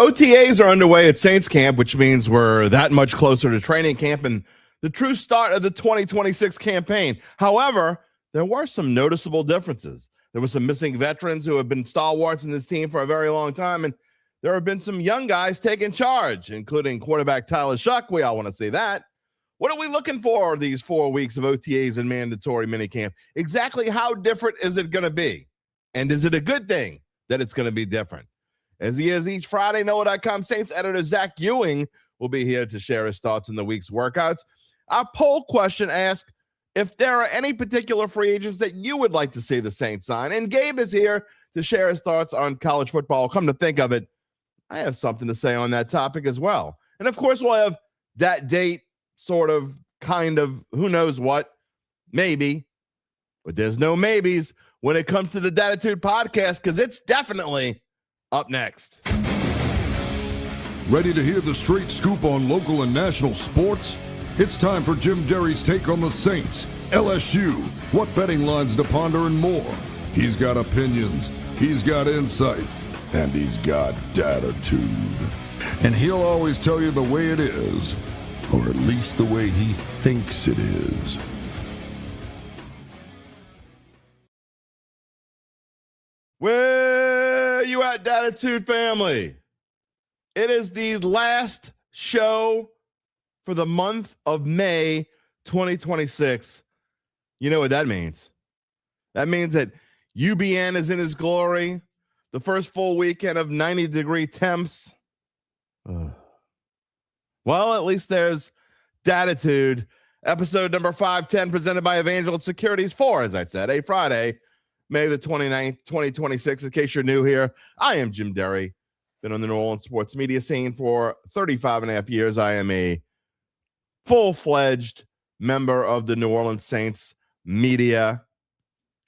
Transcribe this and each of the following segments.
OTAs are underway at Saints camp, which means we're that much closer to training camp and the true start of the 2026 campaign. However, there were some noticeable differences. There were some missing veterans who have been stalwarts in this team for a very long time, and there have been some young guys taking charge, including quarterback Tyler Shough. We all want to see that. What are we looking for these 4 weeks of OTAs and mandatory minicamp? Exactly how different is it going to be? And is it a good thing that it's going to be different? As he is each Friday, NOAA.com Saints editor Zach Ewing will be here to share his thoughts on the week's workouts. Our poll question asks if there are any particular free agents that you would like to see the Saints sign. And Gabe is here to share his thoughts on college football. Come to think of it, I have something to say on that topic as well. And of course, we'll have that date, sort of, kind of, who knows what, maybe. But there's no maybes when it comes to the Dattitude podcast, because it's definitely up next. Ready to hear the straight scoop on local and national sports? It's time for Jim Derry's take on the Saints, LSU, what betting lines to ponder, and more. He's got opinions, he's got insight, and he's got Dattitude. And he'll always tell you the way it is, or at least the way he thinks it is. Where you at, Dattitude family? It is the last show for the month of May 2026. You know what that means? That means that UBN is in his glory. The first full weekend of 90-degree temps. Well, at least there's Dattitude. Episode number 510 presented by Evangeline Securities for, as I said, a Friday, May the 29th, 2026. In case you're new here, I am Jim Derry. Been on the New Orleans sports media scene for 35 and a half years. I am a full-fledged member of the New Orleans Saints media,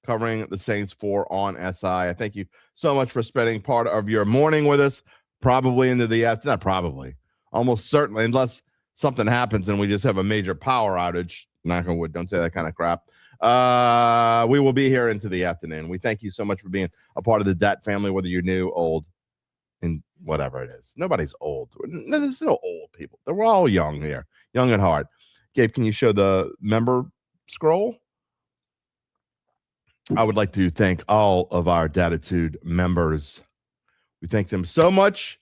covering the Saints for on SI. I thank you so much for spending part of your morning with us, probably into the afternoon. Not probably, almost certainly, unless something happens and we just have a major power outage. Knock on wood, don't say that kind of crap. We will be here into the afternoon. We thank you so much for being a part of the Dat family, whether you're new, old, and whatever it is. Nobody's old. There's no old people. We're all young here, young at heart. Gabe, can you show the member scroll? I would like to thank all of our Dattitude members. We thank them so much.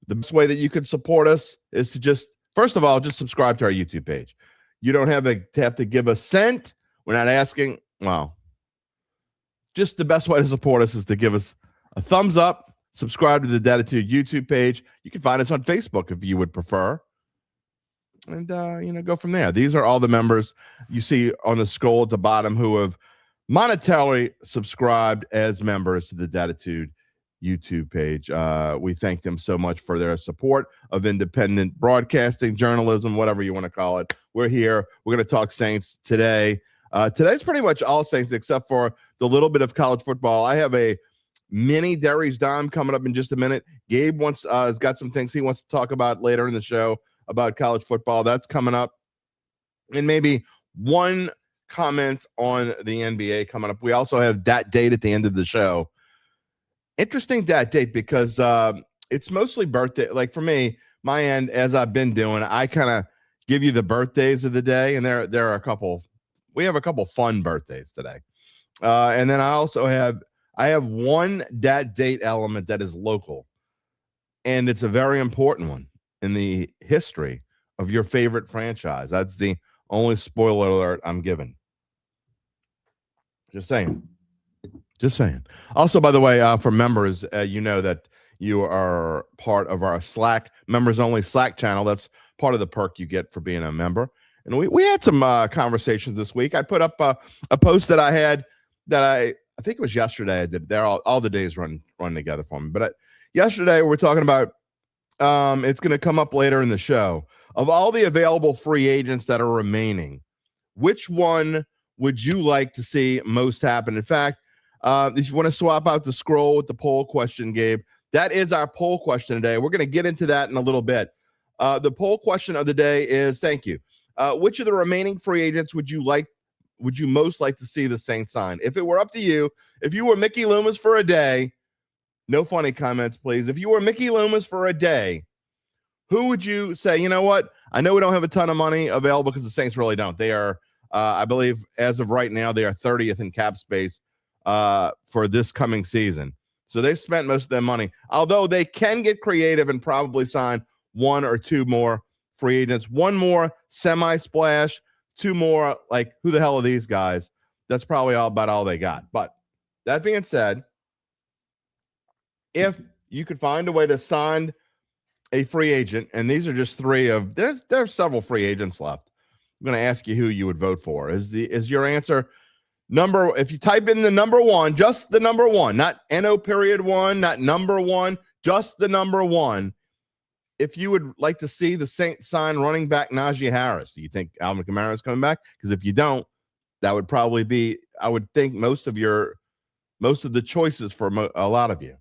The best way that you can support us is to just, first of all, just subscribe to our YouTube page. You don't have to give a cent. We're not asking. Well, just the best way to support us is to give us a thumbs up, subscribe to the Dattitude YouTube page. You can find us on Facebook if you would prefer. And, go from there. These are all the members you see on the scroll at the bottom who have monetarily subscribed as members to the Dattitude YouTube page. We thank them so much for their support of independent broadcasting, journalism, whatever you want to call it. We're here. We're going to talk Saints today. Today's pretty much all Saints except for the little bit of college football. I have a mini Derry's Dime coming up in just a minute. Gabe has got some things he wants to talk about later in the show about college football. That's coming up. And maybe one comment on the NBA coming up. We also have Dat Date at the end of the show. Interesting Dat Date because it's mostly birthday. Like for me, my end, as I've been doing, I kind of give you the birthdays of the day, and there are a couple. We have a couple fun birthdays today, and then I have one Dat Date element that is local, and it's a very important one in the history of your favorite franchise. That's the only spoiler alert I'm giving. Just saying. Also, by the way, for members, you know that you are part of our Slack, members-only Slack channel. That's part of the perk you get for being a member. And we had some conversations this week. I put up a post that I had that I think it was yesterday. I did. All the days run together for me. But yesterday we're talking about it's going to come up later in the show. Of all the available free agents that are remaining, which one would you like to see most happen? In fact, if you want to swap out the scroll with the poll question, Gabe, that is our poll question today. We're going to get into that in a little bit. The poll question of the day is, thank you. Which of the remaining free agents would you most like to see the Saints sign? If it were up to you, if you were Mickey Loomis for a day, No funny comments, please. If you were Mickey Loomis for a day, who would you say, you know what? I know we don't have a ton of money available because the Saints really don't. They are, I believe, as of right now, they are 30th in cap space for this coming season. So they spent most of their money, although they can get creative and probably sign one or two more free agents, one more semi-splash, two more, like, who the hell are these guys? That's probably about all they got. But that being said, if you could find a way to sign a free agent, and these are just three of, there are several free agents left. I'm going to ask you who you would vote for. Is your answer if you type in the number one, just the number one, not NO.1, not number one, just the number one. If you would like to see the Saints sign running back Najee Harris, do you think Alvin Kamara is coming back? Because if you don't, that would probably be, I would think, most of the choices for a lot of you.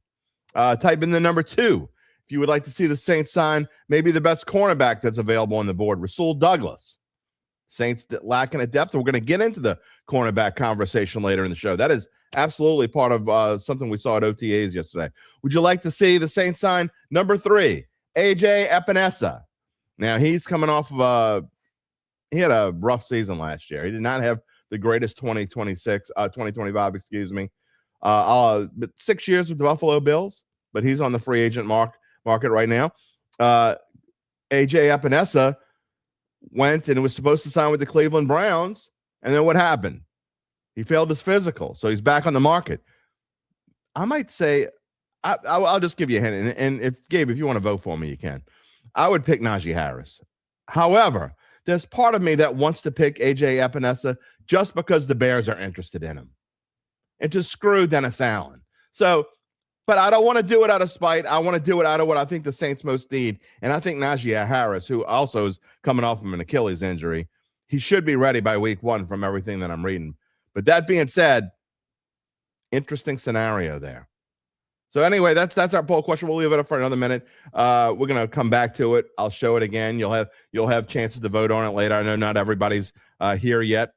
Type in the number two. If you would like to see the Saints sign maybe the best cornerback that's available on the board, Rasul Douglas. Saints lacking a depth. We're going to get into the cornerback conversation later in the show. That is absolutely part of something we saw at OTAs yesterday. Would you like to see the Saints sign number three, AJ Epinesa? Now, he's coming off of he had a rough season last year. He did not have the greatest 2025, excuse me. But 6 years with the Buffalo Bills, but he's on the free agent market right now. AJ Epinesa went and was supposed to sign with the Cleveland Browns, and then what happened? He failed his physical, so he's back on the market. I might say, I'll just give you a hint, and if Gabe, if you want to vote for me, you can. I would pick Najee Harris. However, there's part of me that wants to pick AJ Epinesa just because the Bears are interested in him, and to screw Dennis Allen. So, but I don't want to do it out of spite. I want to do it out of what I think the Saints most need. And I think Najee Harris, who also is coming off of an Achilles injury, he should be ready by week one from everything that I'm reading. But that being said, interesting scenario there. So anyway, that's our poll question. We'll leave it up for another minute. We're going to come back to it. I'll show it again. You'll have chances to vote on it later. I know not everybody's here yet.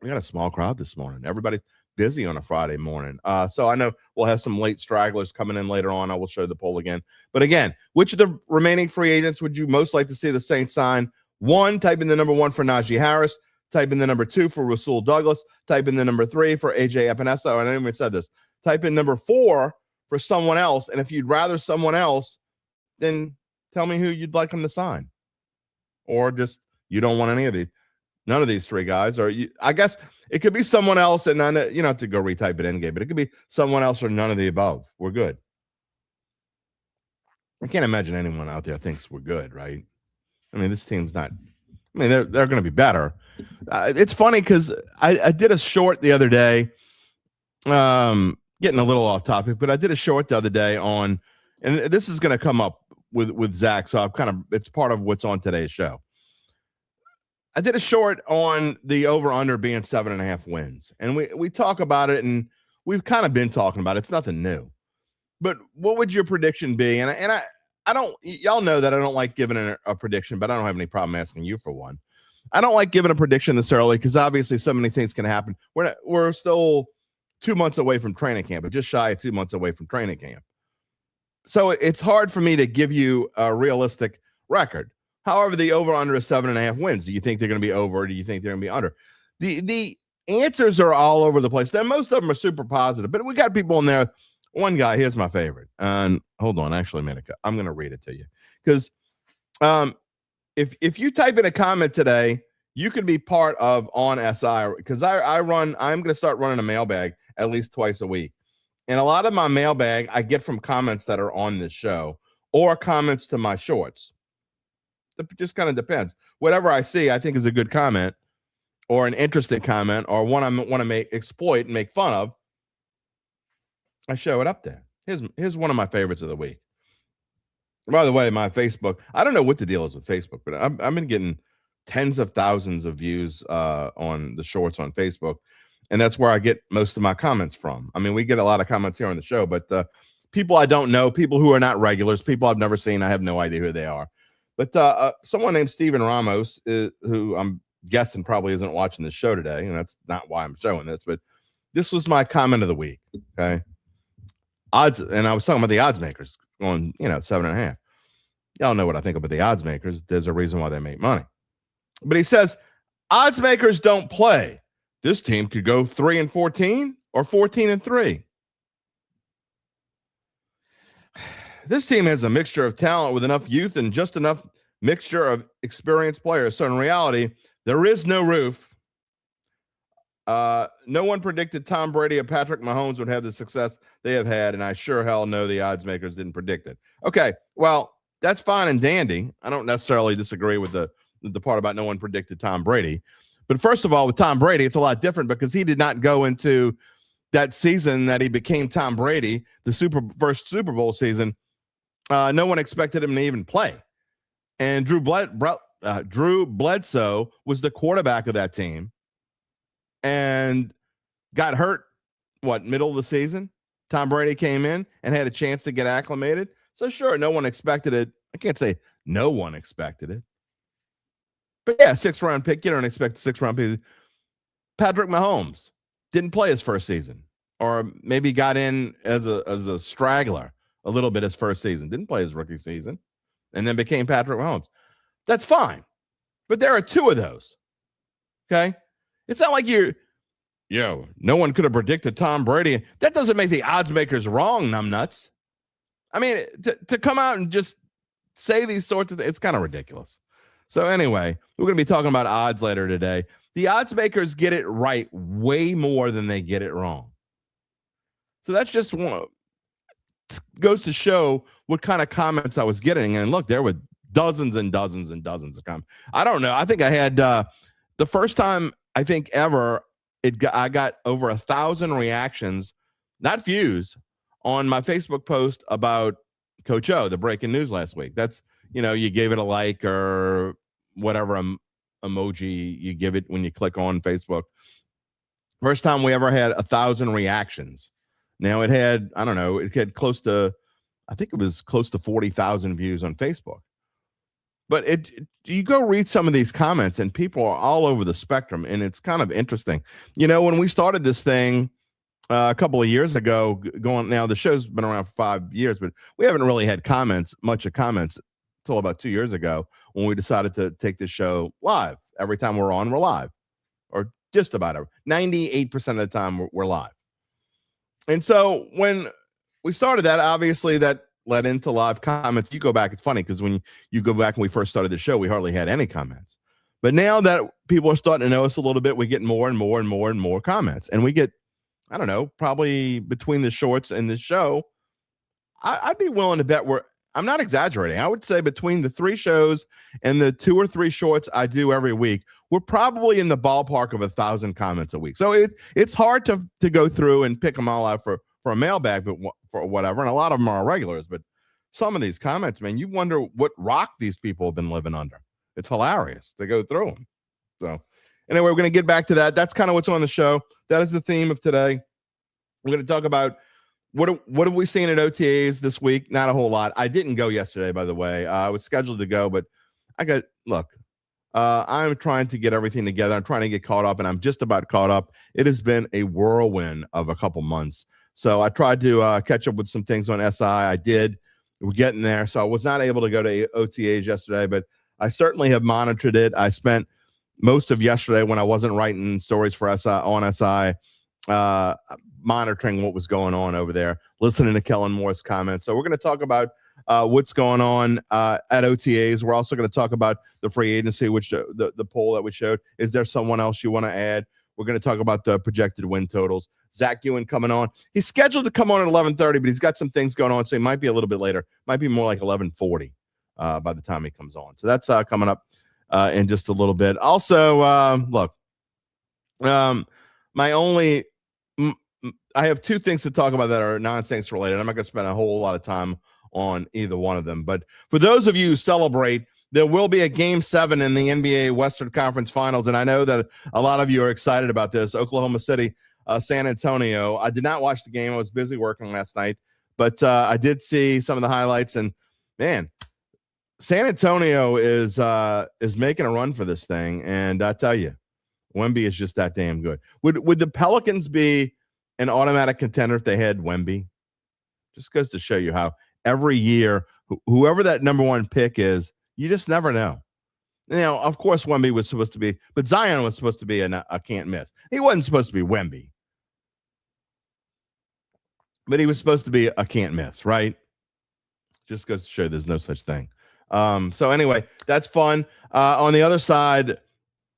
We got a small crowd this morning. Everybody's busy on a Friday morning. So I know we'll have some late stragglers coming in later on. I will show the poll again. But again, which of the remaining free agents would you most like to see the Saints sign? One, type in the number one for Najee Harris. Type in the number two for Rasul Douglas. Type in the number three for AJ Epinesa. I didn't even said this. Type in number four for someone else. And if you'd rather someone else, then tell me who you'd like them to sign. Or just you don't want any of these. None of these three guys, or I guess it could be someone else, and none. You don't have to go retype it in game, but it could be someone else or none of the above. We're good. I can't imagine anyone out there thinks we're good, right? I mean, this team's not. I mean, they're going to be better. It's funny because I did a short the other day, getting a little off topic, but I did a short the other day on, and this is going to come up with Zach, so it's part of what's on today's show. I did a short on the over-under being 7.5 wins. And we talk about it, and we've kind of been talking about it. It's nothing new. But what would your prediction be? And I don't – y'all know that I don't like giving a prediction, but I don't have any problem asking you for one. I don't like giving a prediction this early because obviously so many things can happen. We're still 2 months away from training camp, but just shy of 2 months away from training camp. So it's hard for me to give you a realistic record. However, the over-under is 7.5 wins. Do you think they're going to be over, or do you think they're going to be under? The answers are all over the place. Most of them are super positive, but we got people in there. One guy, here's my favorite. And hold on, actually, I'm going to read it to you. Because if you type in a comment today, you could be part of On SI. Because I'm going to start running a mailbag at least twice a week. And a lot of my mailbag I get from comments that are on this show or comments to my shorts. It just kind of depends. Whatever I see, I think is a good comment or an interesting comment or one I want to exploit and make fun of. I show it up there. Here's one of my favorites of the week. By the way, my Facebook, I don't know what the deal is with Facebook, but I've been getting tens of thousands of views on the shorts on Facebook. And that's where I get most of my comments from. I mean, we get a lot of comments here on the show, but people I don't know, people who are not regulars, people I've never seen, I have no idea who they are. But someone named Steven Ramos, who I'm guessing probably isn't watching this show today, and that's not why I'm showing this, but this was my comment of the week, okay? odds, and I was talking about the odds makers going, 7.5. Y'all know what I think about the odds makers. There's a reason why they make money. But he says odds makers don't play. This team could go 3-14 or 14-3. This team has a mixture of talent with enough youth and just enough mixture of experienced players. So in reality, there is no roof. No one predicted Tom Brady or Patrick Mahomes would have the success they have had, and I sure hell know the odds makers didn't predict it. Okay, well, that's fine and dandy. I don't necessarily disagree with the part about no one predicted Tom Brady. But first of all, with Tom Brady, it's a lot different because he did not go into that season that he became Tom Brady, the first Super Bowl season. No one expected him to even play. And Drew Bledsoe was the quarterback of that team and got hurt, middle of the season? Tom Brady came in and had a chance to get acclimated. So sure, no one expected it. I can't say no one expected it. But yeah, 6th-round pick. You don't expect a 6th-round pick. Patrick Mahomes didn't play his first season, or maybe got in as a straggler a little bit his first season. Didn't play his rookie season, and then became Patrick Mahomes. That's fine. But there are two of those. Okay? It's not like no one could have predicted Tom Brady. That doesn't make the odds makers wrong, numbnuts. I mean, to come out and just say these sorts of things, it's kind of ridiculous. So anyway, we're going to be talking about odds later today. The odds makers get it right way more than they get it wrong. So that's just one. Goes to show what kind of comments I was getting. And look, there were dozens and dozens and dozens of comments. I don't know. I think I had the first time I think ever I got over 1,000 reactions, not views, on my Facebook post about Coach O, the breaking news last week. That's, you gave it a like or whatever emoji you give it when you click on Facebook. First time we ever had 1,000 reactions. Now it had, I don't know, it had close to 40,000 views on Facebook. But you go read some of these comments and people are all over the spectrum, and it's kind of interesting. When we started this thing a couple of years ago, now the show's been around for 5 years, but we haven't really had much of comments until about 2 years ago when we decided to take this show live. Every time we're on, we're live, or just about 98% of the time we're live. And so when we started that, obviously that led into live comments. You go back, it's funny because when you go back when we first started the show, we hardly had any comments. But now that people are starting to know us a little bit, we get more and more and more and more comments. And we get, I don't know, probably between the shorts and the show, I'd be willing to bet I'm not exaggerating. I would say between the 3 shows and the 2 or 3 shorts I do every week, we're probably in the ballpark of 1,000 comments a week. So it's hard to go through and pick them all out for a mailbag, but for whatever. And a lot of them are regulars, but some of these comments, man, you wonder what rock these people have been living under. It's hilarious to go through them. So anyway, we're going to get back to that. That's kind of what's on the show. That is the theme of today. We're going to talk about what have we seen at OTAs this week? Not a whole lot. I didn't go yesterday, by the way. I was scheduled to go, but I'm trying to get everything together. I'm trying to get caught up, and I'm just about caught up. It has been a whirlwind of a couple months. So I tried to catch up with some things on SI. I did. We're getting there. So I was not able to go to OTAs yesterday, but I certainly have monitored it. I spent most of yesterday when I wasn't writing stories for SI, monitoring what was going on over there, listening to Kellen Moore's comments. So we're going to talk about what's going on at OTAs. We're also going to talk about the free agency, which the poll that we showed. Is there someone else you want to add? We're going to talk about the projected win totals. Zach Ewing coming on. He's scheduled to come on at 11:30, but he's got some things going on, so he might be a little bit later. Might be more like 11:40 by the time he comes on. So that's coming up in just a little bit. Also, I have 2 things to talk about that are non-Saints related. I'm not going to spend a whole lot of time on either one of them. But for those of you who celebrate, there will be a Game 7 in the NBA Western Conference Finals, and I know that a lot of you are excited about this. Oklahoma City, San Antonio. I did not watch the game. I was busy working last night, but I did see some of the highlights, and man, San Antonio is making a run for this thing, and I tell you, Wemby is just that damn good. Would the Pelicans be an automatic contender if they had Wemby? Just goes to show you how every year, whoever that number one pick is, you just never know. Of course, Wemby was supposed to be, but Zion was supposed to be a can't miss. He wasn't supposed to be Wemby, but he was supposed to be a can't miss, right? Just goes to show there's no such thing. So anyway, that's fun. On the other side,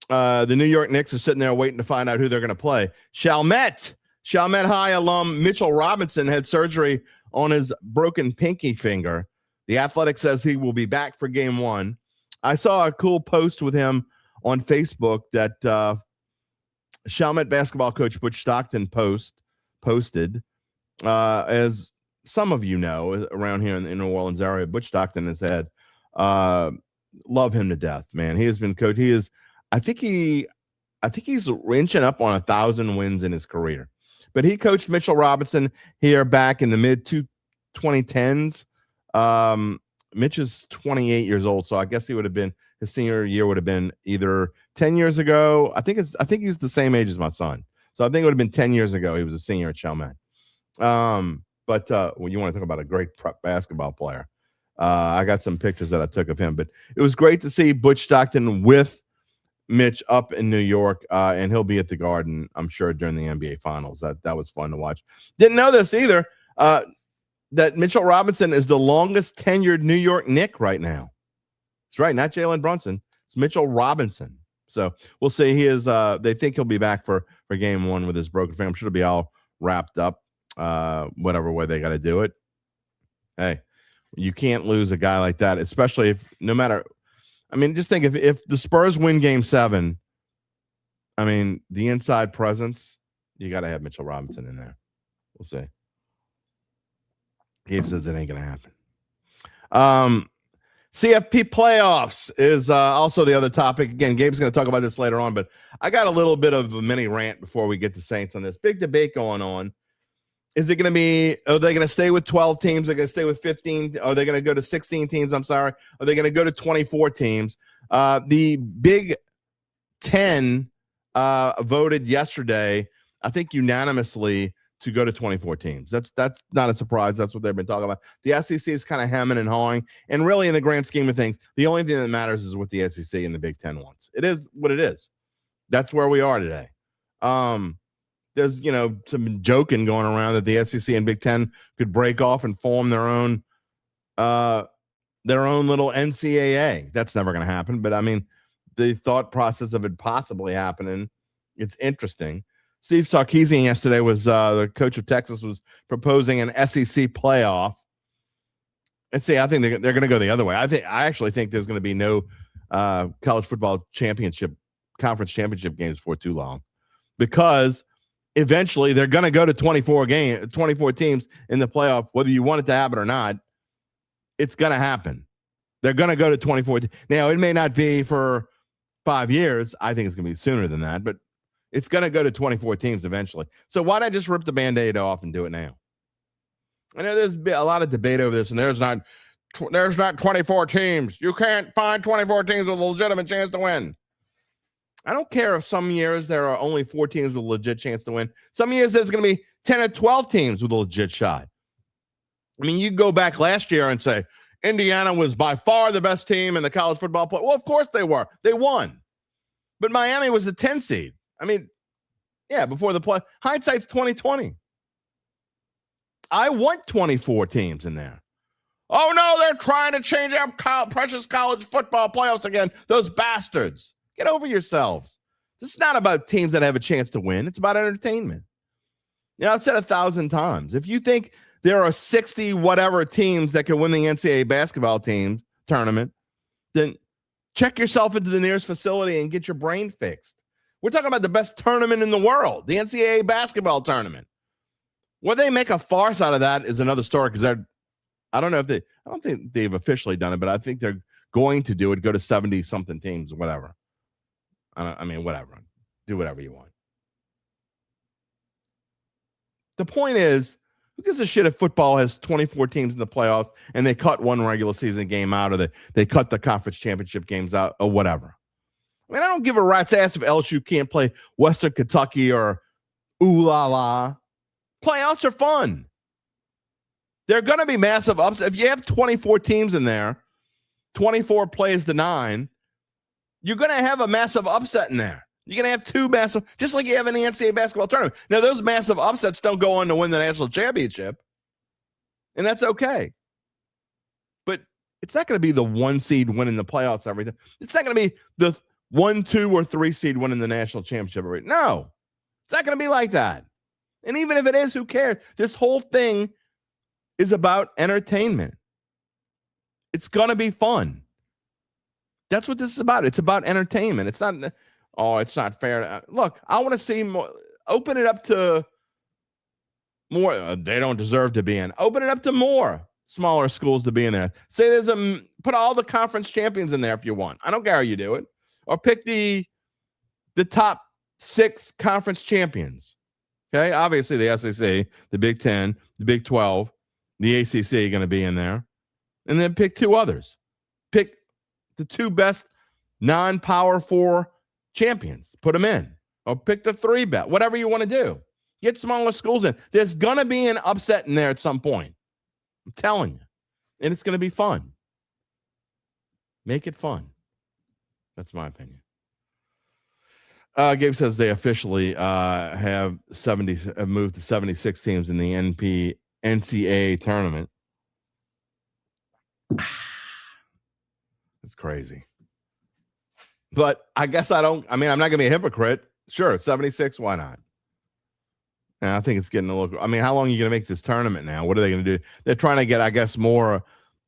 the New York Knicks are sitting there waiting to find out who they're going to play. Chalmette High alum Mitchell Robinson had surgery on his broken pinky finger. The Athletic says he will be back for game 1. I saw a cool post with him on Facebook that Chalmette basketball coach Butch Stockton posted. As some of you know, around here in the New Orleans area, Butch Stockton has had love him to death, man. He has been coach. I think he's inching up on 1,000 wins in his career. But he coached Mitchell Robinson here back in the mid 2010s. Mitch is 28 years old, so I guess he would have been, his senior year would have been either 10 years ago. I think he's the same age as my son. So I think it would have been 10 years ago he was a senior at Chalmette. But when you want to talk about a great prep basketball player, I got some pictures that I took of him. But it was great to see Butch Stockton with Mitch up in New York, and he'll be at the Garden, I'm sure, during the NBA Finals. That was fun to watch. Didn't know this either, that Mitchell Robinson is the longest tenured New York Knick right now. That's right, not Jalen Brunson. It's Mitchell Robinson. So we'll see. He is. They think he'll be back for game 1 with his broken finger. I'm sure it'll be all wrapped up, whatever way they got to do it. Hey, you can't lose a guy like that, especially if no matter. I mean, just think if the Spurs win game 7, I mean, the inside presence, you got to have Mitchell Robinson in there. We'll see. Gabe says it ain't going to happen. CFP playoffs is also the other topic. Again, Gabe's going to talk about this later on, but I got a little bit of a mini rant before we get to Saints on this. Big debate going on. Is it going to be, are they going to stay with 12 teams? Are they going to stay with 15? Are they going to go to 16 teams? I'm sorry. Are they going to go to 24 teams? The Big Ten voted yesterday, I think unanimously, to go to 24 teams. That's not a surprise. That's what they've been talking about. The SEC is kind of hemming and hawing. And really, in the grand scheme of things, the only thing that matters is what the SEC and the Big Ten wants. It is what it is. That's where we are today. There's, some joking going around that the SEC and Big Ten could break off and form their own little NCAA. That's never going to happen. But, I mean, the thought process of it possibly happening, it's interesting. Steve Sarkisian yesterday was the coach of Texas was proposing an SEC playoff. And see, I think they're going to go the other way. I actually think there's going to be no college football conference championship games for too long, because eventually they're going to go to 24 teams in the playoff, whether you want it to happen or not. It's going to happen. They're going to go to 24. Now, it may not be for 5 years. I think it's going to be sooner than that, but it's going to go to 24 teams eventually. So why not just rip the Band-Aid off and do it now? I know there's been a lot of debate over this, and there's not 24 teams. You can't find 24 teams with a legitimate chance to win. I don't care if some years there are only 4 teams with a legit chance to win. Some years there's going to be 10 or 12 teams with a legit shot. I mean, you go back last year and say, Indiana was by far the best team in the college football play. Well, of course they were. They won. But Miami was the 10 seed. I mean, yeah, before the play. Hindsight's 2020. I want 24 teams in there. Oh, no, they're trying to change up precious college football playoffs again. Those bastards. Get over yourselves. This is not about teams that have a chance to win. It's about entertainment. I've said 1,000 times. If you think there are 60 whatever teams that can win the NCAA basketball team tournament, then check yourself into the nearest facility and get your brain fixed. We're talking about the best tournament in the world, the NCAA basketball tournament. Whether they make a farce out of that is another story, because I don't think they've officially done it, but I think they're going to do it, go to 70-something teams, whatever. Whatever. Do whatever you want. The point is, who gives a shit if football has 24 teams in the playoffs and they cut one regular season game out, or they cut the conference championship games out, or whatever? I mean, I don't give a rat's ass if LSU can't play Western Kentucky or ooh la la. Playoffs are fun. There are going to be massive ups. If you have 24 teams in there, 24 plays to 9, you're going to have a massive upset in there. You're going to have two massive, just like you have in the NCAA basketball tournament. Now, those massive upsets don't go on to win the national championship, and that's okay. But it's not going to be the 1 seed winning the playoffs every time. It's not going to be the 1, 2, or 3 seed winning the national championship every. No, it's not going to be like that. And even if it is, who cares? This whole thing is about entertainment. It's going to be fun. That's what this is about. It's about entertainment. It's not, it's not fair. Look, I want to see more. Open it up to more. They don't deserve to be in. Open it up to more smaller schools to be in there. Say there's put all the conference champions in there if you want. I don't care how you do it. Or pick the top 6 conference champions. Okay, obviously the SEC, the Big 10, the Big 12, the ACC are going to be in there. And then pick 2 others. Pick the 2 best non-Power 4 champions. Put them in. Or pick the 3 bet. Whatever you want to do. Get smaller schools in. There's going to be an upset in there at some point. I'm telling you. And it's going to be fun. Make it fun. That's my opinion. Gabe says they officially have moved to 76 teams in the NCAA tournament. That's crazy. But I guess I'm not going to be a hypocrite. Sure, 76, why not? And I think it's getting a little. How long are you going to make this tournament now? What are they going to do? They're trying to get, I guess, more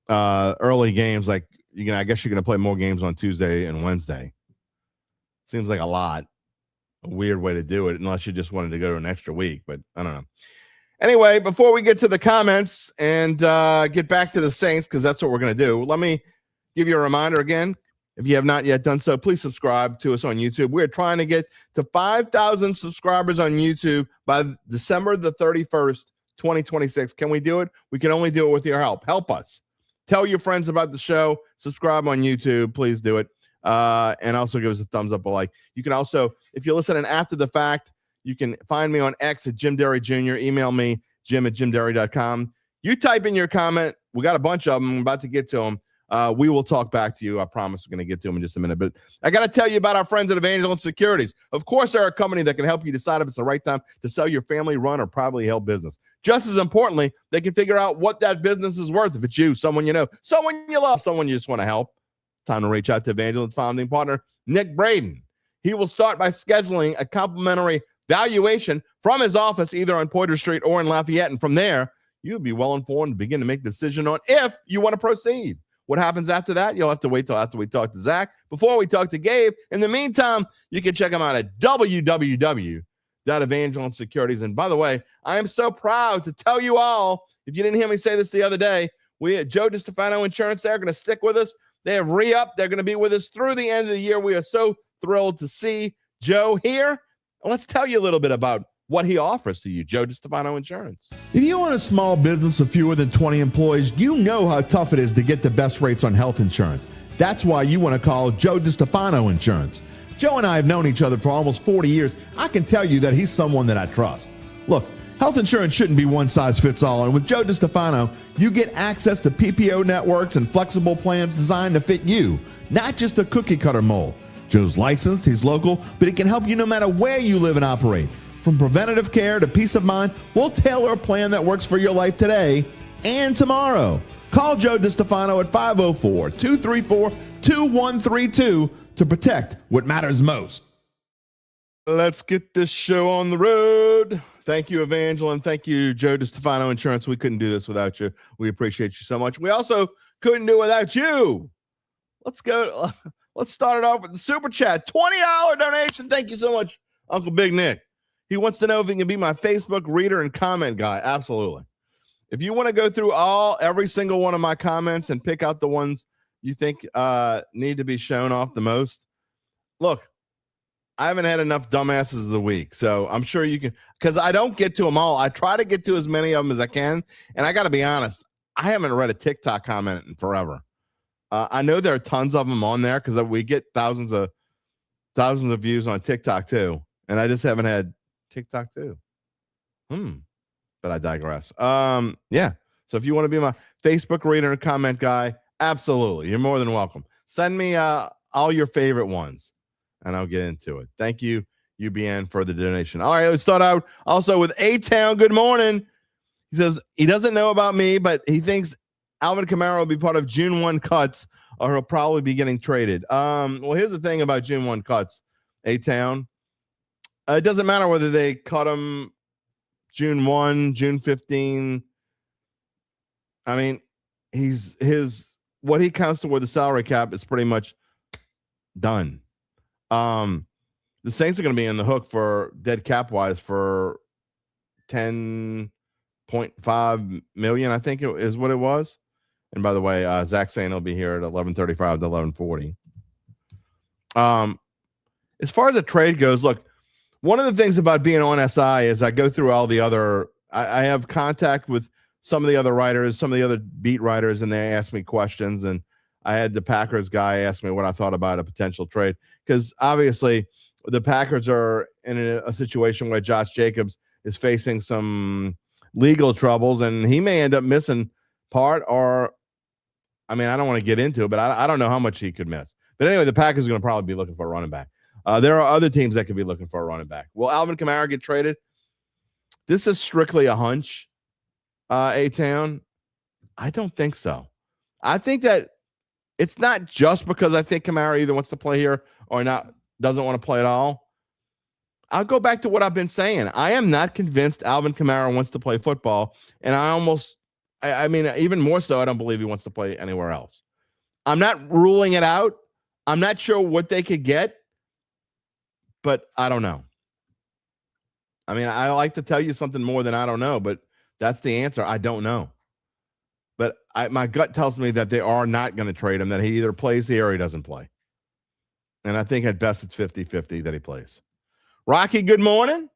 early games. Like I guess you're going to play more games on Tuesday and Wednesday. Seems like a lot. A weird way to do it, unless you just wanted to go to an extra week, but I don't know. Anyway, before we get to the comments and get back to the Saints, because that's what we're going to do, let me give you a reminder again. If you have not yet done so, please subscribe to us on YouTube. We're trying to get to 5,000 subscribers on YouTube by December the 31st, 2026. Can we do it? We can only do it with your help. Help us. Tell your friends about the show. Subscribe on YouTube. Please do it. And also give us a thumbs up, a like. You can also, if you're listening after the fact, you can find me on X at Jim Derry Jr. Email me, jim@jimderry.com. You type in your comment. We got a bunch of them. I'm about to get to them. We will talk back to you. I promise we're going to get to them in just a minute. But I got to tell you about our friends at Evangeline Securities. Of course, they're a company that can help you decide if it's the right time to sell your family-run or privately held business. Just as importantly, they can figure out what that business is worth. If it's you, someone you know, someone you love, someone you just want to help. Time to reach out to Evangeline's founding partner, Nick Braden. He will start by scheduling a complimentary valuation from his office, either on Poydras Street or in Lafayette. And from there, you'll be well informed to begin to make a decision on if you want to proceed. What happens after that? You'll have to wait till after we talk to Zach. Before we talk to Gabe, in the meantime, you can check him out at www.Evangeline Securities. And by the way, I am so proud to tell you all, if you didn't hear me say this the other day, we at Joe DiStefano Insurance, they're going to stick with us. They have re-upped. They're going to be with us through the end of the year. We are so thrilled to see Joe here. Let's tell you a little bit about what he offers to you, Joe DiStefano Insurance. If you own a small business of fewer than 20 employees, you know how tough it is to get the best rates on health insurance. That's why you want to call Joe DiStefano Insurance. Joe and I have known each other for almost 40 years. I can tell you that he's someone that I trust. Look, health insurance shouldn't be one size fits all, and with Joe DiStefano, you get access to PPO networks and flexible plans designed to fit you, not just a cookie cutter mold. Joe's licensed, he's local, but he can help you no matter where you live and operate. From preventative care to peace of mind, we'll tailor a plan that works for your life today and tomorrow. Call Joe DiStefano at 504-234-2132 to protect what matters most. Let's get this show on the road. Thank you, Evangeline. Thank you, Joe DiStefano Insurance. We couldn't do this without you. We appreciate you so much. We also couldn't do it without you. Let's go. Let's start it off with the Super Chat. $20 donation. Thank you so much, Uncle Big Nick. He wants to know if he can be my Facebook reader and comment guy. Absolutely. If you want to go through every single one of my comments and pick out the ones you think need to be shown off the most, look, I haven't had enough dumbasses of the week, so I'm sure you can, because I don't get to them all. I try to get to as many of them as I can, and I got to be honest, I haven't read a TikTok comment in forever. I know there are tons of them on there because we get thousands of views on TikTok too, and I just haven't had TikTok too. But I digress. Yeah. So if you want to be my Facebook reader and comment guy, absolutely. You're more than welcome. Send me all your favorite ones, and I'll get into it. Thank you, UBN, for the donation. All right, let's start out also with A-Town. Good morning. He says he doesn't know about me, but he thinks Alvin Kamara will be part of June 1 cuts, or he'll probably be getting traded. Well, here's the thing about June 1 cuts, A-Town. It doesn't matter whether they cut him June 1, June 15. I mean, what he counts toward the salary cap is pretty much done. The Saints are going to be in the hook for dead cap wise for $10.5 million, I think it is what it was. And by the way, Zach's saying he'll be here at 11:35 to 11:40. As far as the trade goes, look, one of the things about being on SI is I go through all the other. I have contact with some of the other writers, some of the other beat writers, and they ask me questions. And I had the Packers guy ask me what I thought about a potential trade, because obviously the Packers are in a situation where Josh Jacobs is facing some legal troubles, and he may end up missing part, or, I mean, I don't want to get into it, but I don't know how much he could miss. But anyway, the Packers are going to probably be looking for a running back. There are other teams that could be looking for a running back. Will Alvin Kamara get traded? This is strictly a hunch, A-Town. I don't think so. I think that it's not just because I think Kamara either wants to play here or not, doesn't want to play at all. I'll go back to what I've been saying. I am not convinced Alvin Kamara wants to play football, and I mean, even more so, I don't believe he wants to play anywhere else. I'm not ruling it out. I'm not sure what they could get, but I don't know. I mean, I like to tell you something more than I don't know, but that's the answer. I don't know. But my gut tells me that they are not going to trade him, that he either plays here or he doesn't play. And I think at best it's 50-50 that he plays. Rocky, good morning.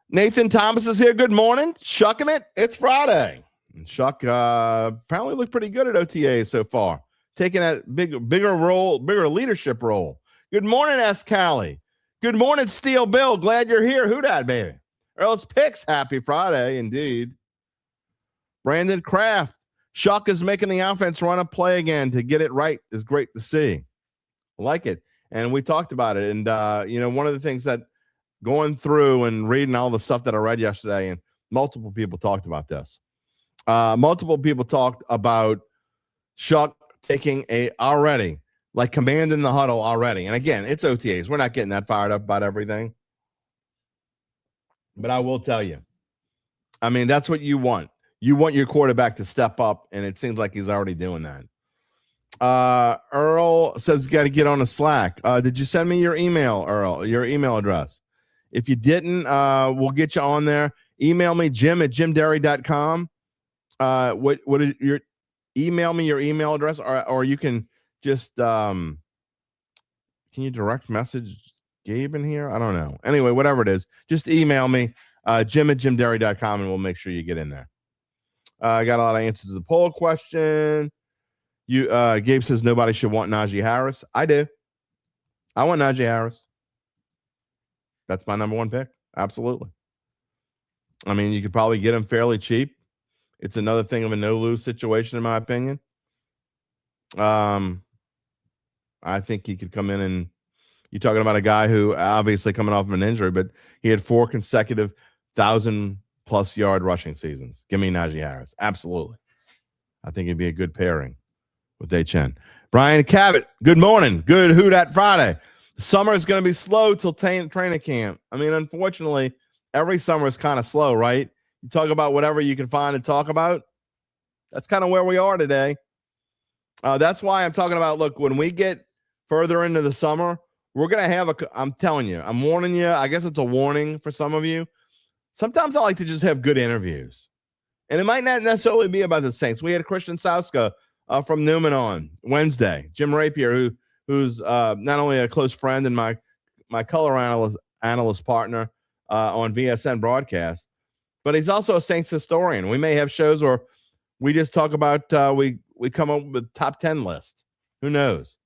Nathan Thomas is here. Good morning. Shucking it. It's Friday. And Shuck apparently looked pretty good at OTAs so far, taking that bigger leadership role. Good morning, S. Callie. Good morning, Steel Bill. Glad you're here. Who dat, baby? Earl's Picks. Happy Friday, indeed. Brandon Kraft. Shuck is making the offense run a play again to get it right. Is great to see. I like it. And we talked about it. And, one of the things that going through and reading all the stuff that I read yesterday, and multiple people talked about this. Multiple people talked about Shuck taking already, like commanding the huddle already. And again, it's OTAs. We're not getting that fired up about everything. But I will tell you, I mean, that's what you want. You want your quarterback to step up, and it seems like he's already doing that. Earl says got to get on a Slack. Did you send me your email, Earl, your email address? If you didn't, we'll get you on there. Email me, jim@jimderry.com. What is your email me your email address, or you can just can you direct message Gabe in here? I don't know. Anyway, whatever it is, just email me, jim@jimderry.com, and we'll make sure you get in there. I got a lot of answers to the poll question. Gabe says nobody should want Najee Harris. I do. I want Najee Harris. That's my number one pick. Absolutely. I mean, you could probably get him fairly cheap. It's another thing of a no-lose situation, in my opinion. I think he could come in, and you're talking about a guy who obviously coming off of an injury, but he had 4 consecutive 1,000-plus yard rushing seasons. Give me Najee Harris. Absolutely. I think it'd be a good pairing with Chen. Brian Cabot, good morning. Good Who Dat Friday. The summer is going to be slow till training camp. I mean, unfortunately, every summer is kind of slow, right? You talk about whatever you can find to talk about. That's kind of where we are today. That's why I'm talking about, look, when we get further into the summer, we're going to have I'm telling you, I'm warning you. I guess it's a warning for some of you. Sometimes I like to just have good interviews. And it might not necessarily be about the Saints. We had Christian Sauska from Newman on Wednesday. Jim Rapier, who's not only a close friend and my color analyst partner on VSN broadcast, but he's also a Saints historian. We may have shows where we just talk about we come up with top 10 list. Who knows?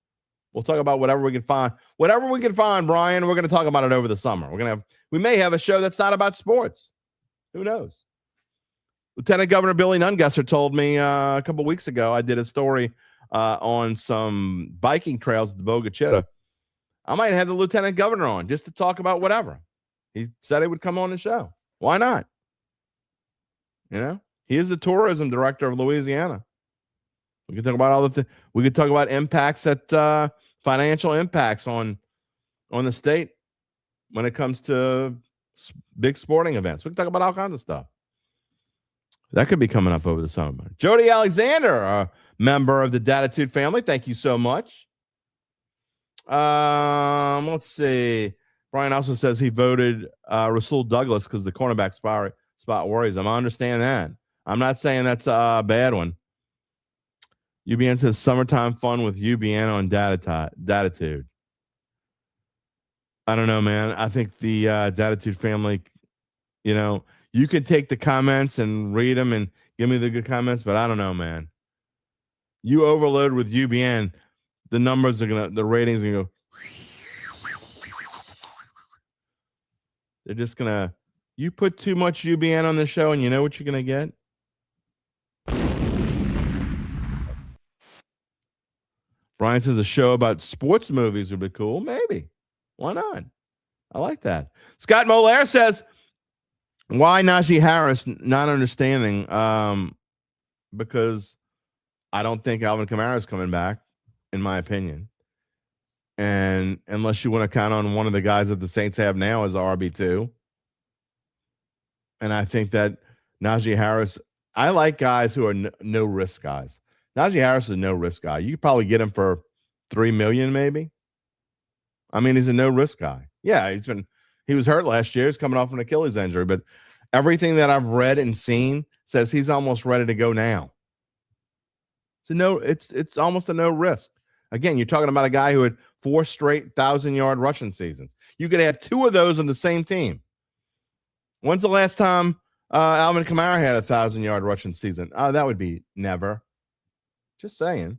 We'll talk about whatever we can find. Whatever we can find, Brian, we're going to talk about it over the summer. We may have a show that's not about sports. Who knows? Lieutenant Governor Billy Nungesser told me a couple weeks ago, I did a story on some biking trails at the Boga Chitto. I might have the Lieutenant Governor on just to talk about whatever. He said he would come on the show. Why not? You know, he is the tourism director of Louisiana. We could talk about all the we could talk about impacts that financial impacts on the state when it comes to big sporting events. We can talk about all kinds of stuff. That could be coming up over the summer. Jody Alexander, a member of the Dattitude family. Thank you so much. Let's see. Brian also says he voted Rasul Douglas because the cornerback spot worries him. I understand that. I'm not saying that's a bad one. UBN says summertime fun with UBN on Dattitude. I don't know, man. I think the Dattitude family, you know, you can take the comments and read them and give me the good comments, but I don't know, man. You overload with UBN, the numbers are the ratings are gonna go. They're just gonna. You put too much UBN on the show, and you know what you're gonna get. Brian says a show about sports movies would be cool. Maybe. Why not? I like that. Scott Molaire says, why Najee Harris? Not understanding. Because I don't think Alvin Kamara is coming back, in my opinion. And unless you want to count on one of the guys that the Saints have now as RB2. And I think that Najee Harris, I like guys who are no risk guys. Najee Harris is a no risk guy. You could probably get him for $3 million, maybe. I mean, he's a no risk guy. Yeah, he was hurt last year. He's coming off an Achilles injury, but everything that I've read and seen says he's almost ready to go now. It's almost a no risk. Again, you're talking about a guy who had 4 straight 1,000-yard rushing seasons. You could have 2 of those on the same team. When's the last time Alvin Kamara had a 1,000-yard rushing season? That would be never. Just saying.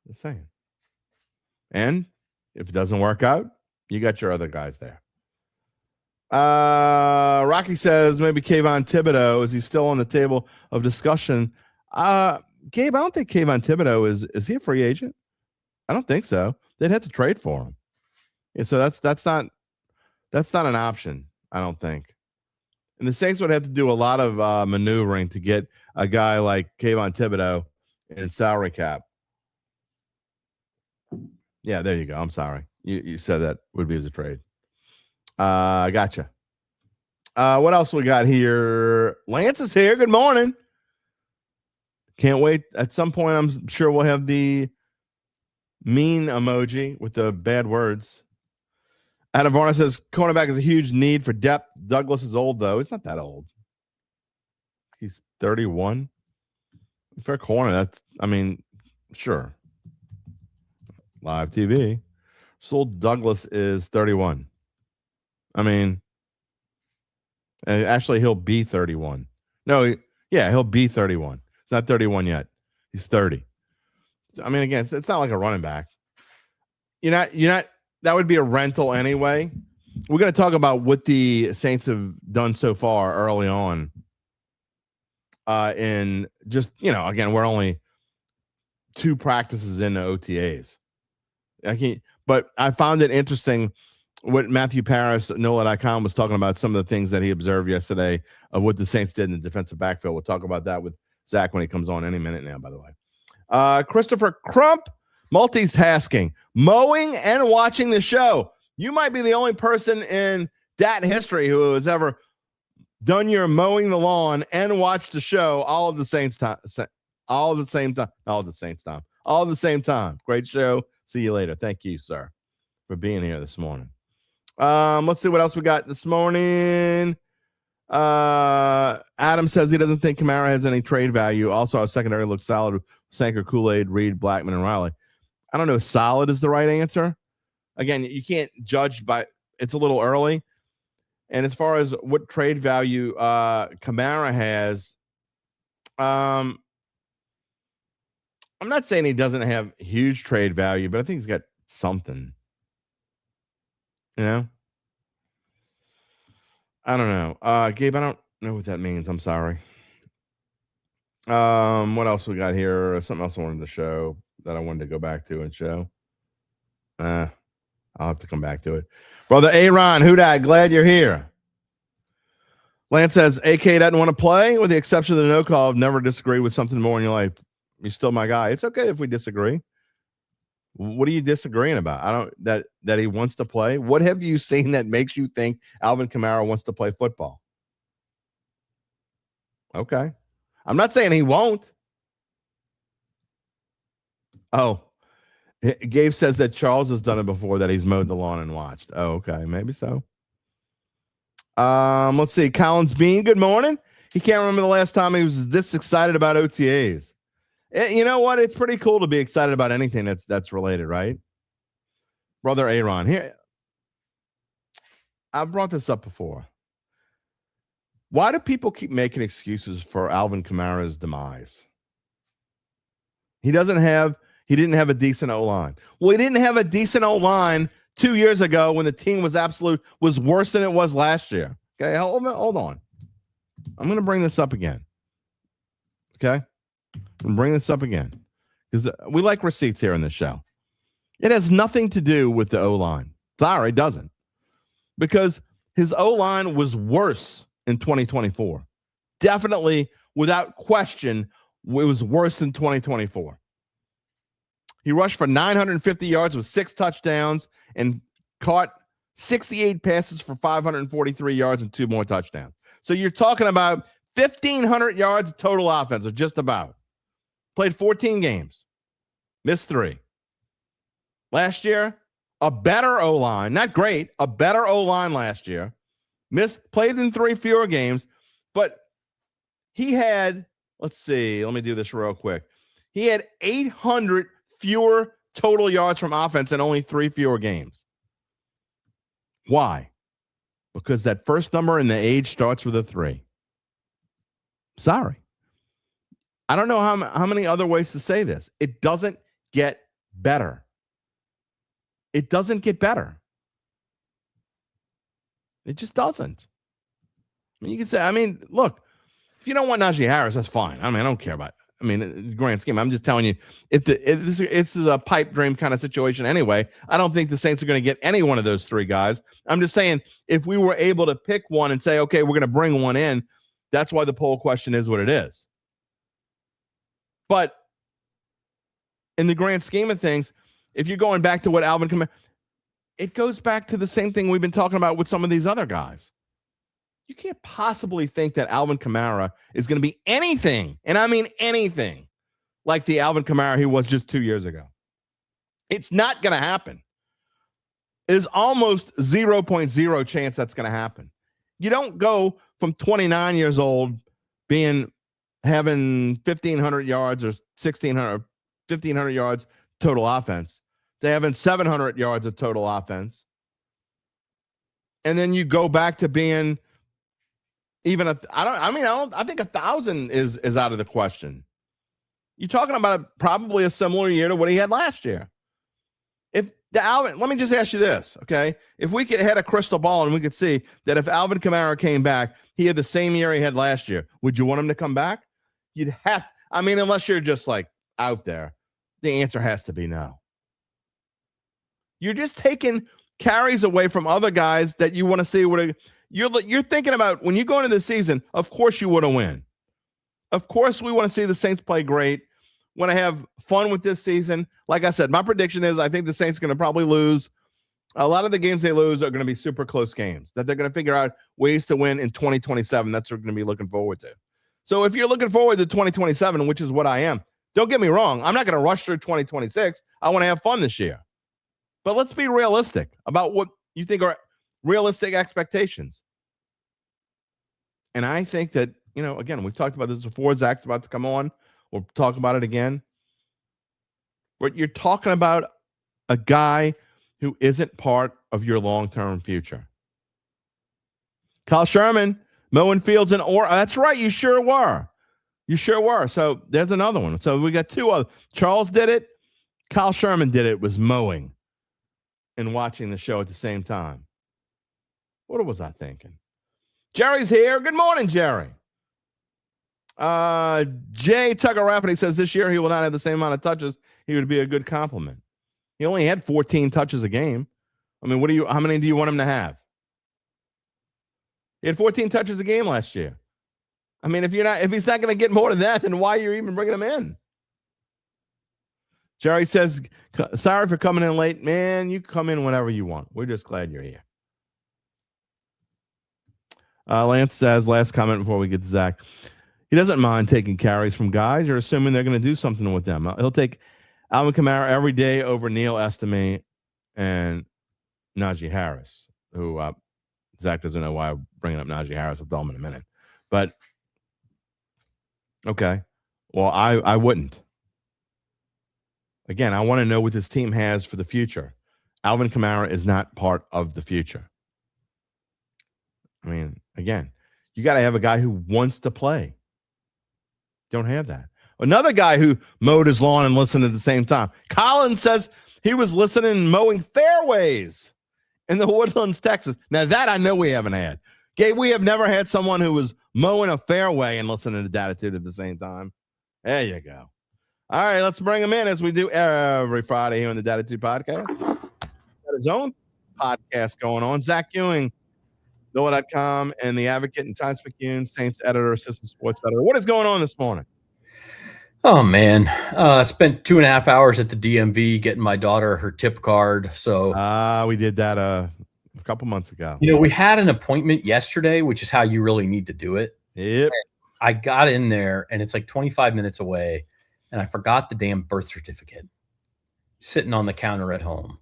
Just saying. And if it doesn't work out, you got your other guys there. Rocky says maybe Kayvon Thibodeau. Is he still on the table of discussion? Gabe, I don't think Kayvon Thibodeau is he a free agent? I don't think so. They'd have to trade for him. And so that's not an option, I don't think. And the Saints would have to do a lot of maneuvering to get a guy like Kayvon Thibodeau in salary cap. Yeah, there you go. I'm sorry. You said that would be as a trade. Gotcha. What else we got here? Lance is here. Good morning. Can't wait. At some point, I'm sure we'll have the mean emoji with the bad words. Adam Varna says cornerback is a huge need for depth. Douglas is old, though. He's not that old. He's 31. For a corner, sure. Live TV. Sold Douglas is 31. Actually, he'll be 31. No, he'll be 31. He's not 31 yet. He's 30. Again, it's not like a running back. You're not. That would be a rental anyway. We're going to talk about what the Saints have done so far early on. And just, again, we're only 2 practices into OTAs. But I found it interesting what Matthew Paris, NOLA.com, was talking about some of the things that he observed yesterday of what the Saints did in the defensive backfield. We'll talk about that with Zach when he comes on any minute now, by the way. Christopher Crump, multitasking, mowing and watching the show. You might be the only person in Dat history who has ever done your mowing the lawn and watched the show all at the same time. Great show. See you later. Thank you, sir, for being here this morning. Let's see what else we got this morning. Adam says he doesn't think Kamara has any trade value. Also, our secondary looks solid with Sanker, Kool-Aid, Reed, Blackman, and Riley. I don't know if solid is the right answer. Again, you can't judge by – it's a little early. And as far as what trade value Kamara has, I'm not saying he doesn't have huge trade value, but I think he's got something. I don't know. Gabe, I don't know what that means. I'm sorry. What else we got here? Something else I wanted to show that I wanted to go back to and show. I'll have to come back to it. Brother Aaron, who dat? Glad you're here. Lance says, AK doesn't want to play, with the exception of the no call. I've never disagreed with something more in your life. You're still my guy. It's okay if we disagree. What are you disagreeing about? I don't that he wants to play. What have you seen that makes you think Alvin Kamara wants to play football? Okay. I'm not saying he won't. Oh, Gabe says that Charles has done it before, that he's mowed the lawn and watched. Oh, okay. Maybe so. Let's see. Collins Bean, good morning. He can't remember the last time he was this excited about OTAs. You know what? It's pretty cool to be excited about anything that's related, right? Brother Aaron, here. I've brought this up before. Why do people keep making excuses for Alvin Kamara's demise? He didn't have a decent O-line. Well, he didn't have a decent O-line 2 years ago when the team was worse than it was last year. Okay, hold on. I'm going to bring this up again. Okay? I'm bring this up again because we like receipts here in this show. It has nothing to do with the O-line. Sorry, it doesn't. Because his O-line was worse in 2024. Definitely, without question, it was worse in 2024. He rushed for 950 yards with 6 touchdowns and caught 68 passes for 543 yards and 2 more touchdowns. So you're talking about 1,500 yards of total offense, or just about. Played 14 games. Missed 3. Last year, a better O-line. Not great. A better O-line last year. Played in 3 fewer games. But he had, let's see. Let me do this real quick. He had 800 fewer total yards from offense and only 3 fewer games. Why? Because that first number in the age starts with a 3. Sorry. I don't know how many other ways to say this. It doesn't get better. It doesn't get better. It just doesn't. I mean, you can say, look, if you don't want Najee Harris, that's fine. I don't care about it. Grand scheme. I'm just telling you, if this is a pipe dream kind of situation anyway, I don't think the Saints are going to get any one of those 3 guys. I'm just saying, if we were able to pick one and say, okay, we're going to bring one in, that's why the poll question is what it is. But in the grand scheme of things, if you're going back to what Alvin Kamara, it goes back to the same thing we've been talking about with some of these other guys. You can't possibly think that Alvin Kamara is going to be anything, and I mean anything, like the Alvin Kamara he was just 2 years ago. It's not going to happen. There's almost 0.0 chance that's going to happen. You don't go from 29 years old having 1,500 yards or 1,500 yards total offense to having 700 yards of total offense. And then you go back to being even I think 1,000 is out of the question. You're talking about probably a similar year to what he had last year. Let me just ask you this, okay? If we could had a crystal ball and we could see that if Alvin Kamara came back, he had the same year he had last year, would you want him to come back? You'd have, unless you're just like out there, the answer has to be no. You're just taking carries away from other guys that you want to see what you're thinking about when you go into the season. Of course you want to win. Of course we want to see the Saints play great. Want to have fun with this season. Like I said, my prediction is I think the Saints are going to probably lose. A lot of the games they lose are going to be super close games that they're going to figure out ways to win in 2027. That's what we're going to be looking forward to. So if you're looking forward to 2027, which is what I am, don't get me wrong. I'm not going to rush through 2026. I want to have fun this year. But let's be realistic about what you think are realistic expectations. And I think that, again, we've talked about this before. Zach's about to come on. We'll talk about it again. But you're talking about a guy who isn't part of your long-term future. Kyle Sherman, mowing fields and that's right, you sure were. You sure were. So there's another one. So we got 2 other. Charles did it. Kyle Sherman did it, was mowing and watching the show at the same time. What was I thinking? Jerry's here. Good morning, Jerry. Jay Tucker Rafferty says this year he will not have the same amount of touches. He would be a good compliment. He only had 14 touches a game. I mean, how many do you want him to have? He had 14 touches a game last year. I mean, if he's not going to get more than that, then why are you even bringing him in? Jerry says, sorry for coming in late. Man, you come in whenever you want. We're just glad you're here. Lance says, last comment before we get to Zach. He doesn't mind taking carries from guys. You're assuming they're going to do something with them. He'll take Alvin Kamara every day over Neil Estime and Najee Harris, who Zach doesn't know why I'm bringing up Najee Harris. I'll tell him in a minute. But, okay. Well, I wouldn't. Again, I want to know what this team has for the future. Alvin Kamara is not part of the future. I mean, again, you got to have a guy who wants to play. Don't have that. Another guy who mowed his lawn and listened at the same time. Colin says he was listening and mowing fairways in the Woodlands, Texas. Now, that I know we haven't had. Gabe, we have never had someone who was mowing a fairway and listening to Dattitude at the same time. There you go. All right, let's bring him in as we do every Friday here on the Dattitude podcast. Got his own podcast going on. Zach Ewing, NOAA.com, and The Advocate, and Times McCune, Saints editor, assistant sports editor. What is going on this morning? Oh, man. I spent 2.5 hours at the DMV getting my daughter her tip card. So we did that a couple months ago. We had an appointment yesterday, which is how you really need to do it. Yep. I got in there, and it's like 25 minutes away, and I forgot the damn birth certificate sitting on the counter at home.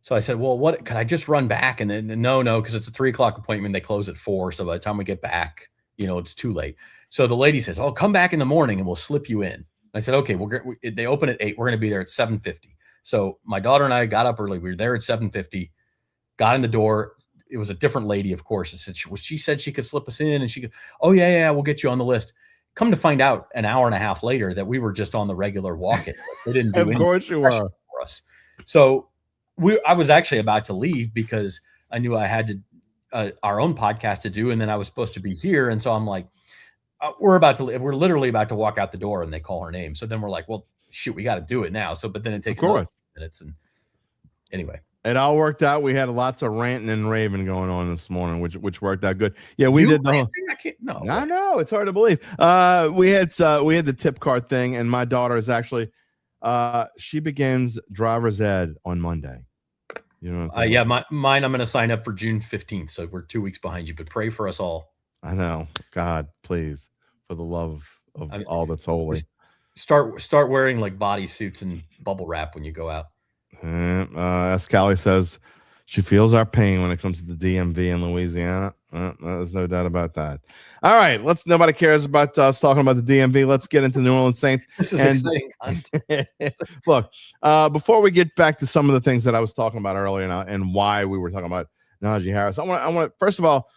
So I said, well, what could I just run back? And then no, because it's a 3:00 appointment. They close at 4. So by the time we get back, it's too late. So the lady says, oh, come back in the morning and we'll slip you in. I said, okay, they open at 8. We're going to be there at 7:50. So my daughter and I got up early. We were there at 7:50, got in the door. It was a different lady, of course. She said she could slip us in, and she could, oh, yeah, we'll get you on the list. Come to find out an hour and a half later that we were just on the regular walk-in. They didn't do anything for us. So I was actually about to leave because I knew I had to our own podcast to do, and then I was supposed to be here. And so I'm like, we're literally about to walk out the door, and they call her name. So then we're like, well, shoot, we got to do it now. So, but then it takes minutes. And anyway, it all worked out. We had lots of ranting and raving going on this morning, which worked out good. Yeah, we did the whole. I know it's hard to believe. We had the tip card thing, and my daughter is actually, she begins driver's ed on Monday. Yeah, mine. I'm going to sign up for June 15th, so we're 2 weeks behind you. But pray for us all. I know, God, please, for the love of all that's holy. Start wearing like bodysuits and bubble wrap when you go out. As Callie says, she feels our pain when it comes to the DMV in Louisiana. There's no doubt about that. All right, nobody cares about us talking about the DMV. Let's get into New Orleans Saints. This is exciting content. Look, before we get back to some of the things that I was talking about earlier and why we were talking about Najee Harris, I want to first of all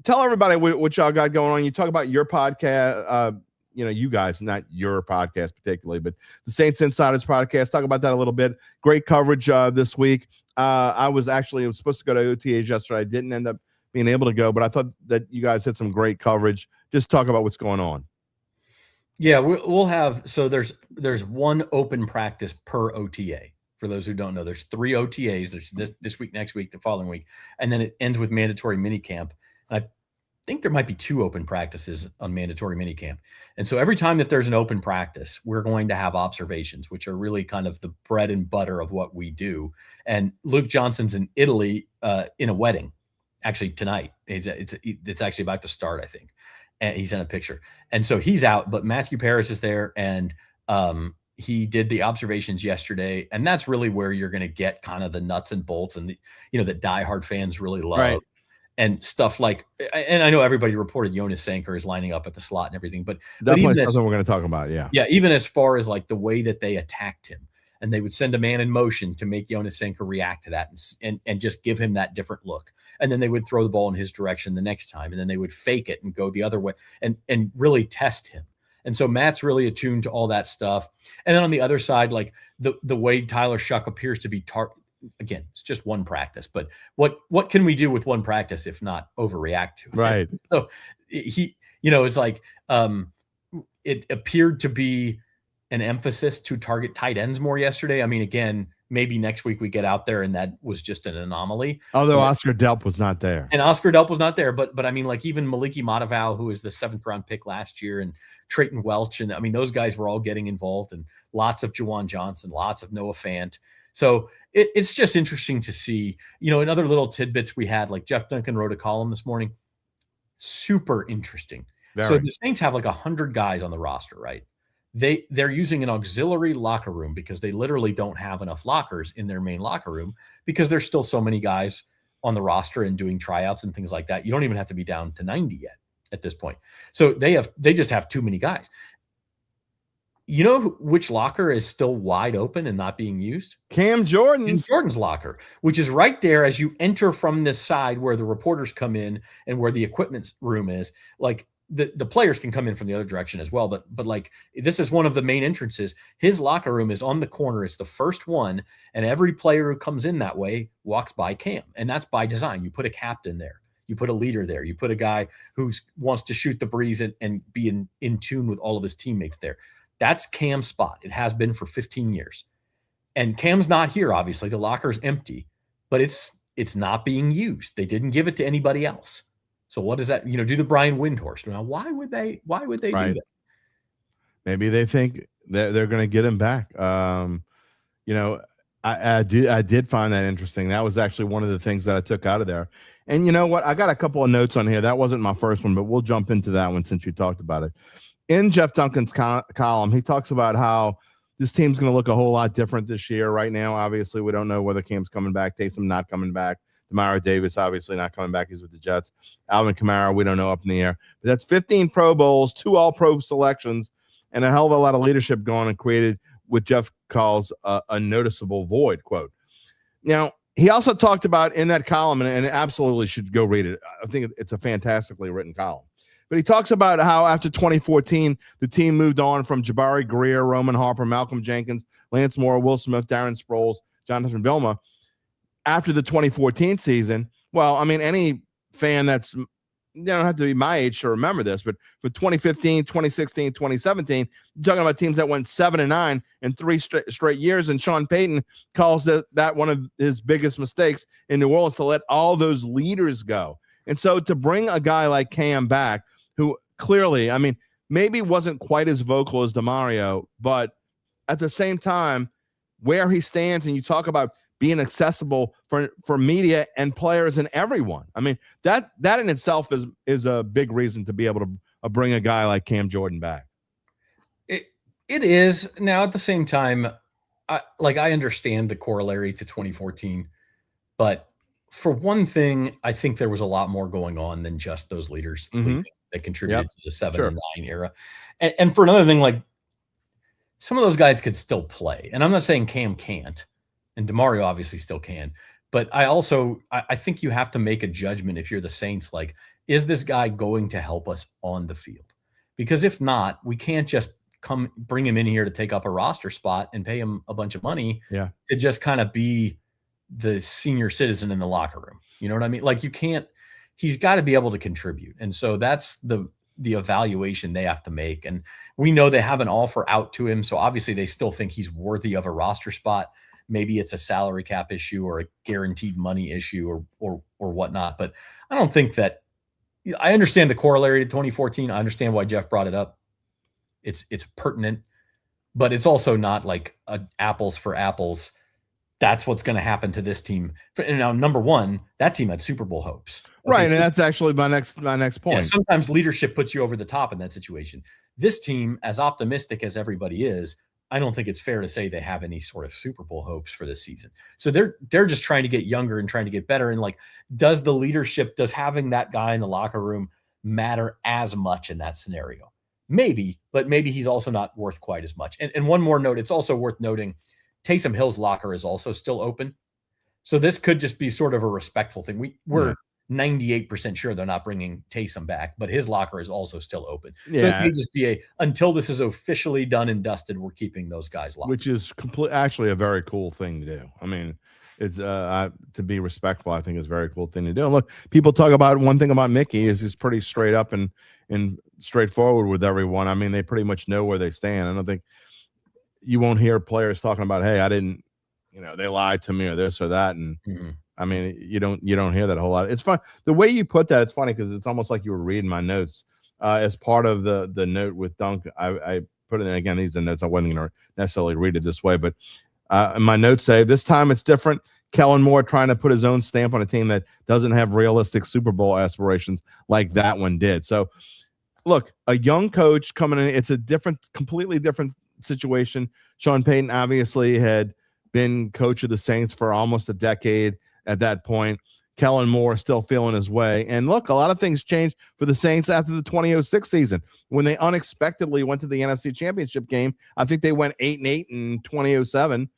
tell everybody what y'all got going on. You talk about your podcast. You guys, not your podcast particularly, but the Saints Insiders podcast. Talk about that a little bit. Great coverage this week. I was supposed to go to OTAs yesterday. I didn't end up being able to go, but I thought that you guys had some great coverage. Just talk about what's going on. Yeah, we'll have. So there's one open practice per OTA. For those who don't know, there's 3 OTAs. There's this week, next week, the following week, and then it ends with mandatory minicamp. And I think there might be 2 open practices on mandatory minicamp. And so every time that there's an open practice, we're going to have observations, which are really kind of the bread and butter of what we do. And Luke Johnson's in Italy in a wedding, actually tonight. It's actually about to start, I think. And he sent a picture. And so he's out, but Matthew Paris is there, and he did the observations yesterday. And that's really where you're going to get kind of the nuts and bolts and that diehard fans really love. Right. And stuff like, and I know everybody reported Jonas Sanker is lining up at the slot and everything, but definitely something we're going to talk about. Yeah. Yeah. Even as far as like the way that they attacked him, and they would send a man in motion to make Jonas Sanker react to that and just give him that different look. And then they would throw the ball in his direction the next time. And then they would fake it and go the other way and really test him. And so Matt's really attuned to all that stuff. And then on the other side, like the way Tyler Shough appears to be again, it's just one practice, but what can we do with one practice if not overreact to it? Right. So he, it's like it appeared to be an emphasis to target tight ends more yesterday. I mean, again, maybe next week we get out there and that was just an anomaly. Although Oscar Delp was not there. And Oscar Delp was not there. But I mean, like even Maliki Matavao, who was the 7th round pick last year, and Trayton Welch. And I mean, those guys were all getting involved, and lots of Juwan Johnson, lots of Noah Fant. So it's just interesting to see, in other little tidbits we had, like Jeff Duncan wrote a column this morning. Super interesting. Very. So the Saints have like 100 guys on the roster, right? They're using an auxiliary locker room because they literally don't have enough lockers in their main locker room because there's still so many guys on the roster and doing tryouts and things like that. You don't even have to be down to 90 yet at this point. So they just have too many guys. You know which locker is still wide open and not being used? Cam Jordan's locker, which is right there as you enter from this side where the reporters come in and where the equipment room is. Like the players can come in from the other direction as well, but like this is one of the main entrances. His locker room is on the corner. It's the first one, and every player who comes in that way walks by Cam, and that's by design. You put a captain there, you put a leader there, you put a guy who wants to shoot the breeze and be in tune with all of his teammates there. That's Cam's spot. It has been for 15 years, and Cam's not here. Obviously, the locker's empty, but it's not being used. They didn't give it to anybody else. So what does that, do the Brian Windhorst? Now, why would they do that? Maybe they think that they're going to get him back. I did find that interesting. That was actually one of the things that I took out of there. And you know what? I got a couple of notes on here. That wasn't my first one, but we'll jump into that one since you talked about it. In Jeff Duncan's column, he talks about how this team's going to look a whole lot different this year. Right now, obviously, we don't know whether Cam's coming back, Taysom not coming back. Demario Davis obviously not coming back. He's with the Jets. Alvin Kamara, we don't know, up in the air. But that's 15 Pro Bowls, 2 All-Pro selections, and a hell of a lot of leadership going and created what Jeff calls a noticeable void, quote. Now, he also talked about in that column, and absolutely should go read it. I think it's a fantastically written column. But he talks about how after 2014, the team moved on from Jabari Greer, Roman Harper, Malcolm Jenkins, Lance Moore, Will Smith, Darren Sproles, Jonathan Vilma. After the 2014 season, well, I mean, any fan that's, you don't have to be my age to remember this, but for 2015, 2016, 2017, you're talking about teams that went 7-9 in 3 straight years. And Sean Payton calls that one of his biggest mistakes in New Orleans, to let all those leaders go. And so to bring a guy like Cam back, who clearly, I mean, maybe wasn't quite as vocal as Demario, but at the same time, where he stands, and you talk about being accessible for media and players and everyone. I mean, that in itself is a big reason to be able to bring a guy like Cam Jordan back. It is. Now, at the same time, I understand the corollary to 2014, but for one thing, I think there was a lot more going on than just those leaders that contributed to the 7 and 9 era. And for another thing, like some of those guys could still play. And I'm not saying Cam can't. And Demario obviously still can. But I think you have to make a judgment if you're the Saints, like, is this guy going to help us on the field? Because if not, we can't just bring him in here to take up a roster spot and pay him a bunch of money to just kind of be the senior citizen in the locker room. You know what I mean? Like, you can't, he's got to be able to contribute. And so that's the evaluation they have to make. And we know they have an offer out to him. So obviously they still think he's worthy of a roster spot. Maybe it's a salary cap issue or a guaranteed money issue or whatnot. But I don't think that, I understand the corollary to 2014. I understand why Jeff brought it up. It's pertinent, but it's also not like apples for apples. That's what's going to happen to this team. And now, number one, that team had Super Bowl hopes. Right. And that's actually my next point. Yeah, sometimes leadership puts you over the top in that situation. This team, as optimistic as everybody is, I don't think it's fair to say they have any sort of Super Bowl hopes for this season. So they're just trying to get younger and trying to get better. And like, does having that guy in the locker room matter as much in that scenario? Maybe, but maybe he's also not worth quite as much. And one more note, it's also worth noting, Taysom Hill's locker is also still open. So this could just be sort of a respectful thing. We're 98% sure they're not bringing Taysom back, but his locker is also still open. So it may just be until this is officially done and dusted, we're keeping those guys locked. Which is actually a very cool thing to do. I mean, it's to be respectful, I think is a very cool thing to do. And look, people talk about one thing about Mickey is he's pretty straight up and straightforward with everyone. I mean, they pretty much know where they stand. I don't think you won't hear players talking about, hey, I didn't, they lied to me or this or that. And I mean, you don't hear that a whole lot. It's fun. The way you put that, it's funny because it's almost like you were reading my notes as part of the note with Dunk. I put it in again. These are notes. I wasn't going to necessarily read it this way, but my notes say this time it's different. Kellen Moore trying to put his own stamp on a team that doesn't have realistic Super Bowl aspirations like that one did. So, look, a young coach coming in, it's a completely different situation. Sean Payton obviously had been coach of the Saints for almost a decade at that point. Kellen Moore still feeling his way. And look, a lot of things changed for the Saints after the 2006 season when they unexpectedly went to the NFC Championship game. I think they went 8-8 in 2007.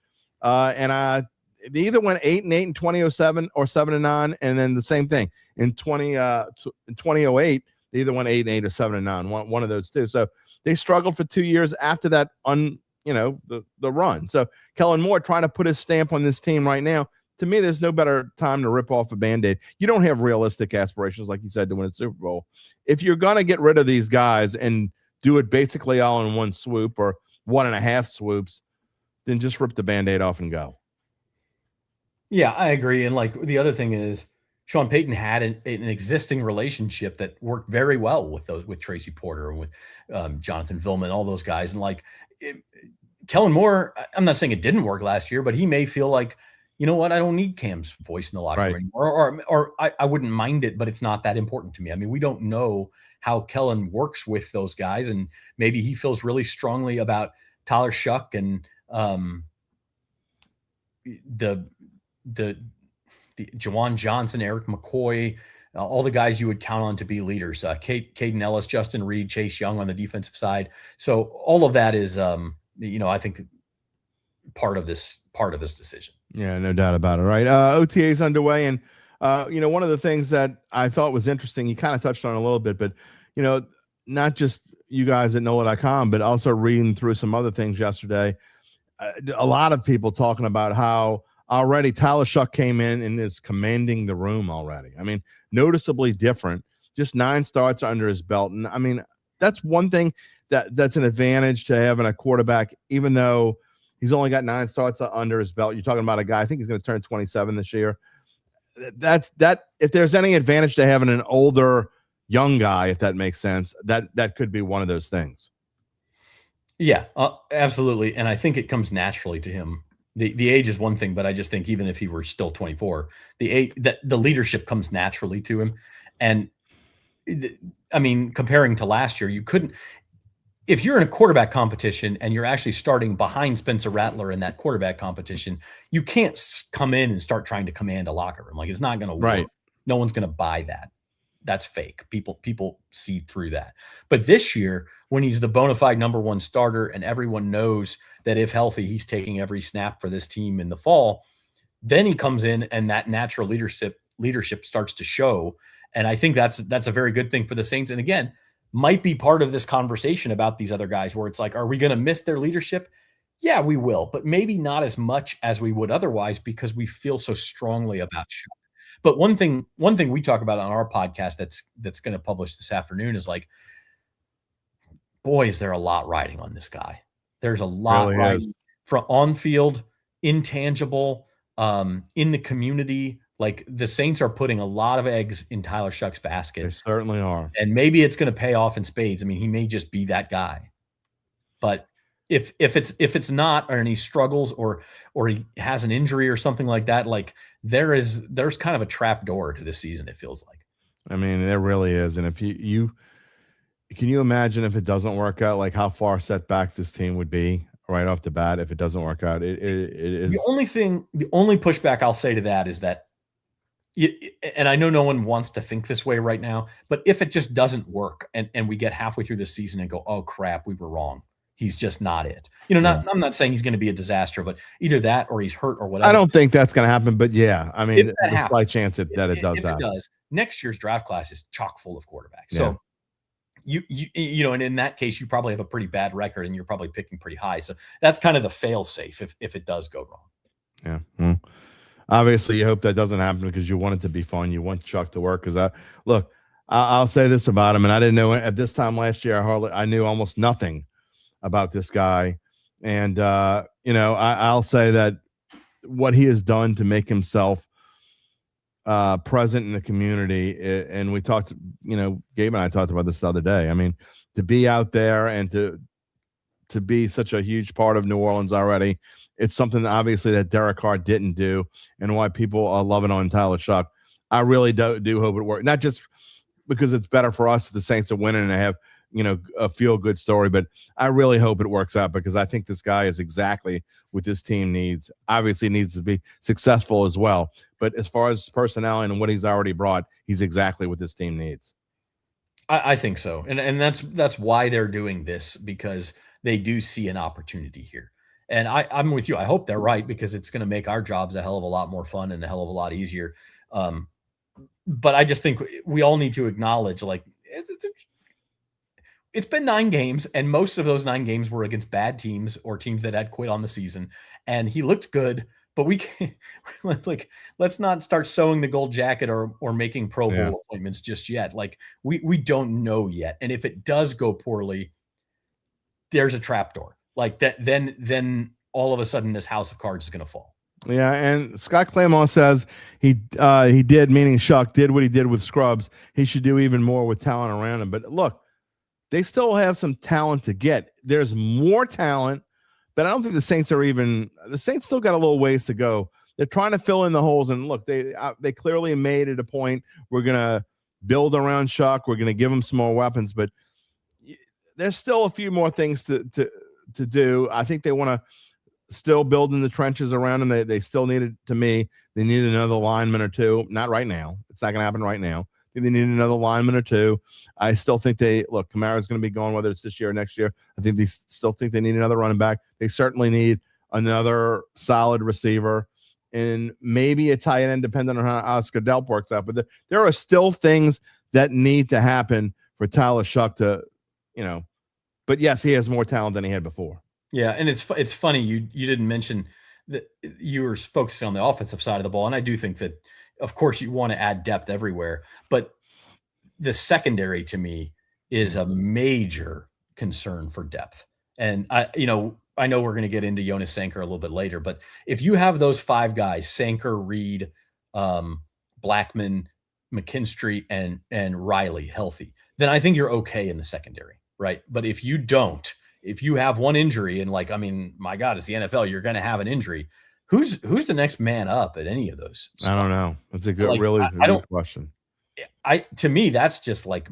They either went 8-8 in 2007 or 7-9, and then the same thing in 2008. They either went 8-8 or 7-9, one of those two. So they struggled for 2 years after that the run. So Kellen Moore trying to put his stamp on this team right now. To me, there's no better time to rip off a Band-Aid. You don't have realistic aspirations, like you said, to win a Super Bowl. If you're going to get rid of these guys and do it basically all in one swoop or 1.5 swoops, then just rip the Band-Aid off and go. Yeah, I agree. And like the other thing is Sean Payton had an existing relationship that worked very well with Tracy Porter and with Jonathan Vilman, all those guys. And Kellen Moore, I'm not saying it didn't work last year, but he may feel like, you know what, I don't need Cam's voice in the locker room anymore, or I wouldn't mind it, but it's not that important to me. I mean, we don't know how Kellen works with those guys, and maybe he feels really strongly about Tyler Shough and the Jawan Johnson, Eric McCoy, all the guys you would count on to be leaders. Caden Ellis, Justin Reed, Chase Young on the defensive side. So all of that is, I think part of this decision. Yeah, no doubt about it. Right. OTAs underway. And, one of the things that I thought was interesting, you kind of touched on a little bit, but, not just you guys at NOLA.com, but also reading through some other things yesterday. A lot of people talking about how already Tyler Shough came in and is commanding the room already. I mean, noticeably different, just 9 starts under his belt. And I mean, that's one thing that's an advantage to having a quarterback, even though he's only got 9 starts under his belt. You're talking about a guy, I think he's going to turn 27 this year. That if there's any advantage to having an older young guy, if that makes sense, that could be one of those things. Yeah, absolutely. And I think it comes naturally to him. The age is one thing, but I just think even if he were still 24, the leadership comes naturally to him. And I mean, comparing to last year, you couldn't, if you're in a quarterback competition and you're actually starting behind Spencer Rattler in that quarterback competition, you can't come in and start trying to command a locker room. Like, it's not going to work. Right. No one's going to buy that. That's fake. People see through that. But this year, when he's the bona fide number 1 starter and everyone knows that if healthy, he's taking every snap for this team in the fall, then he comes in and that natural leadership starts to show. And I think that's a very good thing for the Saints. And again, might be part of this conversation about these other guys where it's like, are we going to miss their leadership? Yeah, we will, but maybe not as much as we would otherwise because we feel so strongly about Shough. But one thing we talk about on our podcast that's going to publish this afternoon is like, boy, is there a lot riding on this guy. There's a lot really riding from on field, intangible, in the community. Like, the Saints are putting a lot of eggs in Tyler Shough's basket. They certainly are. And maybe it's going to pay off in spades. I mean, he may just be that guy. But if it's not, or he struggles or he has an injury or something like that, like there's kind of a trap door to this season, it feels like. I mean, there really is. And if you can you imagine if it doesn't work out, like how far set back this team would be right off the bat if it doesn't work out? It is the only pushback I'll say to that is that, and I know no one wants to think this way right now, but if it just doesn't work and we get halfway through the season and go, oh crap, we were wrong. He's just not it. I'm not saying he's going to be a disaster, but either that or he's hurt or whatever. I don't think that's going to happen, but yeah, I mean, there's a slight chance that it does happen. If it does, next year's draft class is chock full of quarterbacks. So and in that case, you probably have a pretty bad record and you're probably picking pretty high. So that's kind of the fail safe if it does go wrong. Yeah. Obviously, you hope that doesn't happen because you want it to be fun. You want Chuck to work. Because I'll say this about him, and I didn't know at this time last year. I knew almost nothing about this guy, and I'll say that what he has done to make himself present in the community, and we talked. Gabe and I talked about this the other day. I mean, to be out there and to be such a huge part of New Orleans already. It's something obviously that Derek Carr didn't do, and why people are loving on Tyler Shough. I really do hope it works. Not just because it's better for us if the Saints are winning and have a feel-good story, but I really hope it works out because I think this guy is exactly what this team needs. Obviously needs to be successful as well, but as far as personality and what he's already brought, he's exactly what this team needs. I think so, and that's why they're doing this, because they do see an opportunity here. And I'm with you. I hope they're right, because it's going to make our jobs a hell of a lot more fun and a hell of a lot easier. But I just think we all need to acknowledge, like, it's been 9 games, and most of those 9 games were against bad teams or teams that had quit on the season. And he looked good, but we can't, let's not start sewing the gold jacket or making Pro Bowl appointments just yet. Like, we don't know yet. And if it does go poorly, there's a trapdoor like that. Then all of a sudden this house of cards is going to fall. Yeah. And Scott Claymore says he did, meaning Shough did what he did with Scrubs. He should do even more with talent around him. But look, they still have some talent to get. There's more talent, but I don't think the Saints still got a little ways to go. They're trying to fill in the holes. And look, they clearly made it a point. We're going to build around Shough. We're going to give him some more weapons, but there's still a few more things to do. I think they want to still build in the trenches around him. They still needed, to me, they need another lineman or two. Not right now. It's not going to happen right now. I think they need another lineman or two. I still think Kamara's going to be gone, whether it's this year or next year. I think they still think they need another running back. They certainly need another solid receiver and maybe a tight end, depending on how Oscar Delp works out. But there are still things that need to happen for Tyler Shough to, but yes, he has more talent than he had before. Yeah, and it's funny you didn't mention that you were focusing on the offensive side of the ball, and I do think that, of course, you want to add depth everywhere, but the secondary to me is a major concern for depth. And I know we're going to get into Jonas Sanker a little bit later, but if you have those 5 guys, Sanker, Reed, Blackman, McKinstry, and Riley healthy, then I think you're okay in the secondary. Right. But if you have one injury and my God, it's the NFL, you're going to have an injury. Who's the next man up at any of those spots? I don't know. That's a good, good question. To me, that's just like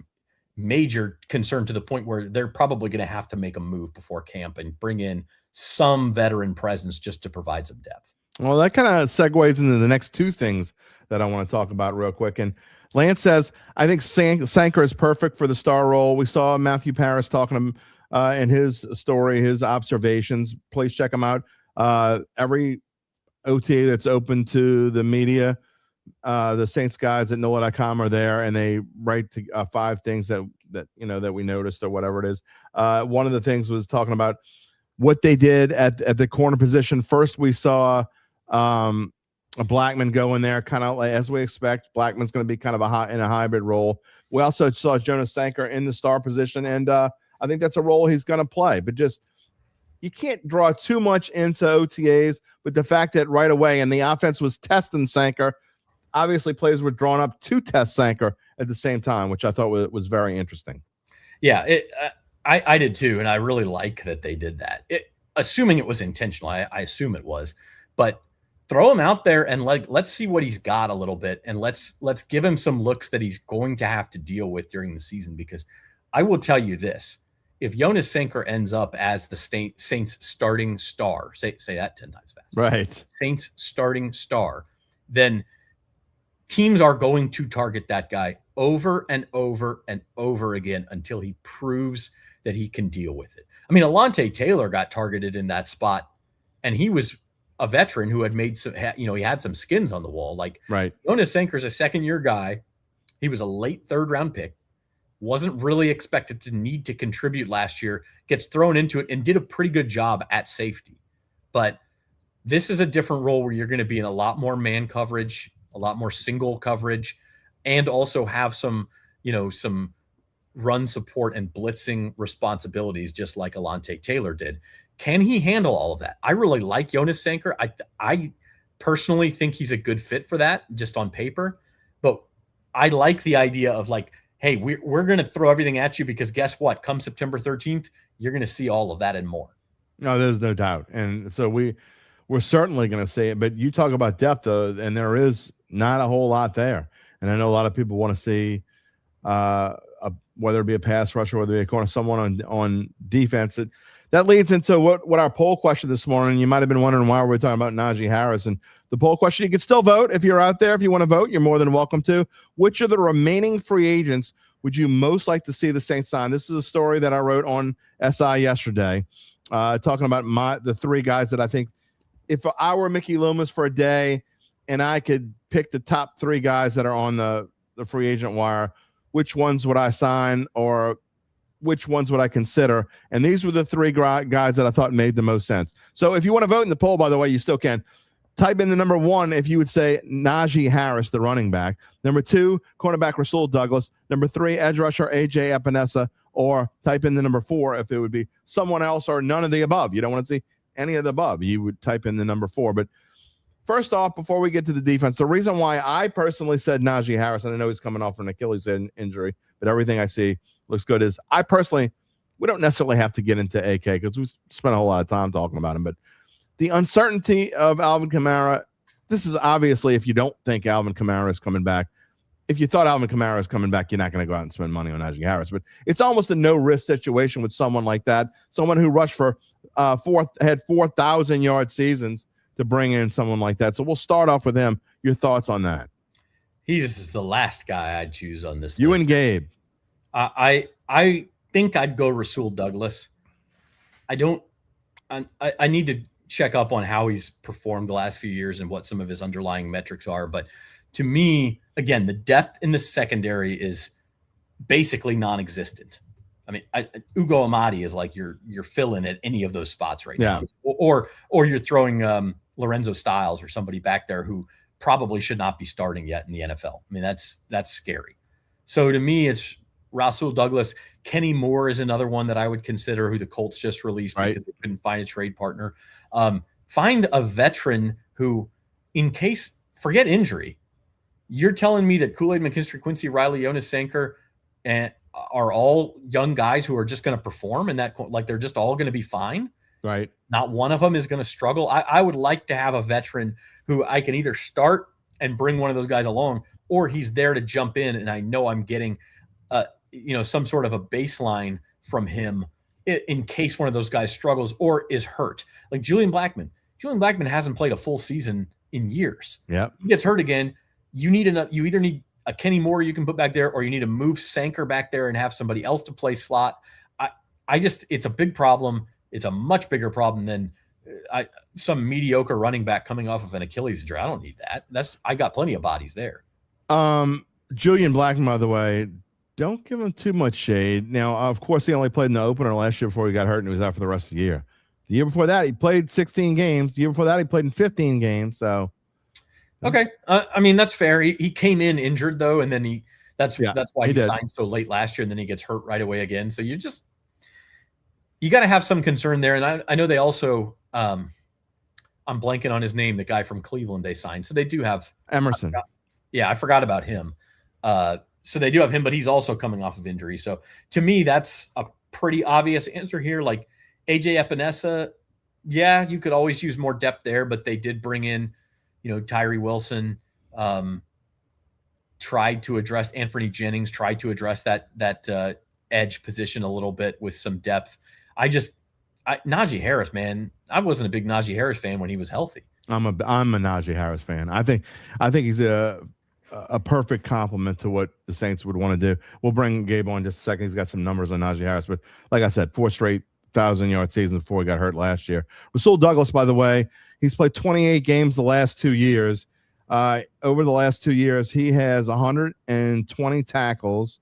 major concern to the point where they're probably going to have to make a move before camp and bring in some veteran presence just to provide some depth. Well, that kind of segues into the next 2 things that I want to talk about real quick. And Lance says, I think Sanker is perfect for the star role. We saw Matthew Paris talking in his story, his observations. Please check him out. Every OTA that's open to the media, the Saints guys at NOLA.com are there, and they write 5 things that we noticed or whatever it is. One of the things was talking about what they did at the corner position. First, we saw a Blackman go in there, kind of as we expect. Blackman's going to be kind of in a hybrid role. We also saw Jonas Sanker in the star position, and I think that's a role he's going to play. But just, you can't draw too much into OTAs, but the fact that right away, and the offense was testing Sanker, obviously players were drawn up to test Sanker at the same time, which I thought was very interesting. Yeah, I did too, and I really like that they did that. Assuming it was intentional, I assume it was, but throw him out there and let's see what he's got a little bit, and let's give him some looks that he's going to have to deal with during the season. Because I will tell you this: if Jonas Sanker ends up as the Saints starting star, say that 10 times fast, right? Saints starting star, then teams are going to target that guy over and over and over again until he proves that he can deal with it. I mean, Alontae Taylor got targeted in that spot, and he was a veteran who had made some, he had some skins on the wall. Like, right. Jonas Sanker's a 2nd-year guy. He was a late 3rd-round pick. Wasn't really expected to need to contribute last year. Gets thrown into it and did a pretty good job at safety. But This is a different role where you're going to be in a lot more man coverage, a lot more single coverage, and also have some run support and blitzing responsibilities, just like Alontae Taylor did. Can he handle all of that? I really like Jonas Sanker. I personally think he's a good fit for that, just on paper. But I like the idea of like, hey, we're going to throw everything at you, because guess what? Come September 13th, you're going to see all of that and more. No, there's no doubt. And so we're certainly going to see it. But you talk about depth, and there is not a whole lot there. And I know a lot of people want to see whether it be a pass rusher, whether it be a corner, someone on defense. That leads into what our poll question this morning. You might have been wondering why we're talking about Najee Harris. And the poll question, you can still vote if you're out there. If you want to vote, you're more than welcome to. Which of the remaining free agents would you most like to see the Saints sign? This is a story that I wrote on SI yesterday, talking about the three guys that I think, if I were Mickey Loomis for a day and I could pick the top three guys that are on the free agent wire, which ones would I sign, or which ones would I consider? And these were the three guys that I thought made the most sense. So if you want to vote in the poll, by the way, you still can. Type in the number 1 if you would say Najee Harris, the running back. Number 2, cornerback Rasul Douglas. Number 3, edge rusher A.J. Epinesa. Or type in the number 4 if it would be someone else or none of the above. You don't want to see any of the above. You would type in the number 4. But first off, before we get to the defense, the reason why I personally said Najee Harris, and I know he's coming off an Achilles injury, but everything I see looks good, is we don't necessarily have to get into AK because we spent a whole lot of time talking about him, but the uncertainty of Alvin Kamara, this is obviously, if you don't think Alvin Kamara is coming back, if you thought Alvin Kamara is coming back, you're not going to go out and spend money on Najee Harris. But it's almost a no-risk situation with someone like that, someone who rushed for had 4,000-yard seasons, to bring in someone like that. So we'll start off with him. Your thoughts on that? He's the last guy I'd choose on this list. You and Gabe. I think I'd go Rasul Douglas. I need to check up on how he's performed the last few years and what some of his underlying metrics are. But to me, again, the depth in the secondary is basically non-existent. I mean, Ugo Amadi is like you're filling at any of those spots right now, or you're throwing Lorenzo Styles or somebody back there who probably should not be starting yet in the NFL. I mean, that's scary. So to me, it's Rasul Douglas. Kenny Moore is another one that I would consider, who the Colts just released because they couldn't find a trade partner. Find a veteran who, in case, forget injury, you're telling me that Kool-Aid McKinstry, Quincy Riley, Jonas Sanker, and are all young guys who are just going to perform, and that like they're just all going to be fine. Right. Not one of them is going to struggle. I would like to have a veteran who I can either start and bring one of those guys along, or he's there to jump in, and I know I'm getting some sort of a baseline from him in case one of those guys struggles or is hurt. Like Julian Blackmon. Julian Blackmon hasn't played a full season in years. Yeah. He gets hurt again. You either need a Kenny Moore you can put back there, or you need to move Sanker back there and have somebody else to play slot. It's a big problem. It's a much bigger problem than some mediocre running back coming off of an Achilles injury. I don't need that. I got plenty of bodies there. Julian Blackmon, by the way, don't give him too much shade. Now, of course, he only played in the opener last year before he got hurt, and he was out for the rest of the year. The year before that, he played 16 games. The year before that, he played in 15 games. So, okay, I mean that's fair. He came in injured though, and then that's why he signed so late last year, and then he gets hurt right away again. So you got to have some concern there. And I know they also, I'm blanking on his name, the guy from Cleveland they signed. So they do have Emerson. I forgot about him. So they do have him, but he's also coming off of injury. So to me, that's a pretty obvious answer here. Like A.J. Epinesa, you could always use more depth there, but they did bring in, Tyree Wilson, tried to address Anthony Jennings, tried to address that edge position a little bit with some depth. Najee Harris, man, I wasn't a big Najee Harris fan when he was healthy. I'm a Najee Harris fan. I think he's a perfect complement to what the Saints would want to do. We'll bring Gabe on in just a second. He's got some numbers on Najee Harris, but like I said, 4 straight 1,000-yard seasons before he got hurt last year. Rasul Douglas, by the way, he's played 28 games the last 2 years. Over the last 2 years, he has 120 tackles,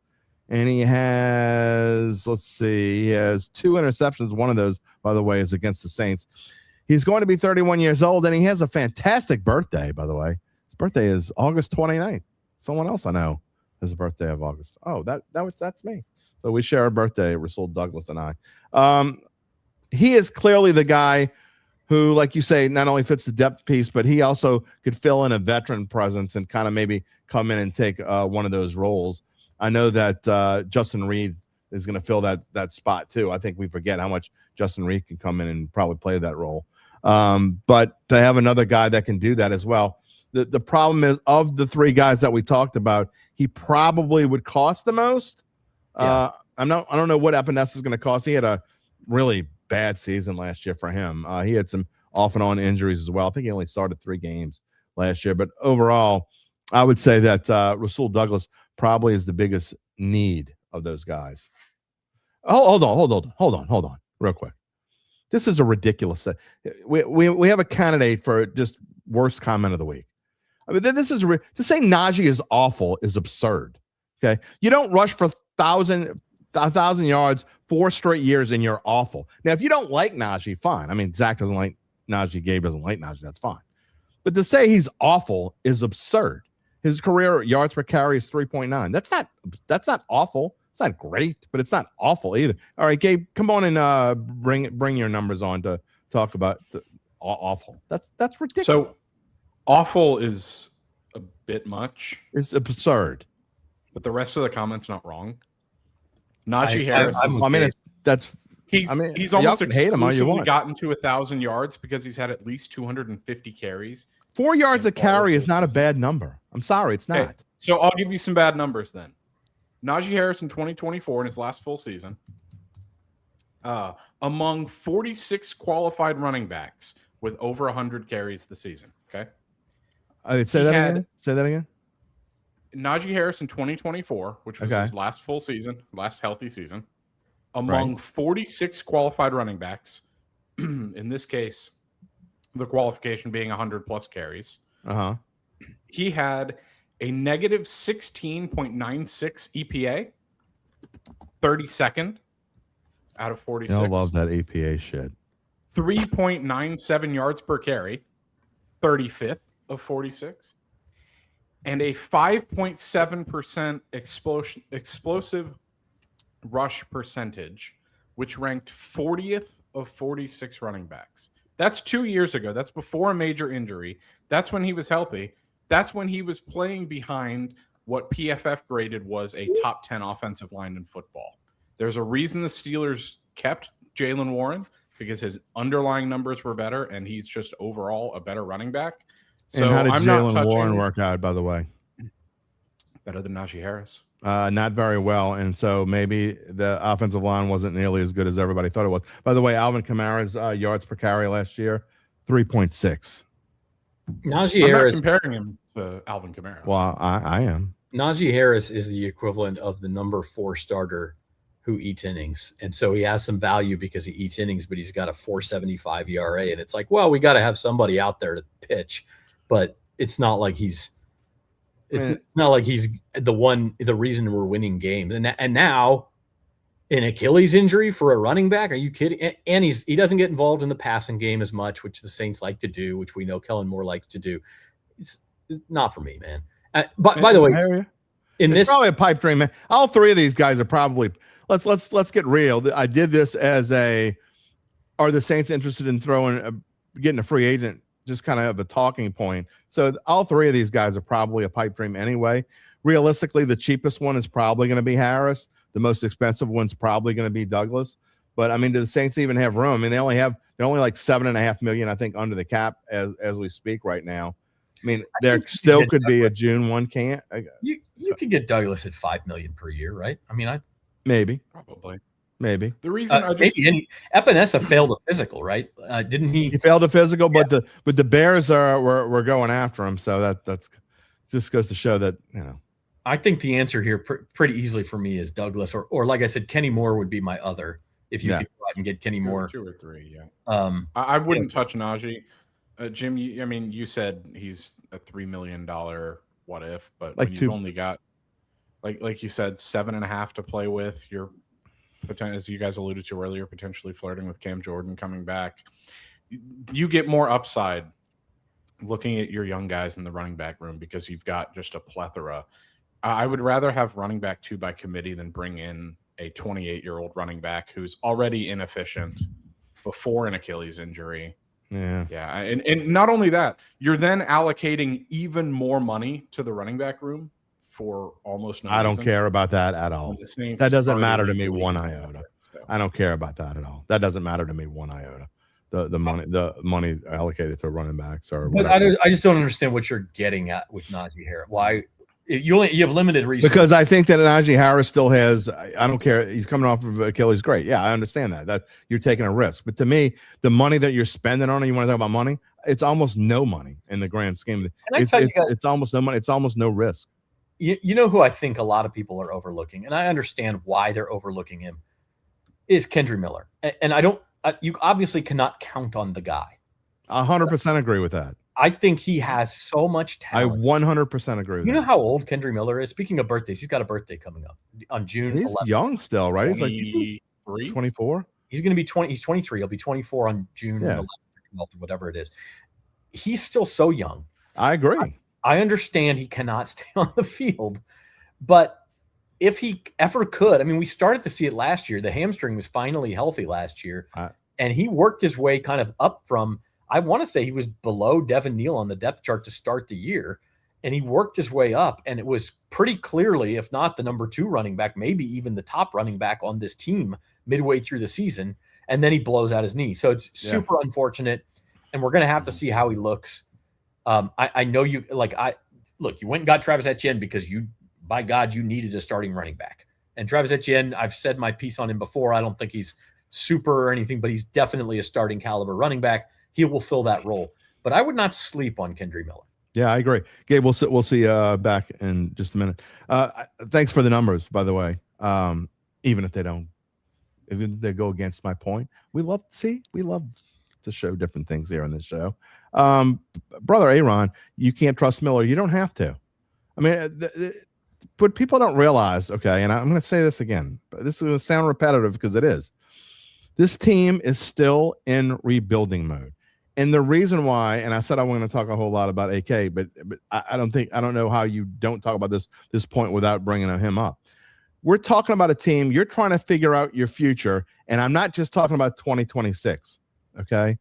and he has 2 interceptions. One of those, by the way, is against the Saints. He's going to be 31 years old, and he has a fantastic birthday, by the way. His birthday is August 29th. Someone else I know has a birthday of August. Oh, that's me. So we share a birthday, Rasul Douglas and I. He is clearly the guy who, like you say, not only fits the depth piece, but he also could fill in a veteran presence and kind of maybe come in and take one of those roles. I know that Justin Reed is going to fill that spot too. I think we forget how much Justin Reed can come in and probably play that role. But to have another guy that can do that as well. The problem is, of the three guys that we talked about, he probably would cost the most. Yeah. I don't know what Epinesa is going to cost. He had a really bad season last year for him. He had some off and on injuries as well. I think he only started 3 games last year. But overall, I would say that Rasul Douglas probably is the biggest need of those guys. Oh, hold on, real quick. This is a ridiculous thing. We have a candidate for just worst comment of the week. I mean, this is to say Najee is awful is absurd. Okay, you don't rush for 1,000 yards 4 straight years and you're awful. Now, if you don't like Najee, fine. I mean, Zach doesn't like Najee, Gabe doesn't like Najee. That's fine. But to say he's awful is absurd. His career yards per carry is 3.9. That's not awful. It's not great, but it's not awful either. All right, Gabe, come on and bring your numbers on to talk about the awful. That's ridiculous. So awful is a bit much. It's absurd. But the rest of the comments not wrong. Najee Harris. He's almost exclusively gotten to 1,000 yards because he's had at least 250 carries. 4 yards a carry is not a bad number. I'm sorry, it's not. Okay, so I'll give you some bad numbers then. Najee Harris in 2024 in his last full season, among 46 qualified running backs with over 100 carries this season. Okay. Say that again. Najee Harris in 2024, which was his last full season, last healthy season, among 46 qualified running backs, in this case, the qualification being 100 plus carries. He had a negative 16.96 EPA, 32nd out of 46. I love that EPA shit. 3.97 yards per carry, 35th of 46. And a 5.7% explosive rush percentage, which ranked 40th of 46 running backs. That's 2 years ago. That's before a major injury. That's when he was healthy. That's when he was playing behind what PFF graded was a top 10 offensive line in football. There's a reason the Steelers kept Jaylen Warren, because his underlying numbers were better, and he's just overall a better running back. So and how did Jaylen Warren work out, by the way? Better than Najee Harris. Not very well, and so maybe the offensive line wasn't nearly as good as everybody thought it was. By the way, Alvin Kamara's yards per carry last year, 3.6. Najee Harris. I'm not comparing him to Alvin Kamara. Well, I am. Najee Harris is the equivalent of the number 4 starter who eats innings. And so he has some value because he eats innings, but he's got a 4.75 ERA. And it's like, well, we got to have somebody out there to pitch, but it's not like he's not like he's the reason we're winning games. And now an Achilles injury for a running back. Are you kidding? And he doesn't get involved in the passing game as much, which the Saints like to do, which we know Kellen Moore likes to do. It's not for me, man. By the way, it's probably a pipe dream, man. All 3 of these guys are probably. Let's get real. I did this as are the Saints interested in getting a free agent, just kind of a talking point. So all 3 of these guys are probably a pipe dream anyway. Realistically, the cheapest one is probably going to be Harris. The most expensive one's probably going to be Douglas. But I mean, do the Saints even have room? I mean, they're only like $7.5 million, I think, under the cap as we speak right now. I mean, there still could be a June 1 can't. You could get Douglas at $5 million per year, right? I mean, maybe. The reason Epinesa failed a physical, right? Didn't he? He failed a physical, but the Bears were going after him, so that's just goes to show that, you know. I think the answer here pretty easily for me is Douglas, or like I said, Kenny Moore would be my other. If you could go out and get Kenny Moore, 2 or 3, yeah. I wouldn't touch Najee. Jim, you said he's a $3 million what if, but like when you've only got, like you said, 7.5 to play with, you're, as you guys alluded to earlier, potentially flirting with Cam Jordan coming back. you get more upside looking at your young guys in the running back room because you've got just a plethora. I would rather have running back 2 by committee than bring in a 28-year-old running back who's already inefficient before an Achilles injury. Yeah. And not only that, you're then allocating even more money to the running back room for almost no I don't reason. care about that at all. That doesn't matter to me one iota. I don't care about that at all. That doesn't matter to me one iota. The money allocated to running backs or but whatever. I just don't understand what you're getting at with Najee Harris. Why you have limited resources? Because I think that Najee Harris still has. I don't care. He's coming off of Achilles. Great. Yeah, I understand that you're taking a risk. But to me, the money that you're spending on it, you want to talk about money? It's almost no money in the grand scheme. It's almost no money. It's almost no risk. You know who I think a lot of people are overlooking, and I understand why they're overlooking him, is Kendre Miller. And I don't. You obviously cannot count on the guy. 100% agree with that. I think he has so much talent. I 100% agree with that. You know how old Kendre Miller is? Speaking of birthdays, he's got a birthday coming up on June 11th. He's young still, right? He's like 24. He's going to be 20. He's 23. He'll be 24 on June 11th or whatever it is. He's still so young. I agree. I understand he cannot stay on the field, but if he ever could, I mean, we started to see it last year. The hamstring was finally healthy last year, and he worked his way kind of up from, I want to say he was below Devin Neal on the depth chart to start the year, and he worked his way up, and it was pretty clearly, if not the number 2 running back, maybe even the top running back on this team midway through the season, and then he blows out his knee. So it's super unfortunate, and we're going to have to see how he looks. I know you you went and got Travis Etienne because by God, you needed a starting running back. And Travis Etienne, I've said my piece on him before. I don't think he's super or anything, but he's definitely a starting caliber running back. He will fill that role. But I would not sleep on Kendre Miller. Yeah, I agree. Gabe, we'll see back in just a minute. Thanks for the numbers, by the way. Even if they go against my point, we love to show different things here on this show. Brother Aaron, you can't trust Miller. You don't have to. I mean, but people don't realize, okay, and I'm going to say this again, but this is going to sound repetitive because it is. This team is still in rebuilding mode. And the reason why, and I said I wasn't going to talk a whole lot about AK, but I don't know how you don't talk about this point without bringing him up. We're talking about a team. You're trying to figure out your future, and I'm not just talking about 2026, okay?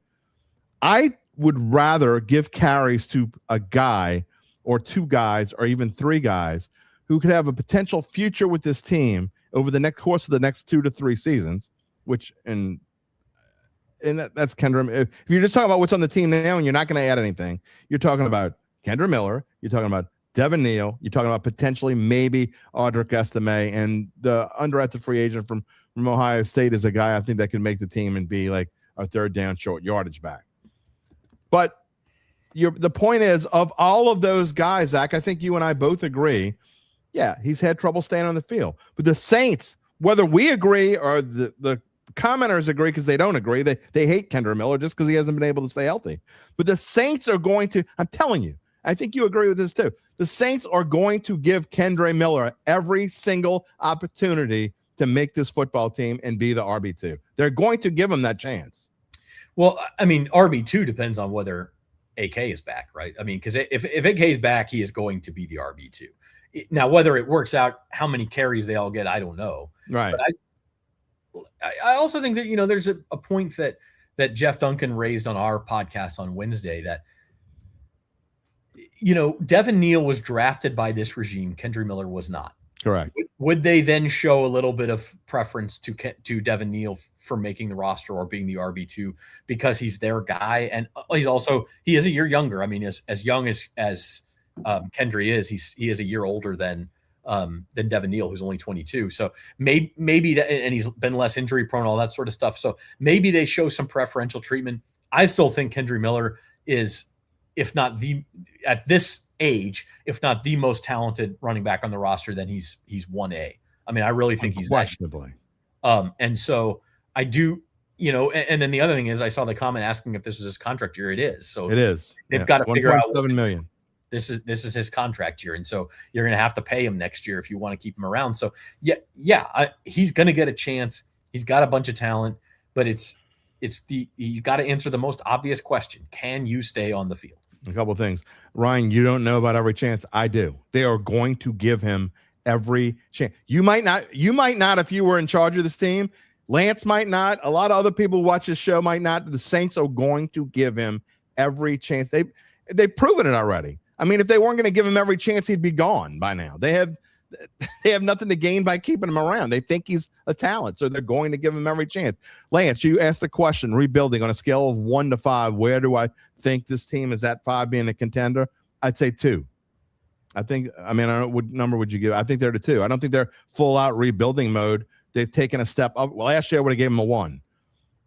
I would rather give carries to a guy or 2 guys or even 3 guys who could have a potential future with this team over the course of the next 2 to 3 seasons, which and that's Kendre. If you're just talking about what's on the team now and you're not going to add anything, you're talking about Kendre Miller, you're talking about Devin Neal, you're talking about potentially maybe Audric Estime, and the undrafted free agent from Ohio State is a guy I think that can make the team and be like a 3rd down short yardage back. But the point is, of all of those guys, Zach, I think you and I both agree, yeah, he's had trouble staying on the field. But the Saints, whether we agree or the commenters agree because they don't agree, they hate Kendre Miller just because he hasn't been able to stay healthy. But the Saints are going to, I'm telling you, I think you agree with this too. The Saints are going to give Kendre Miller every single opportunity to make this football team and be the RB2. They're going to give him that chance. Well, I mean, RB2 depends on whether AK is back, right? I mean, because if AK is back, he is going to be the RB2. Now, whether it works out, how many carries they all get, I don't know. Right. But I also think that, there's a point that Jeff Duncan raised on our podcast on Wednesday that, Devin Neal was drafted by this regime. Kendre Miller was not. Correct. Would they then show a little bit of preference to Devin Neal for making the roster or being the RB2 because he's their guy? And he is a year younger. I mean, as young as Kendre is, he is a year older than Devin Neal, who's only 22. So maybe that, and he's been less injury prone, all that sort of stuff. So maybe they show some preferential treatment. I still think Kendre Miller is, if not at this age, if not the most talented running back on the roster, then he's 1A. I mean, I really think he's questionably. And so I do, and then the other thing is, I saw the comment asking if this was his contract year. It is. So it is. They've got to figure out $1.7 million. This is his contract year, and so you're going to have to pay him next year if you want to keep him around. So he's going to get a chance. He's got a bunch of talent, but You got to answer the most obvious question. Can you stay on the field? A couple of things. Ryan, you don't know about every chance. I do. They are going to give him every chance. You might not if you were in charge of this team. Lance might not. A lot of other people who watch this show might not. The Saints are going to give him every chance. They've proven it already. I mean, if they weren't going to give him every chance, he'd be gone by now. They have nothing to gain by keeping him around. They think he's a talent, so they're going to give him every chance. Lance, you asked the question, rebuilding on a scale of 1 to 5, where do I think this team is at 5 being a contender? I'd say 2. I don't know, what number would you give? I think they're the 2. I don't think they're full out rebuilding mode. They've taken a step up. Well, last year I would have given them a 1.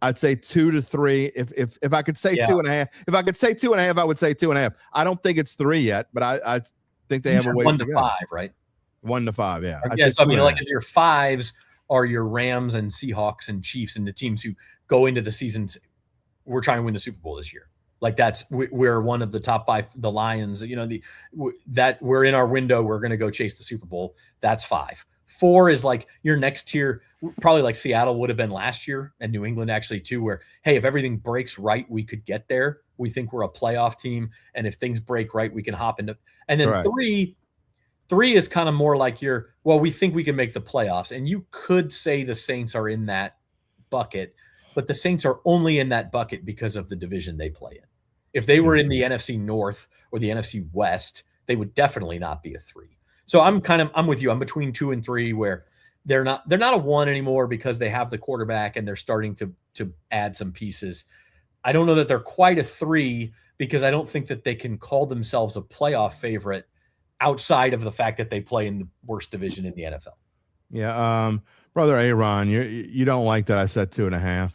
I'd say 2 to 3. If I could say 2.5, if I could say 2.5, I would say 2.5. I don't think it's 3 yet, but I think they have a way 1 to 5, right? 1 to 5, yeah. Yes, I mean, like if your 5s are your Rams and Seahawks and Chiefs and the teams who go into the seasons, we're trying to win the Super Bowl this year. Like we're one of the top 5, the Lions, that we're in our window, we're going to go chase the Super Bowl. That's 5. 4 is like your next tier, probably like Seattle would have been last year and New England actually too, where, hey, if everything breaks right, we could get there. We think we're a playoff team. And if things break right, we can hop into, and then right. 3 is kind of more like we think we can make the playoffs. And you could say the Saints are in that bucket, but the Saints are only in that bucket because of the division they play in. If they were in the NFC North or the NFC West, they would definitely not be a 3. So I'm with you. I'm between 2 and 3 where they're not a 1 anymore because they have the quarterback and they're starting to add some pieces. I don't know that they're quite a 3 because I don't think that they can call themselves a playoff favorite outside of the fact that they play in the worst division in the NFL. Yeah. Brother Aaron, you don't like that I said 2.5.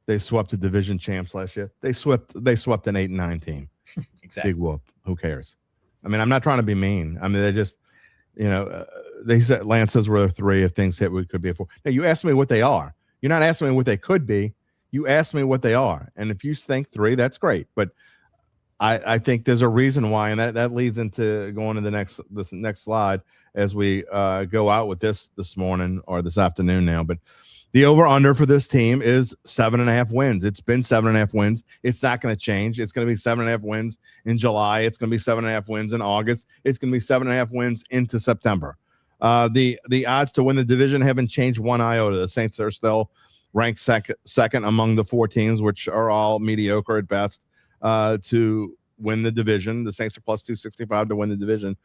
They swept the division champs last year. They swept an 8-9 team. Exactly. Big whoop. Who cares? I mean, I'm not trying to be mean. I mean, they just, they said Lance says we're a 3. If things hit, we could be a 4. Now you asked me what they are. You're not asking me what they could be. You asked me what they are. And if you think 3, that's great. But I think there's a reason why, and that leads into going to this next slide as we go out with this morning or this afternoon now. But the over-under for this team is 7.5 wins. It's been 7.5 wins. It's not going to change. It's going to be 7.5 wins in July. It's going to be 7.5 wins in August. It's going to be 7.5 wins into September. The odds to win the division haven't changed one iota. The Saints are still ranked second among the 4 teams, which are all mediocre at best, to win the division. The Saints are plus 265 to win the division.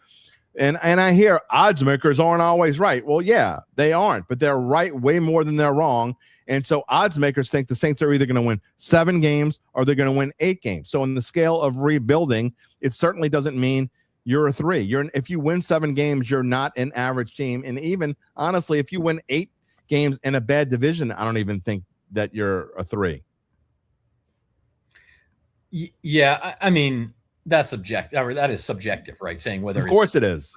And I hear odds makers aren't always right. Well, yeah, they aren't, but they're right way more than they're wrong. And so odds makers think the Saints are either going to win 7 games or they're going to win 8 games. So in the scale of rebuilding, it certainly doesn't mean you're a 3. If you win 7 games, you're not an average team. And even honestly, if you win 8 games in a bad division, I don't even think that you're a 3. Yeah, I mean, that's subjective. That is subjective, right? Saying whether of course it is.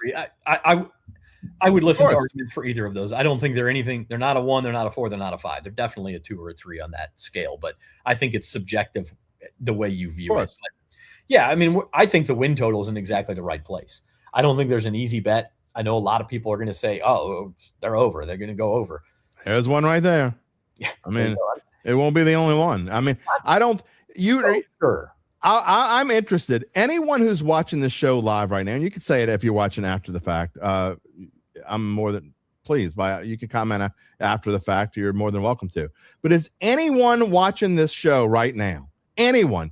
I would listen to arguments for either of those. I don't think they're anything. They're not a 1. They're not a 4. They're not a 5. They're definitely a 2 or a 3 on that scale. But I think it's subjective the way you view it. But yeah, I mean, I think the win total is in exactly the right place. I don't think there's an easy bet. I know a lot of people are going to say, "Oh, they're over. They're going to go over." There's one right there. Yeah, I mean, it won't be the only one. I mean, I don't. Sure. I'm interested. Anyone who's watching this show live right now, and you can say it if you're watching after the fact. I'm more than pleased by. You can comment after the fact. You're more than welcome to. But is anyone watching this show right now? Anyone?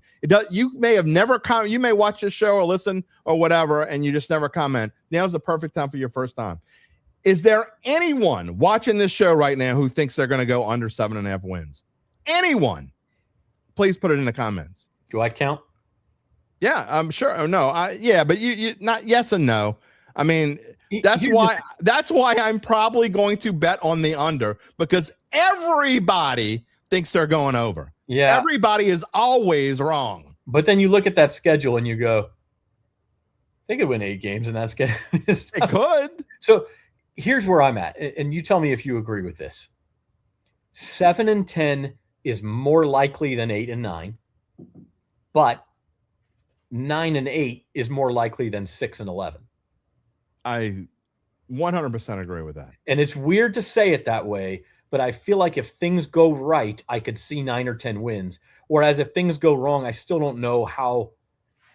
You may have never comment. You may watch this show or listen or whatever, and you just never comment. Now's the perfect time for your first time. Is there anyone watching this show right now who thinks they're going to go under 7.5 wins? Anyone? Please put it in the comments. Do I count? Yeah, I'm sure. Oh, no, but you not yes and no. I mean, that's why I'm probably going to bet on the under, because everybody thinks they're going over. Yeah, everybody is always wrong. But then you look at that schedule and you go, they could win 8 games in that schedule. They could. So here's where I'm at, and you tell me if you agree with this. 7-10 is more likely than 8-9. But 9-8 is more likely than 6-11. I 100% agree with that. And it's weird to say it that way, but I feel like if things go right, I could see 9 or 10 wins. Whereas if things go wrong, I still don't know how,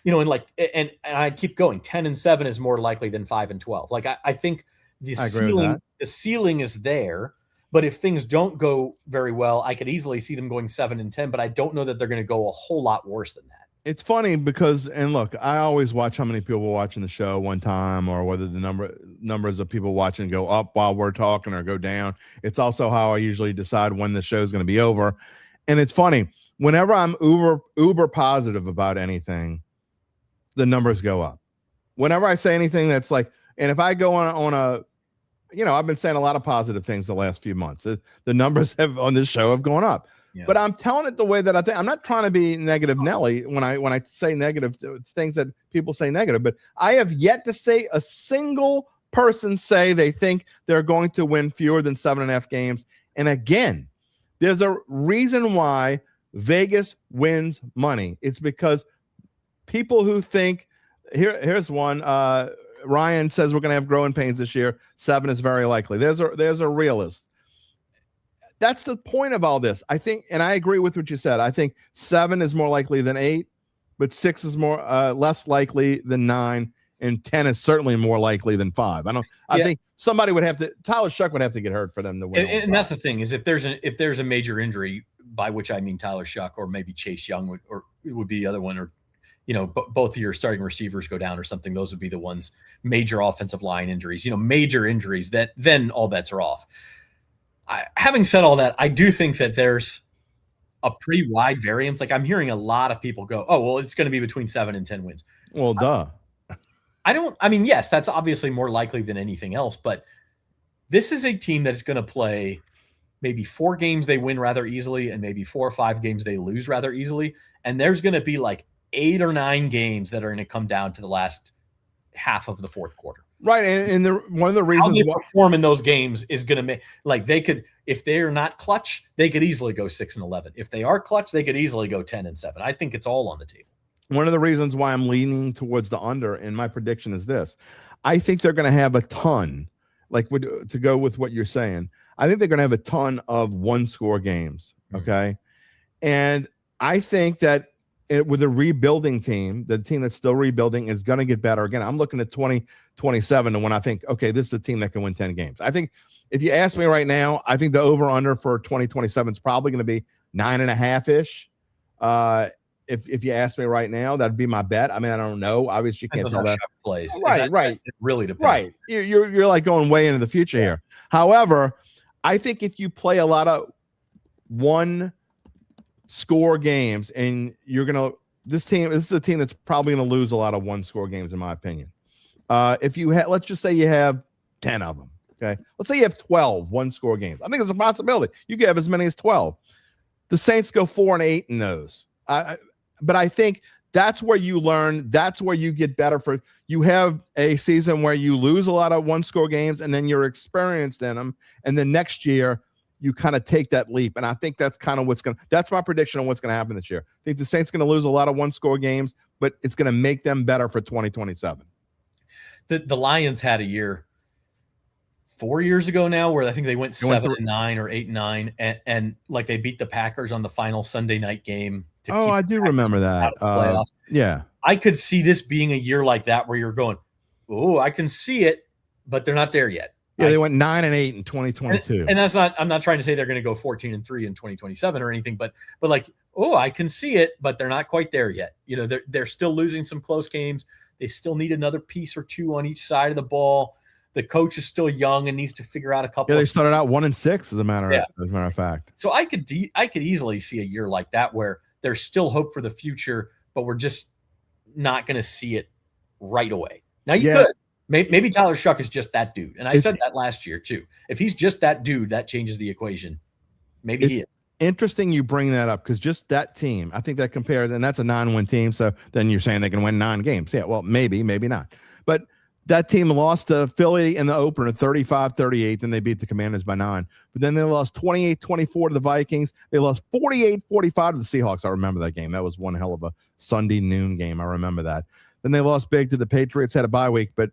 and I keep going. 10-7 is more likely than 5-12. Like I think the ceiling is there, but if things don't go very well, I could easily see them going 7-10, but I don't know that they're going to go a whole lot worse than that. It's funny because, and look, I always watch how many people were watching the show one time, or whether the numbers of people watching go up while we're talking or go down. It's also how I usually decide when the show is going to be over. And it's funny, whenever I'm uber positive about anything, the numbers go up. Whenever I say anything that's like, and if I go on a, I've been saying a lot of positive things the last few months. The numbers on this show have gone up. Yeah. But I'm telling it the way that I think. I'm not trying to be negative Nelly when I say negative things that people say negative, but I have yet to say a single person say they think they're going to win fewer than 7.5 games. And again, there's a reason why Vegas wins money. It's because people who think here's one. Ryan says we're going to have growing pains this year. 7 is very likely. There's a realist. That's the point of all this. I think, and I agree with what you said. I think 7 is more likely than 8, but 6 is more less likely than 9, and 10 is certainly more likely than 5. I think somebody would have to. Tyler Shough would have to get hurt for them to win. And that's the thing is if there's a major injury, by which I mean Tyler Shough or maybe Chase Young would be the other one, or both of your starting receivers go down or something. Those would be the ones. Major offensive line injuries. Major injuries. That then all bets are off. Having said all that, I do think that there's a pretty wide variance. Like I'm hearing a lot of people go, "Oh, well, it's going to be between 7 and 10 wins." Well, duh. Yes, that's obviously more likely than anything else, but this is a team that is going to play maybe 4 games they win rather easily and maybe 4 or 5 games they lose rather easily. And there's going to be like 8 or 9 games that are going to come down to the last half of the fourth quarter. Right, and one of the reasons how they perform in those games is going to make, like they could, if they're not clutch, they could easily go 6-11. If they are clutch, they could easily go 10-7. I think it's all on the table. One of the reasons why I'm leaning towards the under, and my prediction is this: I think they're going to have a ton, to go with what you're saying. I think they're going to have a ton of 1-score games. Okay, and I think that with a rebuilding team, the team that's still rebuilding is going to get better. Again, I'm looking at 2027 and when I think, okay, this is a team that can win 10 games. I think if you ask me right now, I think the over-under for 2027 is probably going to be 9.5-ish. If you ask me right now, that'd be my bet. I mean, I don't know. Obviously, you can't tell that. Plays. Right. It really depends. Right. You're like going way into the future here. However, I think if you play a lot of 1-score games, and this is a team that's probably going to lose a lot of 1-score games, in my opinion. If you let's just say you have 10 of them. Okay. Let's say you have 12 1-score games. I think it's a possibility. You could have as many as 12. The Saints go 4-8 in those. But I think that's where you learn. That's where you get better. You have a season where you lose a lot of 1-score games, and then you're experienced in them. And then next year, you kind of take that leap. And I think that's kind of that's my prediction on what's going to happen this year. I think the Saints are going to lose a lot of 1-score games, but it's going to make them better for 2027. The Lions had a year 4 years ago now where I think they went 7-9 or 8-9, and like they beat the Packers on the final Sunday night game. I do remember that. Yeah. I could see this being a year like that where you're going, oh, I can see it, but they're not there yet. Yeah, they went 9-8 in 2022. And that's not, I'm not trying to say they're going to go 14-3 in 2027 or anything, but like, oh, I can see it, but they're not quite there yet. They're still losing some close games. They still need another piece or two on each side of the ball. The coach is still young and needs to figure out a couple. Yeah, they started out 1-6 as a matter of fact. So I could easily see a year like that where there's still hope for the future, but we're just not going to see it right away. Now you could. Maybe Tyler Shough is just that dude. And I said that last year too. If he's just that dude, that changes the equation. Maybe he is. Interesting you bring that up because just that team, I think that compares, and that's a 9-win team. So then you're saying they can win 9 games. Yeah, well, maybe not. But that team lost to Philly in the opener 35-38, then they beat the Commanders by 9. But then they lost 28-24 to the Vikings. They lost 48-45 to the Seahawks. I remember that game. That was one hell of a Sunday noon game. I remember that. Then they lost big to the Patriots, had a bye week. But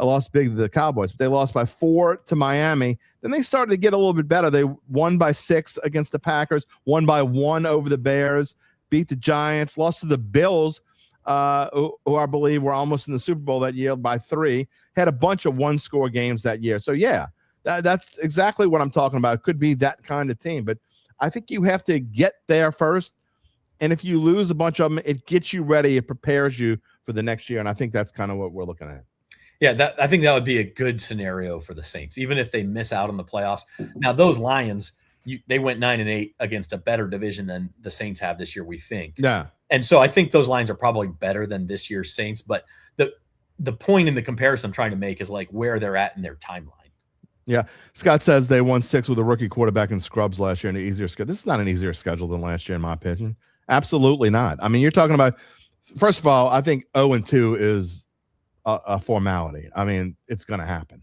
lost big to the Cowboys, but they lost by 4 to Miami. Then they started to get a little bit better. They won by 6 against the Packers, won by 1 over the Bears, beat the Giants, lost to the Bills, who I believe were almost in the Super Bowl that year by 3, had a bunch of one-score games that year. So, yeah, that's exactly what I'm talking about. It could be that kind of team, but I think you have to get there first. And if you lose a bunch of them, it gets you ready. It prepares you for the next year. And I think that's kind of what we're looking at. Yeah, I think that would be a good scenario for the Saints, even if they miss out on the playoffs. Now, those Lions, they went 9-8 against a better division than the Saints have this year, we think. Yeah. And so I think those Lions are probably better than this year's Saints. But the point in the comparison I'm trying to make is like where they're at in their timeline. Yeah. Scott says they won 6 with a rookie quarterback in scrubs last year in an easier schedule. This is not an easier schedule than last year, in my opinion. Absolutely not. I mean, you're talking about, first of all, I think 0-2 is a formality. I mean, it's going to happen.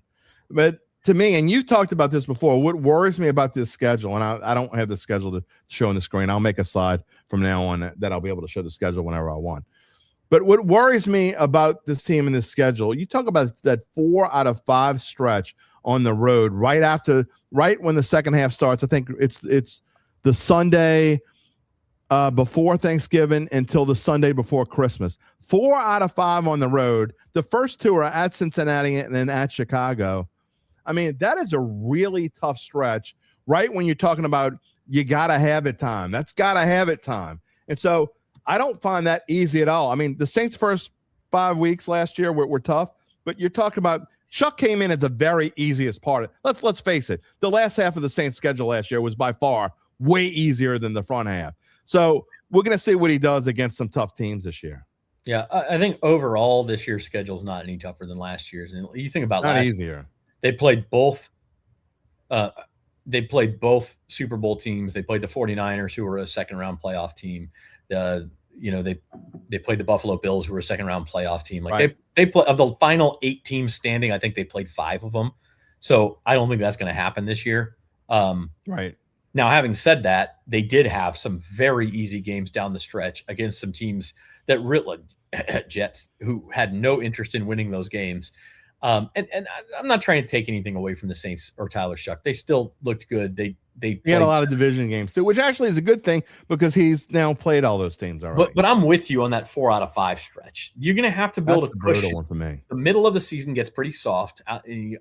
But to me, and you've talked about this before, what worries me about this schedule, and I don't have the schedule to show on the screen. I'll make a slide from now on that I'll be able to show the schedule whenever I want. But what worries me about this team and this schedule, you talk about that 4 out of 5 stretch on the road right when the second half starts. I think it's the Sunday before Thanksgiving until the Sunday before Christmas. 4 out of 5 on the road. The first 2 are at Cincinnati and then at Chicago. I mean, that is a really tough stretch right when you're talking about you got to have it time. That's got to have it time. And so I don't find that easy at all. I mean, the Saints' first 5 weeks last year were tough, but you're talking about Shough came in at the very easiest part. Let's face it. The last half of the Saints' schedule last year was by far way easier than the front half. So we're going to see what he does against some tough teams this year. Yeah, I think overall this year's schedule is not any tougher than last year's. And you think about not easier. They played both. They played both Super Bowl teams. They played the 49ers, who were a second-round playoff team. They played the Buffalo Bills, who were a second-round playoff team. Like right. they play of the final 8 teams standing. I think they played 5 of them. So I don't think that's going to happen this year. Right. Now, having said that, they did have some very easy games down the stretch against some teams that really Jets, who had no interest in winning those games. And I'm not trying to take anything away from the Saints or Tyler Shough. They still looked good. He had a lot of division games too, which actually is a good thing because he's now played all those teams already. But I'm with you on that 4 out of 5 stretch. You're going to have to build a cushion. Brutal one for me. The middle of the season gets pretty soft.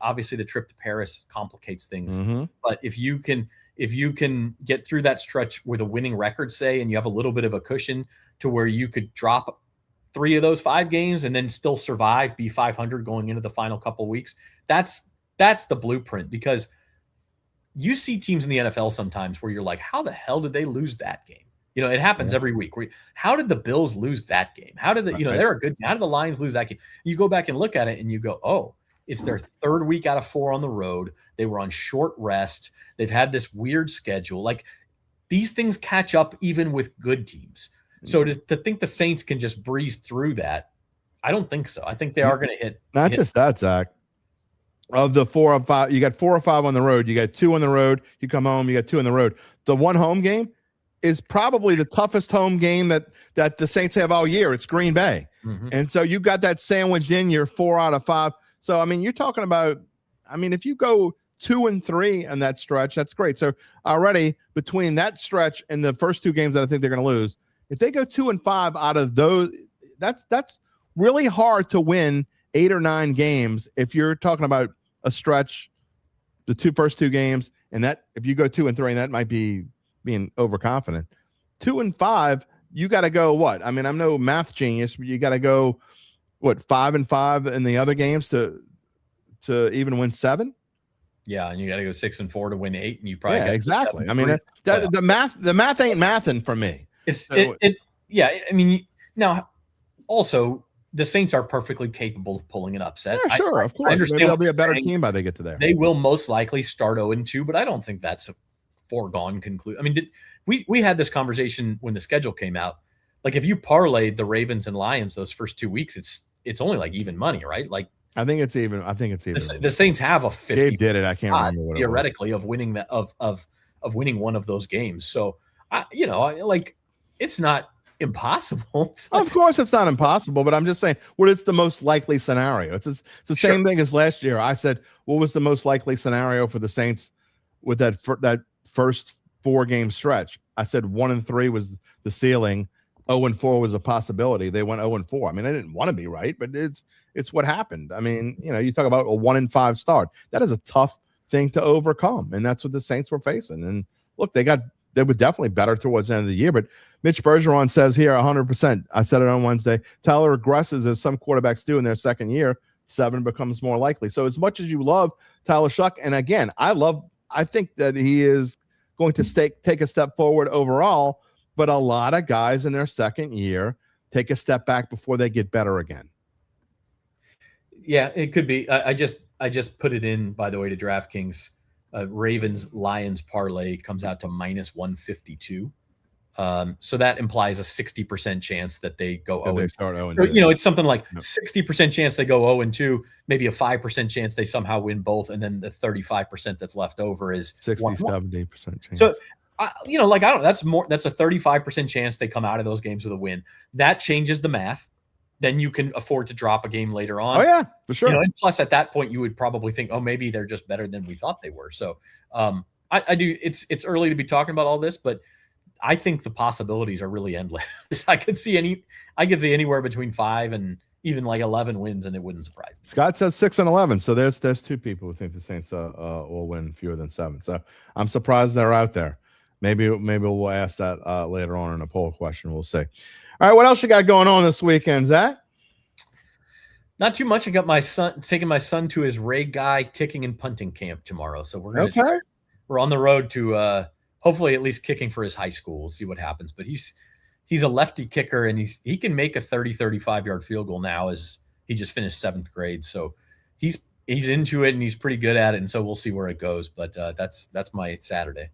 Obviously, the trip to Paris complicates things. Mm-hmm. But if you can get through that stretch with a winning record, say, and you have a little bit of a cushion to where you could drop 3 of those 5 games and then still survive, be 500 going into the final couple of weeks, that's the blueprint. Because you see teams in the NFL sometimes where you're like, how the hell did they lose that game? You know, it happens every week. How did the Bills lose that game? How did they're a good team. How did the Lions lose that game? You go back and look at it and you go, oh, it's their 3rd week out of 4 on the road. They were on short rest. They've had this weird schedule. Like, these things catch up even with good teams. So to think the Saints can just breeze through that, I don't think so. I think they are going to hit. Not just that, Zach. Of the 4 or 5, you got 4 or 5 on the road. You got 2 on the road. You come home, you got 2 on the road. The one home game is probably the toughest home game that the Saints have all year. It's Green Bay. Mm-hmm. And so you got that sandwiched in your 4 out of 5. So, I mean, you're talking about, if you go 2-3 on that stretch, that's great. So already between that stretch and the first 2 games that I think they're going to lose, if they go 2-5 out of those, that's really hard to win 8 or 9 games. If you're talking about a stretch, the first 2 games, and that if you go 2-3, and that might be being overconfident. 2-5, you got to go what? I mean, I'm no math genius, but you got to go what 5-5 in the other games to even win 7. Yeah, and you got to go 6-4 to win 8, and you probably exactly. I mean, the math ain't mathing for me. Now also the Saints are perfectly capable of pulling an upset. Yeah, sure, of course. I understand maybe they'll be a better team by they get to there. They will most likely start 0-2, but I don't think that's a foregone conclusion. I mean, we had this conversation when the schedule came out. Like, if you parlayed the Ravens and Lions those first 2 weeks, it's only like even money, right? Like, I think it's even. The Saints have a 50. Gabe did it. I can't remember what theoretically of winning that of winning one of those games. So it's not impossible. It's Of course, it's not impossible, but I'm just saying what is the most likely scenario. It's the same thing as last year. I said, what was the most likely scenario for the Saints with that first 4-game stretch? I said 1-3 was the ceiling. 0-4 was a possibility. They went 0-4. I mean, I didn't want to be right, but it's what happened. I mean, you talk about a 1-5 start. That is a tough thing to overcome, and that's what the Saints were facing. And look, they were definitely better towards the end of the year. But Mitch Bergeron says here 100%. I said it on Wednesday. Tyler regresses as some quarterbacks do in their second year. 7 becomes more likely. So as much as you love Tyler Shough, and again, I think that he is going to take a step forward overall. But a lot of guys in their second year take a step back before they get better again. Yeah, it could be. I just put it in, by the way, to DraftKings. Ravens Lions parlay comes out to -152. So that implies a 60% chance that they go 0. They start 0-2. It's something like 60% chance they go 0-2, maybe a 5% chance they somehow win both, and then the 35% that's left over is 60-70% chance. So I don't know. That's a 35% chance they come out of those games with a win. That changes the math. Then you can afford to drop a game later on. Oh yeah, for sure. And plus at that point you would probably think, oh, maybe they're just better than we thought they were. So I do. It's early to be talking about all this, but I think the possibilities are really endless. I could see anywhere between 5 and even like 11 wins, and it wouldn't surprise me. Scott says 6-11. So there's 2 people who think the Saints will win fewer than 7. So I'm surprised they're out there. Maybe we'll ask that later on in a poll question. We'll see. All right, what else you got going on this weekend, Zach? Not too much. I got taking my son to his Ray Guy kicking and punting camp tomorrow. So we're on the road to hopefully at least kicking for his high school. We'll see what happens. But he's a lefty kicker, and he can make a 35-yard field goal now, as he just finished 7th grade. So he's into it, and he's pretty good at it. And so we'll see where it goes. But that's my Saturday.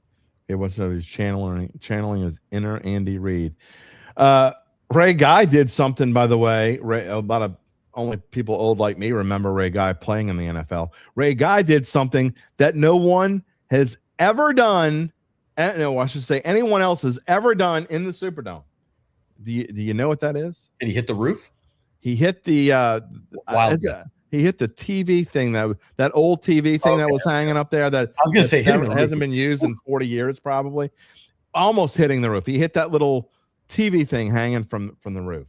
It was he's channeling his inner Andy Reid. Ray Guy did something, by the way. Only people old like me remember Ray Guy playing in the NFL. Ray Guy did something that no one has ever done. No, I should say anyone else has ever done in the Superdome. Do you know what that is? Did he hit the roof? He hit the he hit the TV thing, that old TV thing that was hanging up there. That I was going to say hasn't been used in 40 years, probably. Almost hitting the roof. He hit that little TV thing hanging from the roof.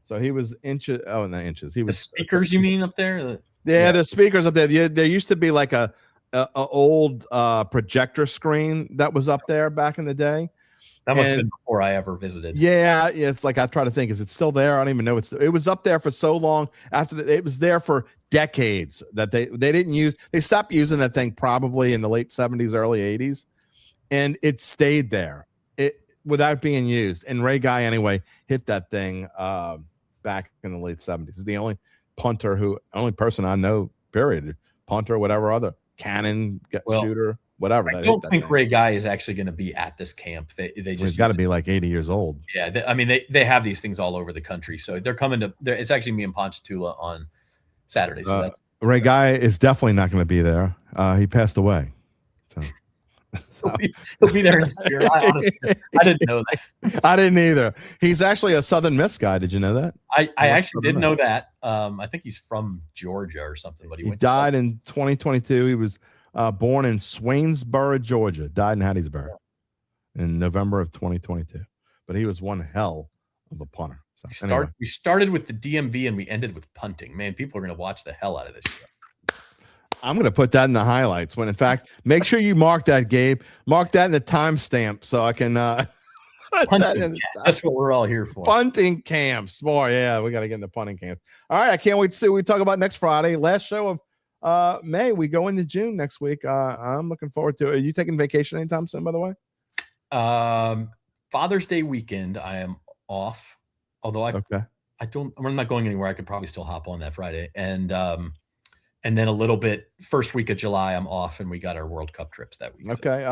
So he was inches. Oh, not inches. He was the speakers. You mean up there? Yeah, the speakers up there. There used to be like a old projector screen that was up there back in the day. That must have been before I ever visited. Yeah, it's like I try to think, is it still there? I don't even know. It was up there for so long. It was there for decades that they didn't use. They stopped using that thing probably in the late 70s, early 80s, and it stayed there without being used. And Ray Guy anyway hit that thing back in the late 70s. He's the only person I know. Period. Punter, whatever other cannon shooter. Whatever. I don't think Ray Guy is actually going to be at this camp. They just he's got to be like 80 years old. Yeah, they have these things all over the country, so they're coming to. It's actually me and Ponchatoula on Saturday. So that's Ray Guy is definitely not going to be there. He passed away. So he'll be there in spirit. I didn't know that. I didn't either. He's actually a Southern Miss guy. Did you know that? I actually didn't know that. I think he's from Georgia or something, but he died in 2022. He was born in Swainsboro, Georgia. Died in Hattiesburg in November of 2022. But he was one hell of a punter. So we started with the DMV and we ended with punting. Man, people are going to watch the hell out of this show. I'm going to put that in the highlights. When in fact, make sure you mark that, Gabe. Mark that in the timestamp so I can. That's what we're all here for. Punting camps, boy. Yeah, we got to get into punting camps. All right, I can't wait to see what we talk about next Friday. Last show of May. We go into June next week. I'm looking forward to it. Are you taking vacation anytime soon, by the way? Father's Day weekend, I am off. Although I'm not going anywhere. I could probably still hop on that Friday. And then a little bit first week of July, I'm off, and we got our World Cup trips that week. Okay.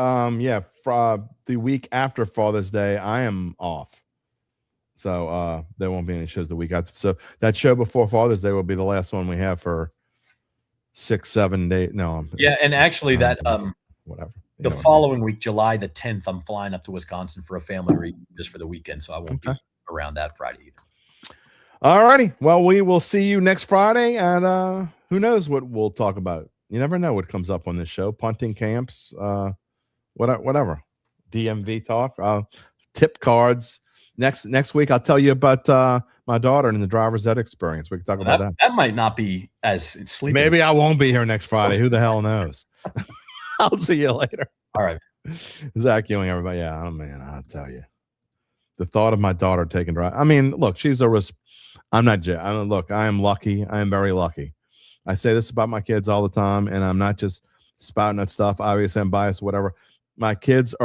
The week after Father's Day, I am off. So there won't be any shows the week after. So that show before Father's Day will be the last one we have for 6-7 days. No. Yeah, and actually whatever. The following week, July the 10th, I'm flying up to Wisconsin for a family reunion just for the weekend, so I won't be around that Friday either. All righty. Well, we will see you next Friday, and who knows what we'll talk about. You never know what comes up on this show. Punting camps, whatever. DMV talk, tip cards. Next week, I'll tell you about my daughter and the driver's ed experience. We can talk about that. That might not be as sleepy. Maybe I won't be here next Friday. Who the hell knows? I'll see you later. All right. Zach Ewing, everybody. Yeah, oh, man, I'll tell you. The thought of my daughter taking drive. I mean, look, she's a risk. Look, I am lucky. I am very lucky. I say this about my kids all the time, and I'm not just spouting that stuff. Obviously, I'm biased, whatever. My kids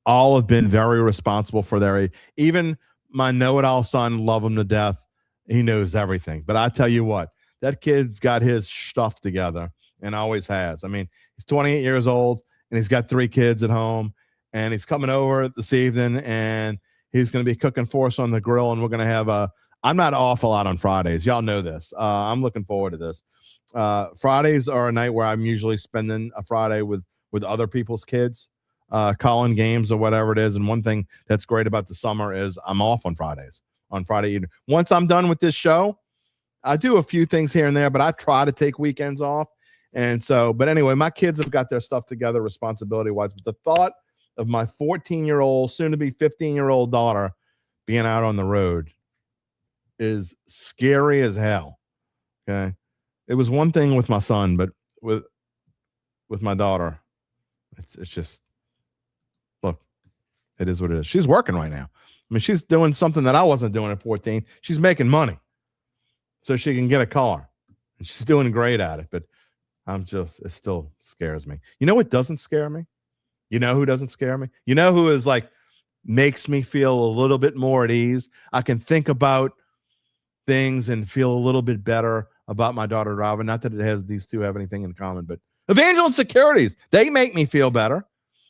all have been very responsible for their age. Even my know-it-all son, love him to death. He knows everything. But I tell you what, that kid's got his stuff together and always has. I mean, he's 28 years old, and he's got 3 kids at home, and he's coming over this evening, and he's going to be cooking for us on the grill, and we're going to have I'm not off a lot on Fridays. Y'all know this. I'm looking forward to this. Fridays are a night where I'm usually spending a Friday with other people's kids, calling games or whatever it is. And one thing that's great about the summer is I'm off on Fridays, on Friday evening. Once I'm done with this show, I do a few things here and there, but I try to take weekends off. And so, but anyway, my kids have got their stuff together responsibility-wise. But the thought of my 14-year-old, soon-to-be 15-year-old daughter being out on the road is scary as hell. Okay. It was one thing with my son, but with my daughter, it's just, look, it is what it is. She's working right now. I mean, she's doing something that I wasn't doing at 14. She's making money so she can get a car, and she's doing great at it. But it still scares me. You know what doesn't scare me? You know who doesn't scare me? You know who is like, makes me feel a little bit more at ease? I can think about things and feel a little bit better about my daughter driving. Not that these two have anything in common, but Evangeline Securities, they make me feel better.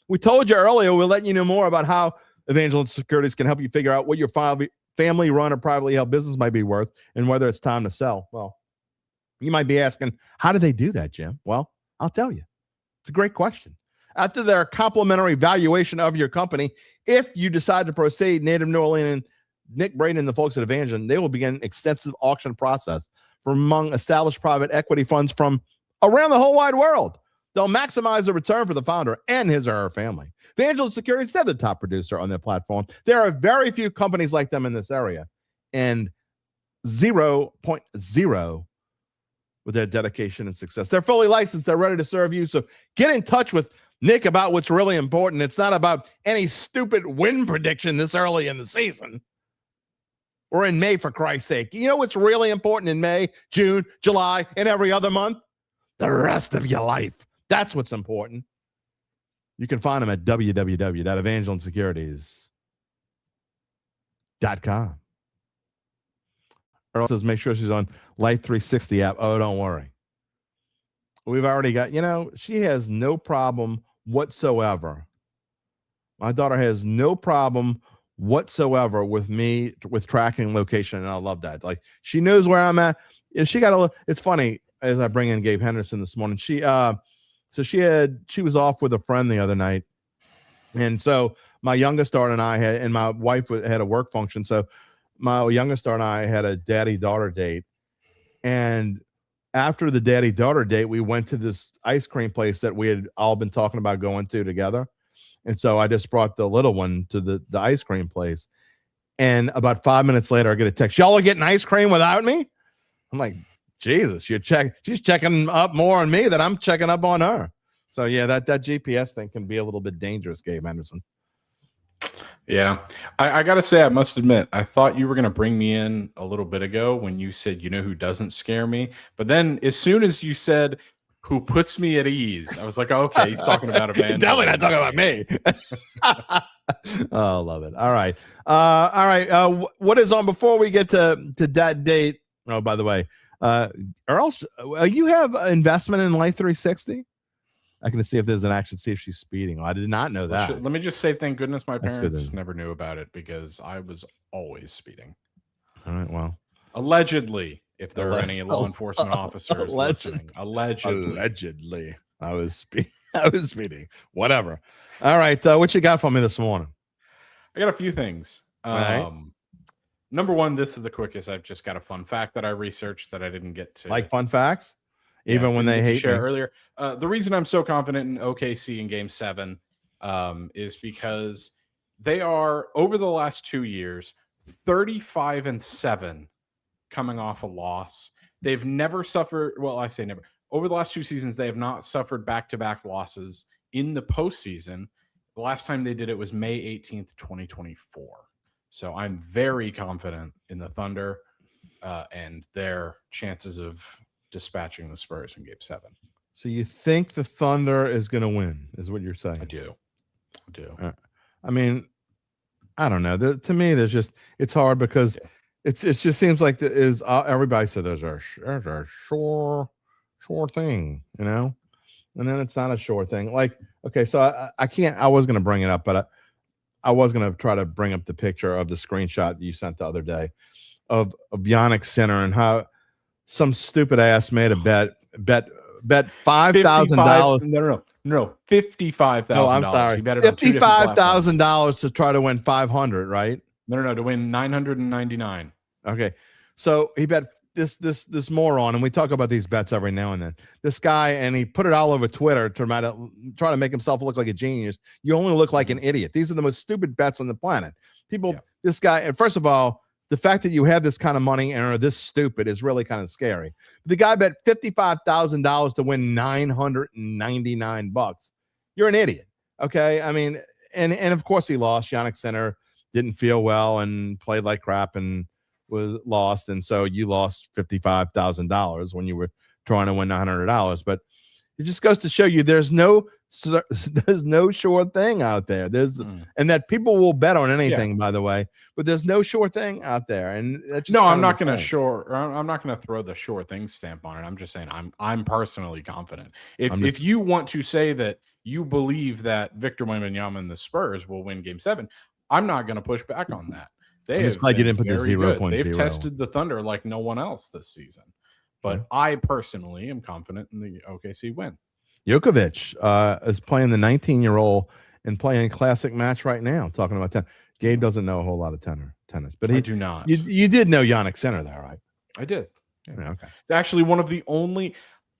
We told you earlier, we'll let you know more about how Evangeline Securities can help you figure out what your family-run or privately held business might be worth and whether it's time to sell. Well, you might be asking, how do they do that, Jim? Well, I'll tell you. It's a great question. After their complimentary valuation of your company, if you decide to proceed, Native New Orleans, Nick Braden and the folks at Evangeline, they will begin an extensive auction process for among established private equity funds from around the whole wide world. They'll maximize the return for the founder and his or her family. Evangeline Securities, they're the top producer on their platform. There are very few companies like them in this area, and 0.0 with their dedication and success. They're fully licensed. They're ready to serve you. So get in touch with Nick about what's really important. It's not about any stupid win prediction this early in the season or in May, for Christ's sake. You know what's really important in May, June, July, and every other month? The rest of your life. That's what's important. You can find them at www.evangelinesecurities.com. Earl says make sure she's on Life 360 app. Oh, don't worry. We've already got, she has no problem whatsoever. My daughter has no problem whatsoever with me with tracking location, and I love that. Like, she knows where I'm at. And she got it's funny, as I bring in Gabe Henderson this morning. She was off with a friend the other night. And so my youngest daughter and I and my wife had a work function. So my youngest daughter and I had a daddy-daughter date. And after the daddy-daughter date, we went to this ice cream place that we had all been talking about going to together. And so I just brought the little one to the ice cream place. And about 5 minutes later, I get a text. Y'all are getting ice cream without me? I'm like, Jesus, she's checking up more on me than I'm checking up on her. So, yeah, that GPS thing can be a little bit dangerous, Gabe Henderson. Yeah. I got to say, I must admit, I thought you were going to bring me in a little bit ago when you said, you know who doesn't scare me? But then as soon as you said, who puts me at ease, I was like, oh, okay, he's talking about Evangeline. Definitely not talking about me. Oh, love it. All right. What is on before we get to Dat Date? Oh, by the way, Earl, you have investment in Life 360? I can see if there's an action, see if she's speeding. I did not know that. Let me just say, thank goodness my parents never knew about it, because I was always speeding. All right, well. Allegedly, if there are any law enforcement officers listening. Allegedly. I was speeding. Whatever. All right, what you got for me this morning? I got a few things. Right. Number one, this is the quickest. I've just got a fun fact that I researched that I didn't get to. Like fun facts, Yeah, even when didn't they get to hate share me. earlier. The reason I'm so confident in OKC in Game 7 is because they are, over the last 2 years, 35-7 coming off a loss. They've never suffered, well, I say never. Over the last 2 seasons, they have not suffered back-to-back losses in the postseason. The last time they did it was May 18th, 2024. So I'm very confident in the Thunder and their chances of dispatching the Spurs in Game 7. So you think the Thunder is going to win, is what you're saying? I do. I mean, I don't know. To me, it's hard because it just seems like everybody said there's a sure thing, you know, and then it's not a sure thing. Like, okay, so I was going to bring it up, but I was going to try to bring up the picture of the screenshot that you sent the other day of Yannick Sinner and how some stupid ass made a bet $5,000. No, $55,000. No, I'm sorry. He bet it on $55,000 to try to win 500, right? No, to win 999. Okay, so he bet this moron, and we talk about these bets every now and then. This guy, and he put it all over Twitter to try to make himself look like a genius. You only look like an idiot. These are the most stupid bets on the planet. This guy, and first of all, the fact that you have this kind of money and are this stupid is really kind of scary. The guy bet $55,000 to win $999. You're an idiot. Okay. I mean, and of course he lost. Yannick Sinner didn't feel well and played like crap and was lost. And so you lost $55,000 when you were trying to win $900. But it just goes to show you there's no sure thing out there. And that people will bet on anything, by the way, but there's no sure thing out there. And that's just I'm not going to throw the sure thing stamp on it. I'm just saying I'm personally confident. If you want to say that you believe that Victor Wembanyama and the Spurs will win Game 7, I'm not going to push back on that. I'm just glad you didn't put the 0.0. They've tested the Thunder like no one else this season. But I personally am confident in the OKC win. Djokovic is playing the 19-year-old and playing a classic match right now. Talking about tennis. Gabe doesn't know a whole lot of tennis, but I do not. You did know Yannick Sinner, there, right? I did. Yeah, okay. It's actually one of the only.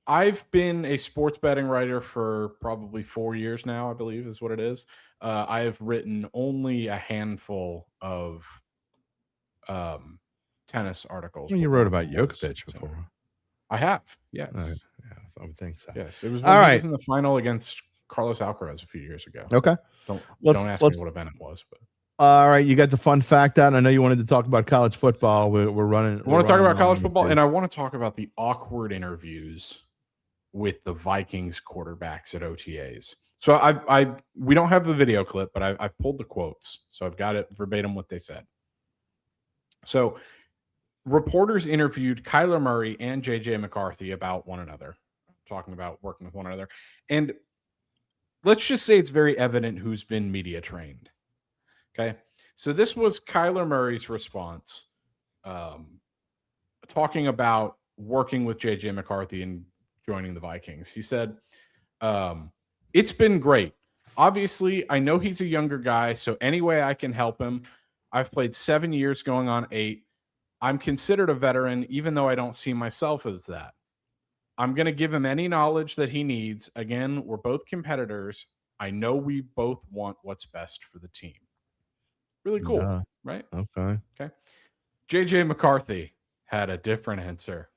I've been a sports betting writer for probably 4 years now, I believe is what it is. I have written only a handful of tennis articles. You wrote about Djokovic before. I have, yes. Yeah, I would think so. Yes, it was when he was in the final against Carlos Alcaraz a few years ago. Okay. Don't ask me what event it was. But all right, you got the fun fact out, and I know you wanted to talk about college football. We're running. I want to talk about college football, and I want to talk about the awkward interviews with the Vikings quarterbacks at OTAs. So we don't have the video clip, but I've pulled the quotes, so I've got it verbatim what they said. So reporters interviewed Kyler Murray and J.J. McCarthy about one another, talking about working with one another. And let's just say it's very evident who's been media trained. Okay. So this was Kyler Murray's response, talking about working with J.J. McCarthy and joining the Vikings. He said, it's been great. Obviously, I know he's a younger guy, so any way I can help him. I've played 7 years going on 8. I'm considered a veteran, even though I don't see myself as that. I'm going to give him any knowledge that he needs. Again, we're both competitors. I know we both want what's best for the team. Really cool, right? Okay. J.J. McCarthy had a different answer.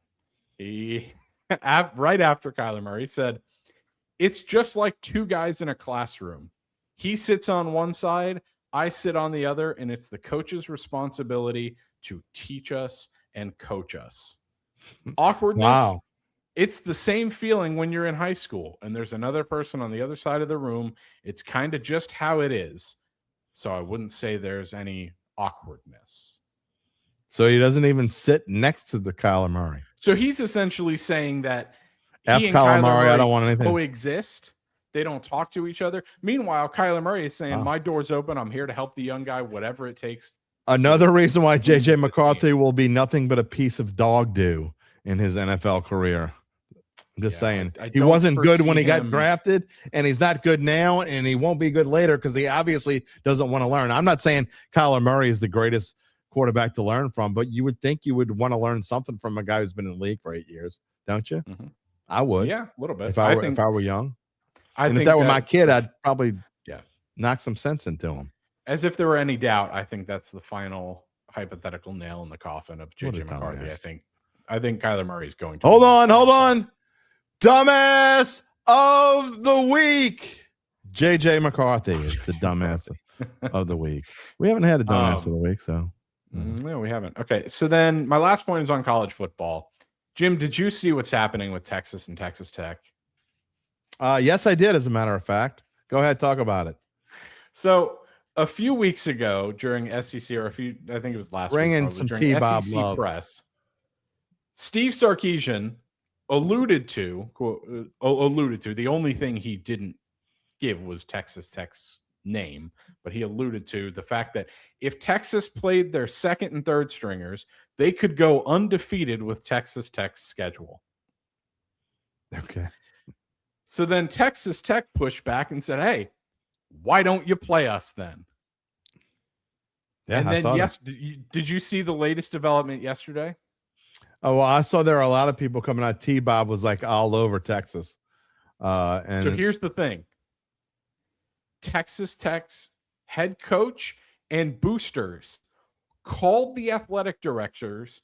He, right after Kyler Murray, said, it's just like two guys in a classroom. He sits on one side, I sit on the other, and it's the coach's responsibility to teach us and coach us. Awkwardness. Wow. It's the same feeling when you're in high school and there's another person on the other side of the room. It's kind of just how it is. So I wouldn't say there's any awkwardness. So he doesn't even sit next to the Kyler Murray. So he's essentially saying that After Kyler Murray, I don't want anything. Coexist. They don't talk to each other. Meanwhile, Kyler Murray is saying, my door's open. I'm here to help the young guy, whatever it takes. Another reason why J.J. McCarthy will be nothing but a piece of dog do in his NFL career. I'm just saying I he don't wasn't good when he got foresee him- drafted, and he's not good now, and he won't be good later because he obviously doesn't want to learn. I'm not saying Kyler Murray is the greatest quarterback to learn from, but you would think you would want to learn something from a guy who's been in the league for 8 years, don't you? Mhm. I would. Yeah, a little bit. If I were young, and if think that were my that's kid, the- I'd probably Yeah. knock some sense into him. As if there were any doubt, I think that's the final hypothetical nail in the coffin of What a JJ McCarthy. dumbass. I think Kyler Murray is going to Hold win this on, game. hold on. Dumbass of the week. JJ McCarthy is the dumbass of the week. We haven't had a dumbass of the week, so. No, we haven't. Okay, so then my last point is on college football. Jim, did you see what's happening with Texas and Texas Tech? Yes, I did, as a matter of fact. Go ahead, talk about it. So a few weeks ago during SEC, or I think it was last Bring week, in probably, some during T-Bob SEC love. press, Steve Sarkisian alluded to the only thing he didn't give was Texas Tech's name, but he alluded to the fact that if Texas played their second and third stringers, they could go undefeated with Texas Tech's schedule. Okay. So then Texas Tech pushed back and said, "Hey, why don't you play us then?" Yeah, and I then saw yes, that. did you see the latest development yesterday? Oh, well, I saw there are a lot of people coming out. T-Bob was like all over Texas. And So here's the thing. Texas Tech's head coach and boosters called the athletic directors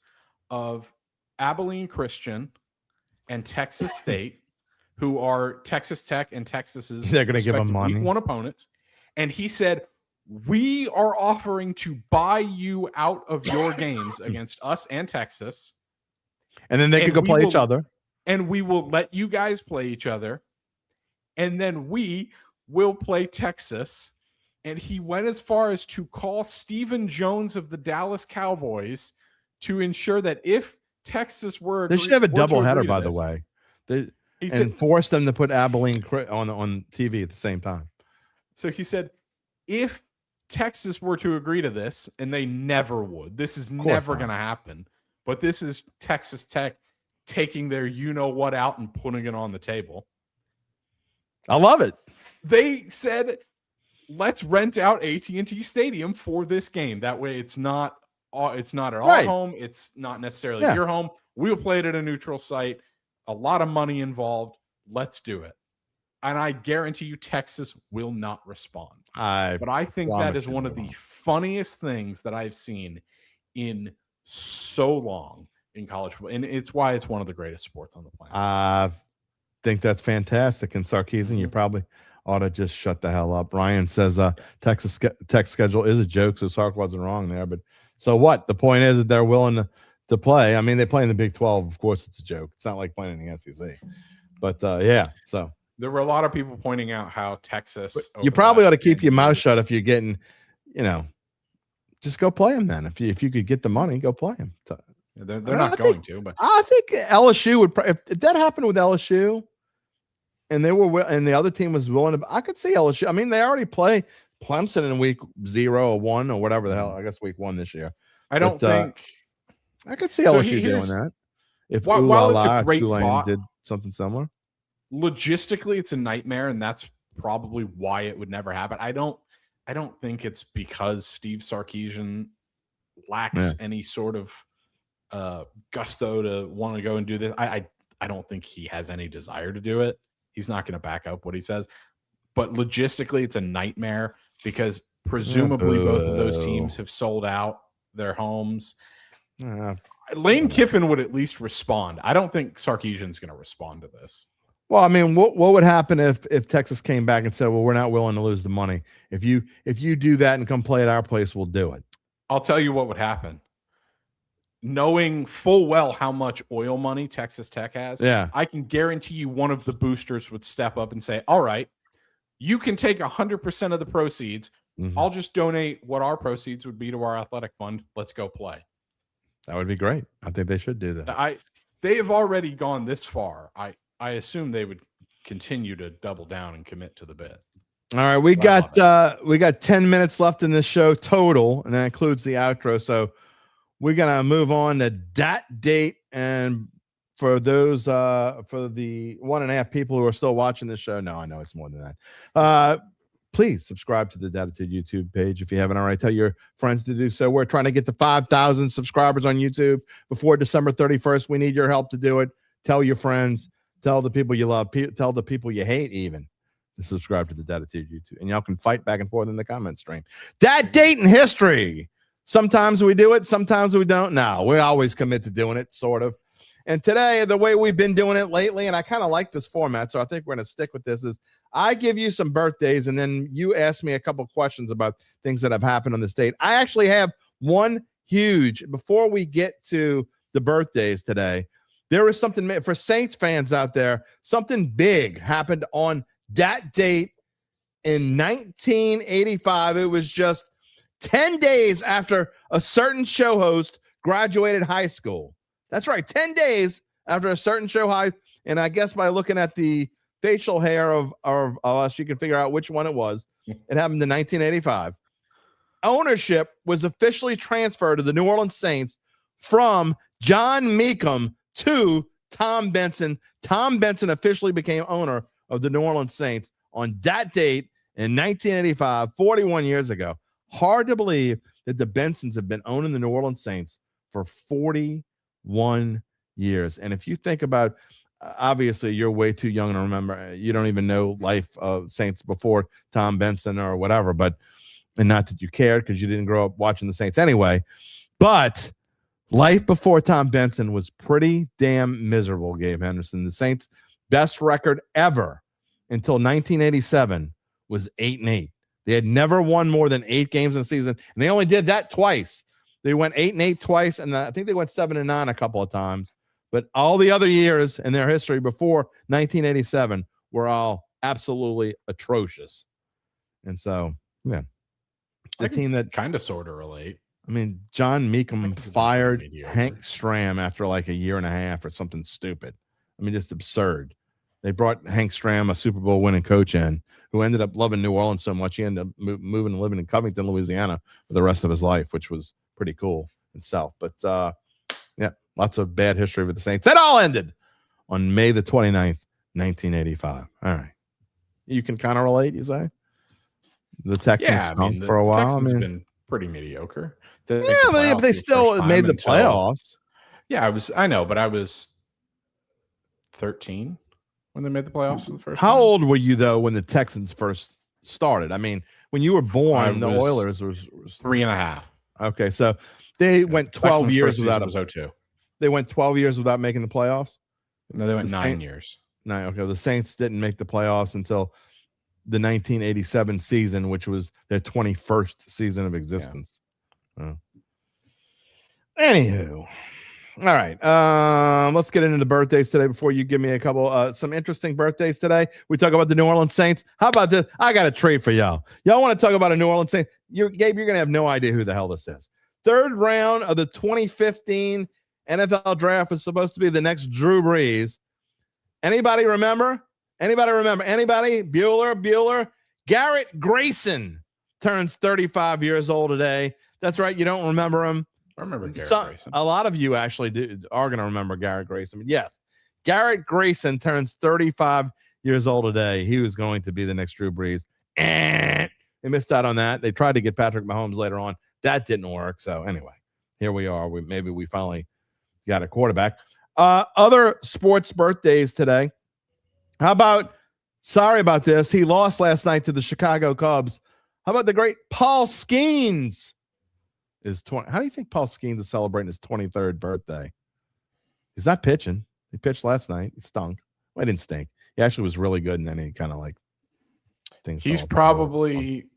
of Abilene Christian and Texas State, who are Texas Tech and Texas's They're gonna give them respective money. Week 1 opponents, and he said, "We are offering to buy you out of your games against us and Texas, and then they could and go we play each will- other. and we will let you guys play each other, and then we will play Texas." And he went as far as to call Stephen Jones of the Dallas Cowboys to ensure that if Texas were They should have a were to doubleheader, agree to by the this, way. he said, And force them to put Abilene on TV at the same time. so he said, if Texas were to agree to this, and they never would, this is never not. going to happen, but this is Texas Tech taking their you-know-what out and putting it on the table. I love it. They said, let's rent out AT&T Stadium for this game. That way it's not at our Right. home. It's not necessarily Yeah. your home. We'll play it at a neutral site. A lot of money involved. Let's do it. And I guarantee you Texas will not respond. But I think that promise is you one they of the won't. funniest things that I've seen in so long in college football. And it's why it's one of the greatest sports on the planet. I think that's fantastic. And Sarkisian, you probably ought to just shut the hell up. Ryan says Texas Tech schedule is a joke, so Sark wasn't wrong there. But so what? The point is that they're willing to play. I mean, they play in the Big 12. Of course, it's a joke. It's not like playing in the SEC. But yeah, so There were a lot of people pointing out how Texas. over you the probably ought last to keep 10 your mouth years- shut if you're getting, just go play them then. If you could get the money, go play them. They're I not think- going to, but I think LSU would. If that happened with LSU, and and the other team was willing to, I could see LSU. I mean, they already play Clemson in week 0 or 1 or whatever the hell. I guess week 1 this year. I don't But, think. I could see So LSU doing here's- that. If while it's a Ooh-La-La, great Tulane thought- did something similar. Logistically, it's a nightmare, and that's probably why it would never happen. I don't think it's because Steve Sarkisian lacks Yeah. any sort of gusto to want to go and do this. I don't think he has any desire to do it. He's not going to back up what he says. But logistically, it's a nightmare because presumably both of those teams have sold out their homes. Lane Kiffin would at least respond. I don't think Sarkisian's going to respond to this. Well, I mean, what would happen if Texas came back and said, "Well, we're not willing to lose the money. If you do that and come play at our place, we'll do it." I'll tell you what would happen. Knowing full well how much oil money Texas Tech has, Yeah. I can guarantee you one of the boosters would step up and say, "All right, you can take 100% of the proceeds. Mhm. I'll just donate what our proceeds would be to our athletic fund. Let's go play." That would be great. I think they should do that. They have already gone this far. I assume they would continue to double down and commit to the bid. All right, we Well, got 10 minutes left in this show total, and that includes the outro. So we're gonna move on to Dat Date and for those for the 1.5 people who are still watching this show, no, I know it's more than that. Please subscribe to the Dattitude YouTube page if you haven't already. Tell your friends to do so. We're trying to get to 5,000 subscribers on YouTube before December 31st. We need your help to do it. Tell your friends. Tell the people you love. Tell the people you hate even to subscribe to the Dattitude YouTube. And y'all can fight back and forth in the comment stream. Dat Date in history. Sometimes we do it. Sometimes we don't. No, we always commit to doing it, sort of. And today, the way we've been doing it lately, and I kind of like this format, so I think we're going to stick with this, is I give you some birthdays, and then you ask me a couple questions about things that have happened on this date. I actually have one huge, before we get to the birthdays today, there is something for Saints fans out there, something big happened on that date in 1985. It was just 10 days after a certain show host graduated high school. That's right, 10 days after a certain show high, and I guess by looking at the facial hair of us, you can figure out which one it was. It happened in 1985. Ownership was officially transferred to the New Orleans Saints from John Mecum to Tom Benson. Tom Benson officially became owner of the New Orleans Saints on that date in 1985, 41 years ago. Hard to believe that the Bensons have been owning the New Orleans Saints for 41 years. And if you think about, obviously you're way too young to remember, you don't even know life of Saints before Tom Benson or whatever, and not that you cared because you didn't grow up watching the Saints anyway, but life before Tom Benson was pretty damn miserable, Gabe Henderson. The Saints' best record ever until 1987 was 8-8. They had never won more than 8 games in a season, and they only did that twice. They went 8-8 twice, and I think they went 7-9 a couple of times. But all the other years in their history before 1987 were all absolutely atrocious. And so, yeah, the team that kind of sort of relate. I mean, John Mecum fired Hank Stram after like a year and a half or something stupid. I mean, just absurd. They brought Hank Stram, a Super Bowl winning coach, in, who ended up loving New Orleans so much he ended up moving and living in Covington, Louisiana for the rest of his life, which was pretty cool itself. But yeah, lots of bad history with the Saints. That all ended on May the 29th, 1985. All right. You can kind of relate, you say? The Texans stunk for a while. Texans been pretty mediocre. But they still made the playoffs. Yeah, I know, but I was 13 when they made the playoffs for the first How time. old were you, though, when the Texans first started? I mean, when you were born, the Oilers was 3.5. Okay, so they went 12 years without was 02. They went 12 years without making the playoffs? No, they went 9 years. 9, okay. The Saints didn't make the playoffs until the 1987 season, which was their 21st season of existence. Yeah. Anywho. All right. Let's get into the birthdays today before you give me a couple some interesting birthdays today. We talk about the New Orleans Saints. How about this? I got a treat for y'all. Y'all want to talk about a New Orleans Saints? Gabe, you're going to have no idea who the hell this is. 3rd round of the 2015 NFL draft was supposed to be the next Drew Brees. Anybody remember? Anybody? Bueller. Garrett Grayson turns 35 years old today. That's right. You don't remember him. I remember Garrett Grayson. A lot of you actually are going to remember Garrett Grayson. But yes, Garrett Grayson turns 35 years old today. He was going to be the next Drew Brees. They missed out on that. They tried to get Patrick Mahomes later on. That didn't work. So anyway, here we are. Maybe we finally got a quarterback. Other sports birthdays today. How about, sorry about this, he lost last night to the Chicago Cubs. How about the great Paul Skeens? How do you think Paul Skeens is celebrating his 23rd birthday? He's not pitching. He pitched last night. He stunk. Well, he didn't stink. He actually was really good, and then he kind of like things. He's probably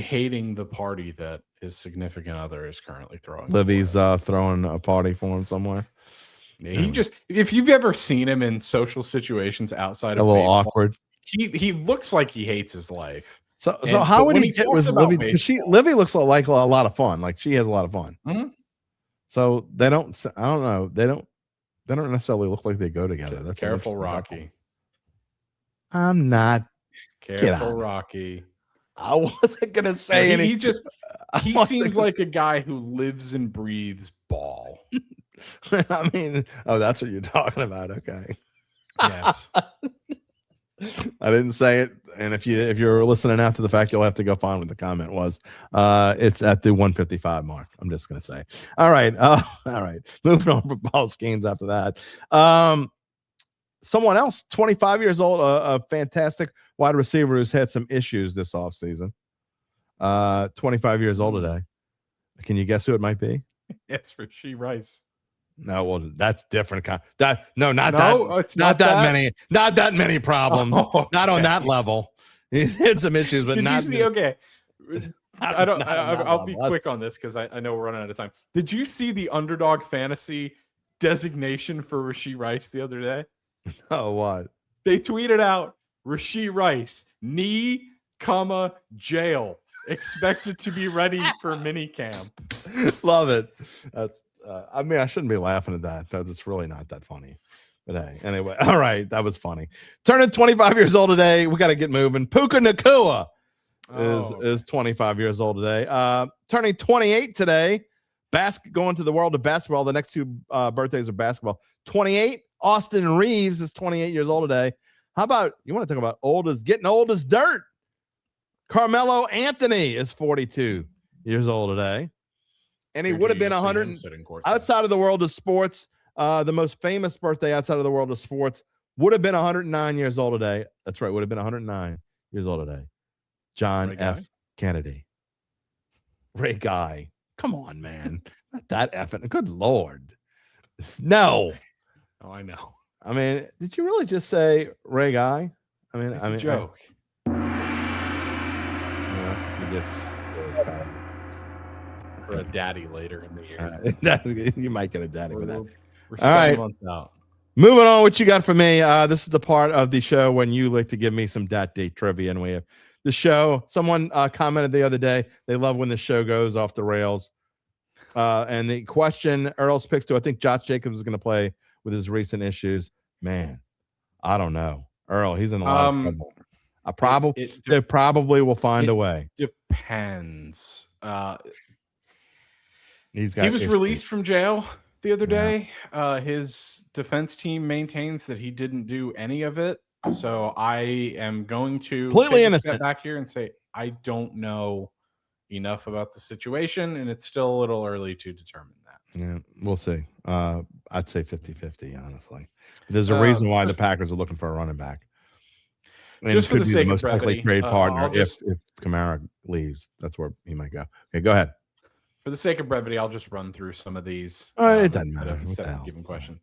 hating the party that his significant other is currently throwing. Livy's throwing a party for him somewhere. He just, if you've ever seen him in social situations outside of a little baseball, awkward. He looks like he hates his life. So how would he get with Livy? Because Livy looks like a lot of fun. Like she has a lot of fun. Mm-hmm. So they don't. I don't know. They don't necessarily look like they go together. That's careful, Rocky. I'm not. Careful, Rocky. I wasn't gonna say anything. He seems like a guy who lives and breathes ball. I mean, oh, that's what you're talking about. Okay. Yes. I didn't say it, and if you're listening after the fact, you'll have to go find what the comment was. It's at the 155 mark. I'm just gonna say. All right, all right. Moving on for ball schemes after that. Someone else, 25 years old, a fantastic wide receiver who's had some issues this offseason. 25 years old today. Can you guess who it might be? It's Rashee Rice. No, well, that's different. Not that many problems. Oh, Not on okay. that level. He's had some issues, but Did not. you see? Okay, I don't. not on that I'll be level. quick on this because I know we're running out of time. Did you see the underdog fantasy designation for Rashee Rice the other day? Oh, what? They tweeted out Rashee Rice knee, jail, expected to be ready for mini camp. Love it. That's. I mean, I shouldn't be laughing at that. It's really not that funny. But hey, anyway, all right, that was funny. Turning 25 years old today. We got to get moving. Puka Nacua is 25 years old today. Turning 28 today. Going to the world of basketball. The next two birthdays are basketball. 28. Austin Reeves is 28 years old today. How about you want to talk about getting old as dirt? Carmelo Anthony is 42 years old today. And he would have been 100 outside of the world of sports. The most famous birthday outside of the world of sports would have been 109 years old today. That's right. Would have been 109 years old today. John F. Kennedy. Ray Guy. Come on, man. Not that effing. Good Lord. No. Oh, I know. I mean, did you really just say Ray Guy? I mean, It's a joke. That's pretty good. For a daddy later in the year. You might get a daddy for that. We're All right. 7 months out. Moving on, what you got for me? This is the part of the show when you like to give me some Dat Date trivia, and we have the show. Someone commented the other day they love when the show goes off the rails. And the question Earl's picks to, I think Josh Jacobs is going to play with his recent issues. Man, I don't know. Earl, he's in a lot of trouble. They probably will find a way. Depends. He was released from jail the other day. His defense team maintains that he didn't do any of it. So I am going to completely take a step innocent back here and say I don't know enough about the situation, and it's still a little early to determine that. Yeah, we'll see. I'd say 50-50, honestly. There's a reason why the Packers are looking for a running back. And just for the sake of most likely brevity, trade partner if Kamara leaves. That's where he might go. Okay, go ahead. For the sake of brevity, I'll just run through some of these. It doesn't matter. Instead of giving question.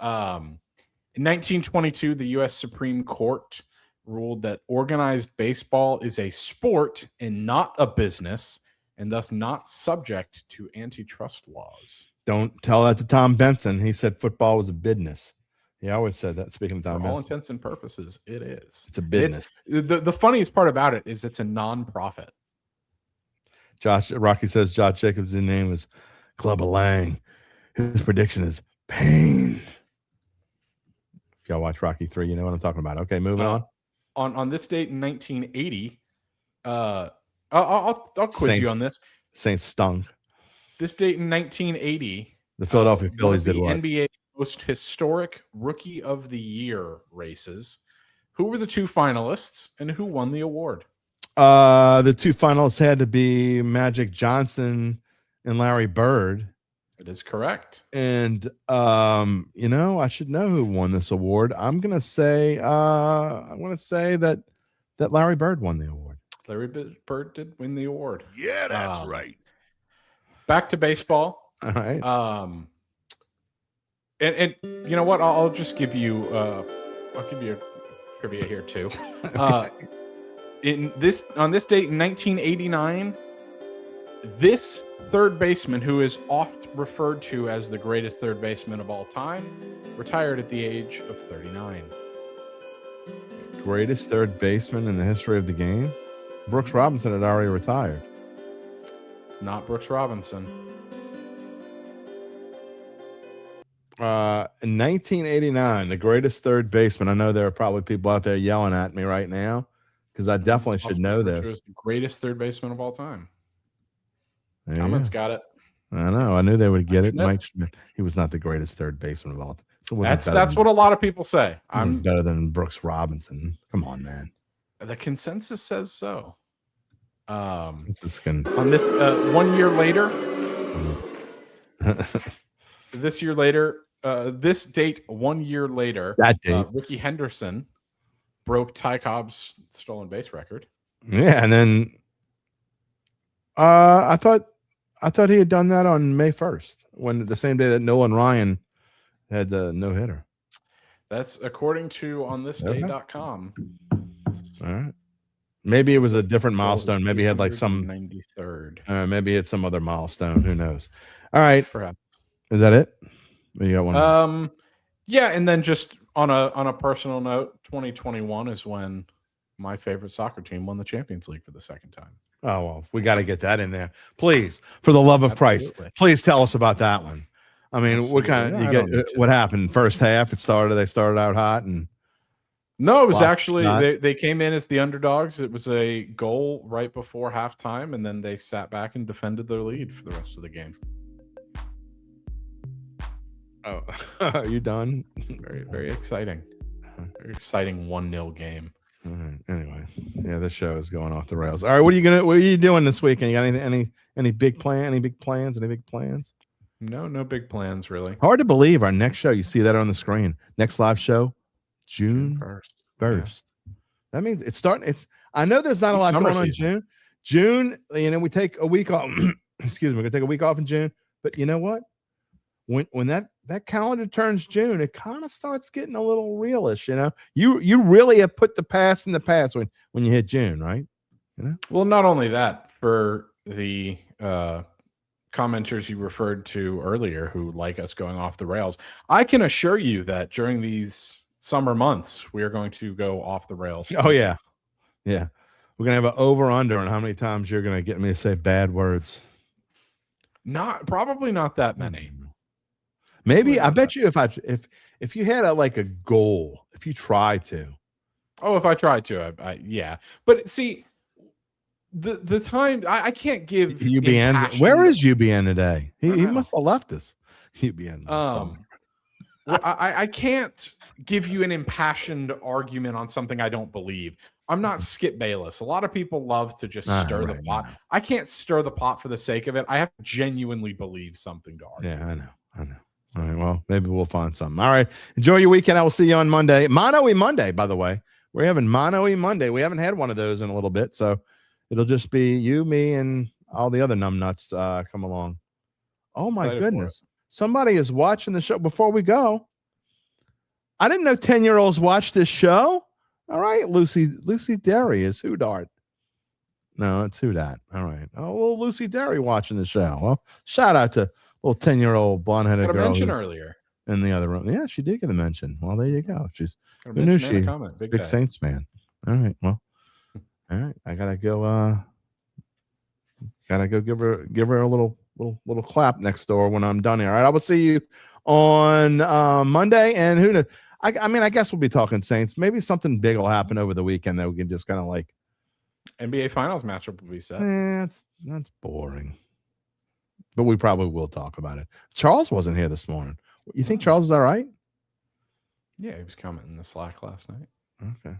In 1922, the U.S. Supreme Court ruled that organized baseball is a sport and not a business, and thus not subject to antitrust laws. Don't tell that to Tom Benson. He said football was a business. He always said that. Speaking of Tom For Benson, all intents and purposes, it is. It's a business. The funniest part about it is it's a nonprofit. Rocky says Josh Jacobs' name is Clubber Lang. His prediction is pain. If y'all watch Rocky 3, you know what I'm talking about. Okay, moving on. On this date in 1980, I'll quiz you on this. Saints stung. This date in 1980, the Philadelphia Phillies did the what? NBA most historic Rookie of the Year races. Who were the two finalists and who won the award? The two finalists had to be Magic Johnson and Larry Bird. It is correct. And I should know who won this award. I'm gonna say that Larry Bird won the award. Larry Bird did win the award. Yeah, that's right. Back to baseball. All right. And you know what? I'll just give you a trivia here too. On this date in 1989, this third baseman, who is oft referred to as the greatest third baseman of all time, retired at the age of 39. Greatest third baseman in the history of the game? Brooks Robinson had already retired. It's not Brooks Robinson. In 1989, the greatest third baseman. I know there are probably people out there yelling at me right now because I definitely should know this. Was the greatest third baseman of all time. There Comments got it. I know. I knew they would get it. Schmidt. Mike Schmidt. He was not the greatest third baseman of all time. So That's what a lot of people say. I'm better than Brooks Robinson. Come on, man. The consensus says so. On this 1 year later, this date 1 year later, that date, Ricky Henderson broke Ty Cobb's stolen base record. Yeah, and then I thought he had done that on May 1st, when the same day that Nolan Ryan had the no hitter. That's according to onthisday.com. All right. Maybe it was a different milestone. Maybe he had like some 93rd. Maybe it's some other milestone. Who knows? All right. Perhaps. Is that it? Or you got one more? Yeah, and then just on a personal note, 2021 is when my favorite soccer team won the Champions League for the second time. Oh, well, we got to get that in there. Please, for the love of Christ, please tell us about that one. I mean, what kind of what happened first half? They started out hot, and no, it was actually they came in as the underdogs. It was a goal right before halftime, and then they sat back and defended their lead for the rest of the game. Oh, are you done? Very, very exciting. Very exciting 1-0 game. All right. Anyway, yeah, this show is going off the rails. All right, what are you doing this weekend? You got any big plans? No big plans really. Hard to believe our next show. You see that on the screen. Next live show, June 1st. Yeah. That means it's starting. I know there's not a lot going on in June. June, we take a week off. Excuse me, we're gonna take a week off in June. But you know what? When that calendar turns June, it kind of starts getting a little realish. You really have put the past in the past when you hit June, right? Well, not only that, for the commenters you referred to earlier who like us going off the rails, I can assure you that during these summer months we are going to go off the rails. Oh yeah, we're gonna have an over under on how many times you're gonna get me to say bad words. Probably not that many. Maybe I bet you if you had a goal, if you tried to. Oh, if I tried to, yeah. But see, the time I can't give UBN. Where is UBN today? He must have left us. UBN. I can't give you an impassioned argument on something I don't believe. I'm not Skip Bayless. A lot of people love to just stir the pot. No. I can't stir the pot for the sake of it. I have to genuinely believe something to argue. Yeah, I know. All right, well, maybe we'll find something. All right, enjoy your weekend. I will see you on Monday. Mono-y Monday, by the way. We're having Mono-y Monday. We haven't had one of those in a little bit, so it'll just be you, me, and all the other numbnuts come along. Oh, my goodness. Somebody is watching the show. Before we go, I didn't know 10-year-olds watch this show. All right, Lucy Derry is Who Dart. No, it's Who Dat. All right. Oh, well, Lucy Derry watching the show. Well, shout out to little 10-year-old blonde-headed girl. Mention earlier in the other room. Yeah, she did get a mention. Well, there you go. Who knew she? Big Saints fan. All right. Well, all right. I gotta go. Give her a little clap next door when I'm done here. All right. I will see you on Monday. And who knows? I mean, I guess we'll be talking Saints. Maybe something big will happen over the weekend that we can just kind of NBA Finals matchup will be set. That's boring. But we probably will talk about it. Charles wasn't here this morning. You think Charles is all right? Yeah, he was commenting in the Slack last night. Okay.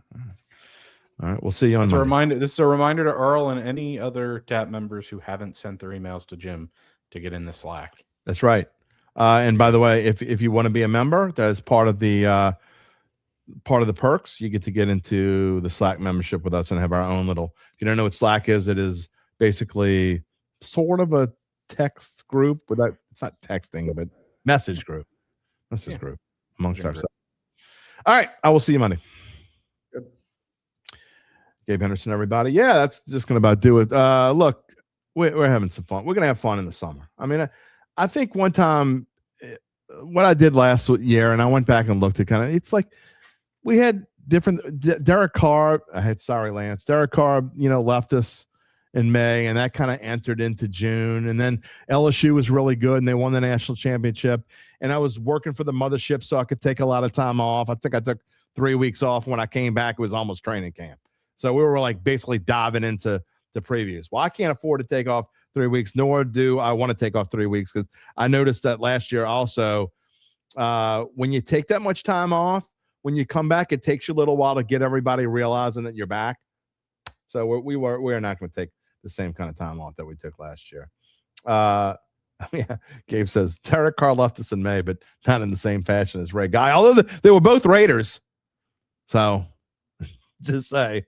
All right. We'll see you on Monday. This is a reminder to Earl and any other TAP members who haven't sent their emails to Jim to get in the Slack. That's right. And by the way, if you want to be a member, that is part of the perks. You get to get into the Slack membership with us and have our own little. If you don't know what Slack is, it is basically sort of a text group without. It's not texting, but message group. Group amongst ourselves. All right, I will see you Monday. Good. Gabe Henderson, everybody. Yeah, that's just gonna about do it. Look, we're having some fun. We're gonna have fun in the summer. I mean, I think one time what I did last year, and I went back and looked at it's like we had different. Derek Carr. Lance. Derek Carr, left us in May, and that kind of entered into June. And then LSU was really good, and they won the national championship. And I was working for the mothership, so I could take a lot of time off. I think I took 3 weeks off. When I came back, it was almost training camp. So we were basically diving into the previews. Well, I can't afford to take off 3 weeks, nor do I want to take off 3 weeks, because I noticed that last year also, when you take that much time off, when you come back, it takes you a little while to get everybody realizing that you're back. So we're not going to take the same kind of time off that we took last year. Yeah, Gabe says Derek Carr left us in May, but not in the same fashion as Ray Guy. Although they were both Raiders. So just say,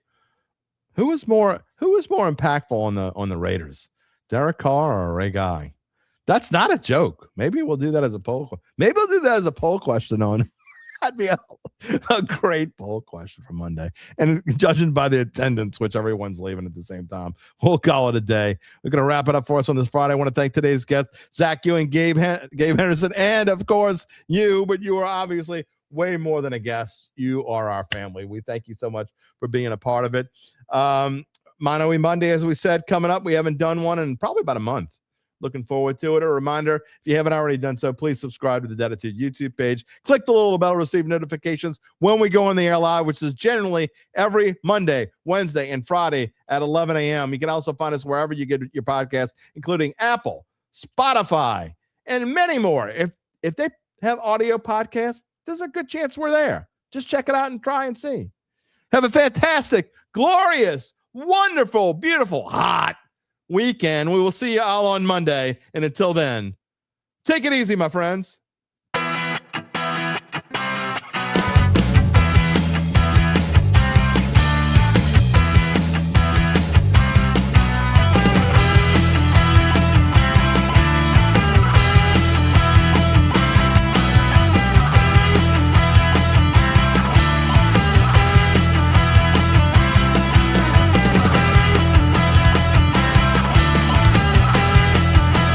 who was more impactful on the Raiders, Derek Carr or Ray Guy? That's not a joke. Maybe we'll do that as a poll. Maybe we'll do that as a poll question on. That'd be a great poll question for Monday. And judging by the attendance, which everyone's leaving at the same time, we'll call it a day. We're going to wrap it up for us on this Friday. I want to thank today's guests, Zach Ewing, Gabe Henderson, and, of course, you. But you are obviously way more than a guest. You are our family. We thank you so much for being a part of it. Mono Monday, as we said, coming up. We haven't done one in probably about a month. Looking forward to it. A reminder, if you haven't already done so, please subscribe to the Dattitude YouTube page. Click the little bell to receive notifications when we go on the air live, which is generally every Monday, Wednesday, and Friday at 11 a.m. You can also find us wherever you get your podcasts, including Apple, Spotify, and many more. If they have audio podcasts, there's a good chance we're there. Just check it out and try and see. Have a fantastic, glorious, wonderful, beautiful, hot weekend. We will see you all on Monday. And until then, take it easy, my friends.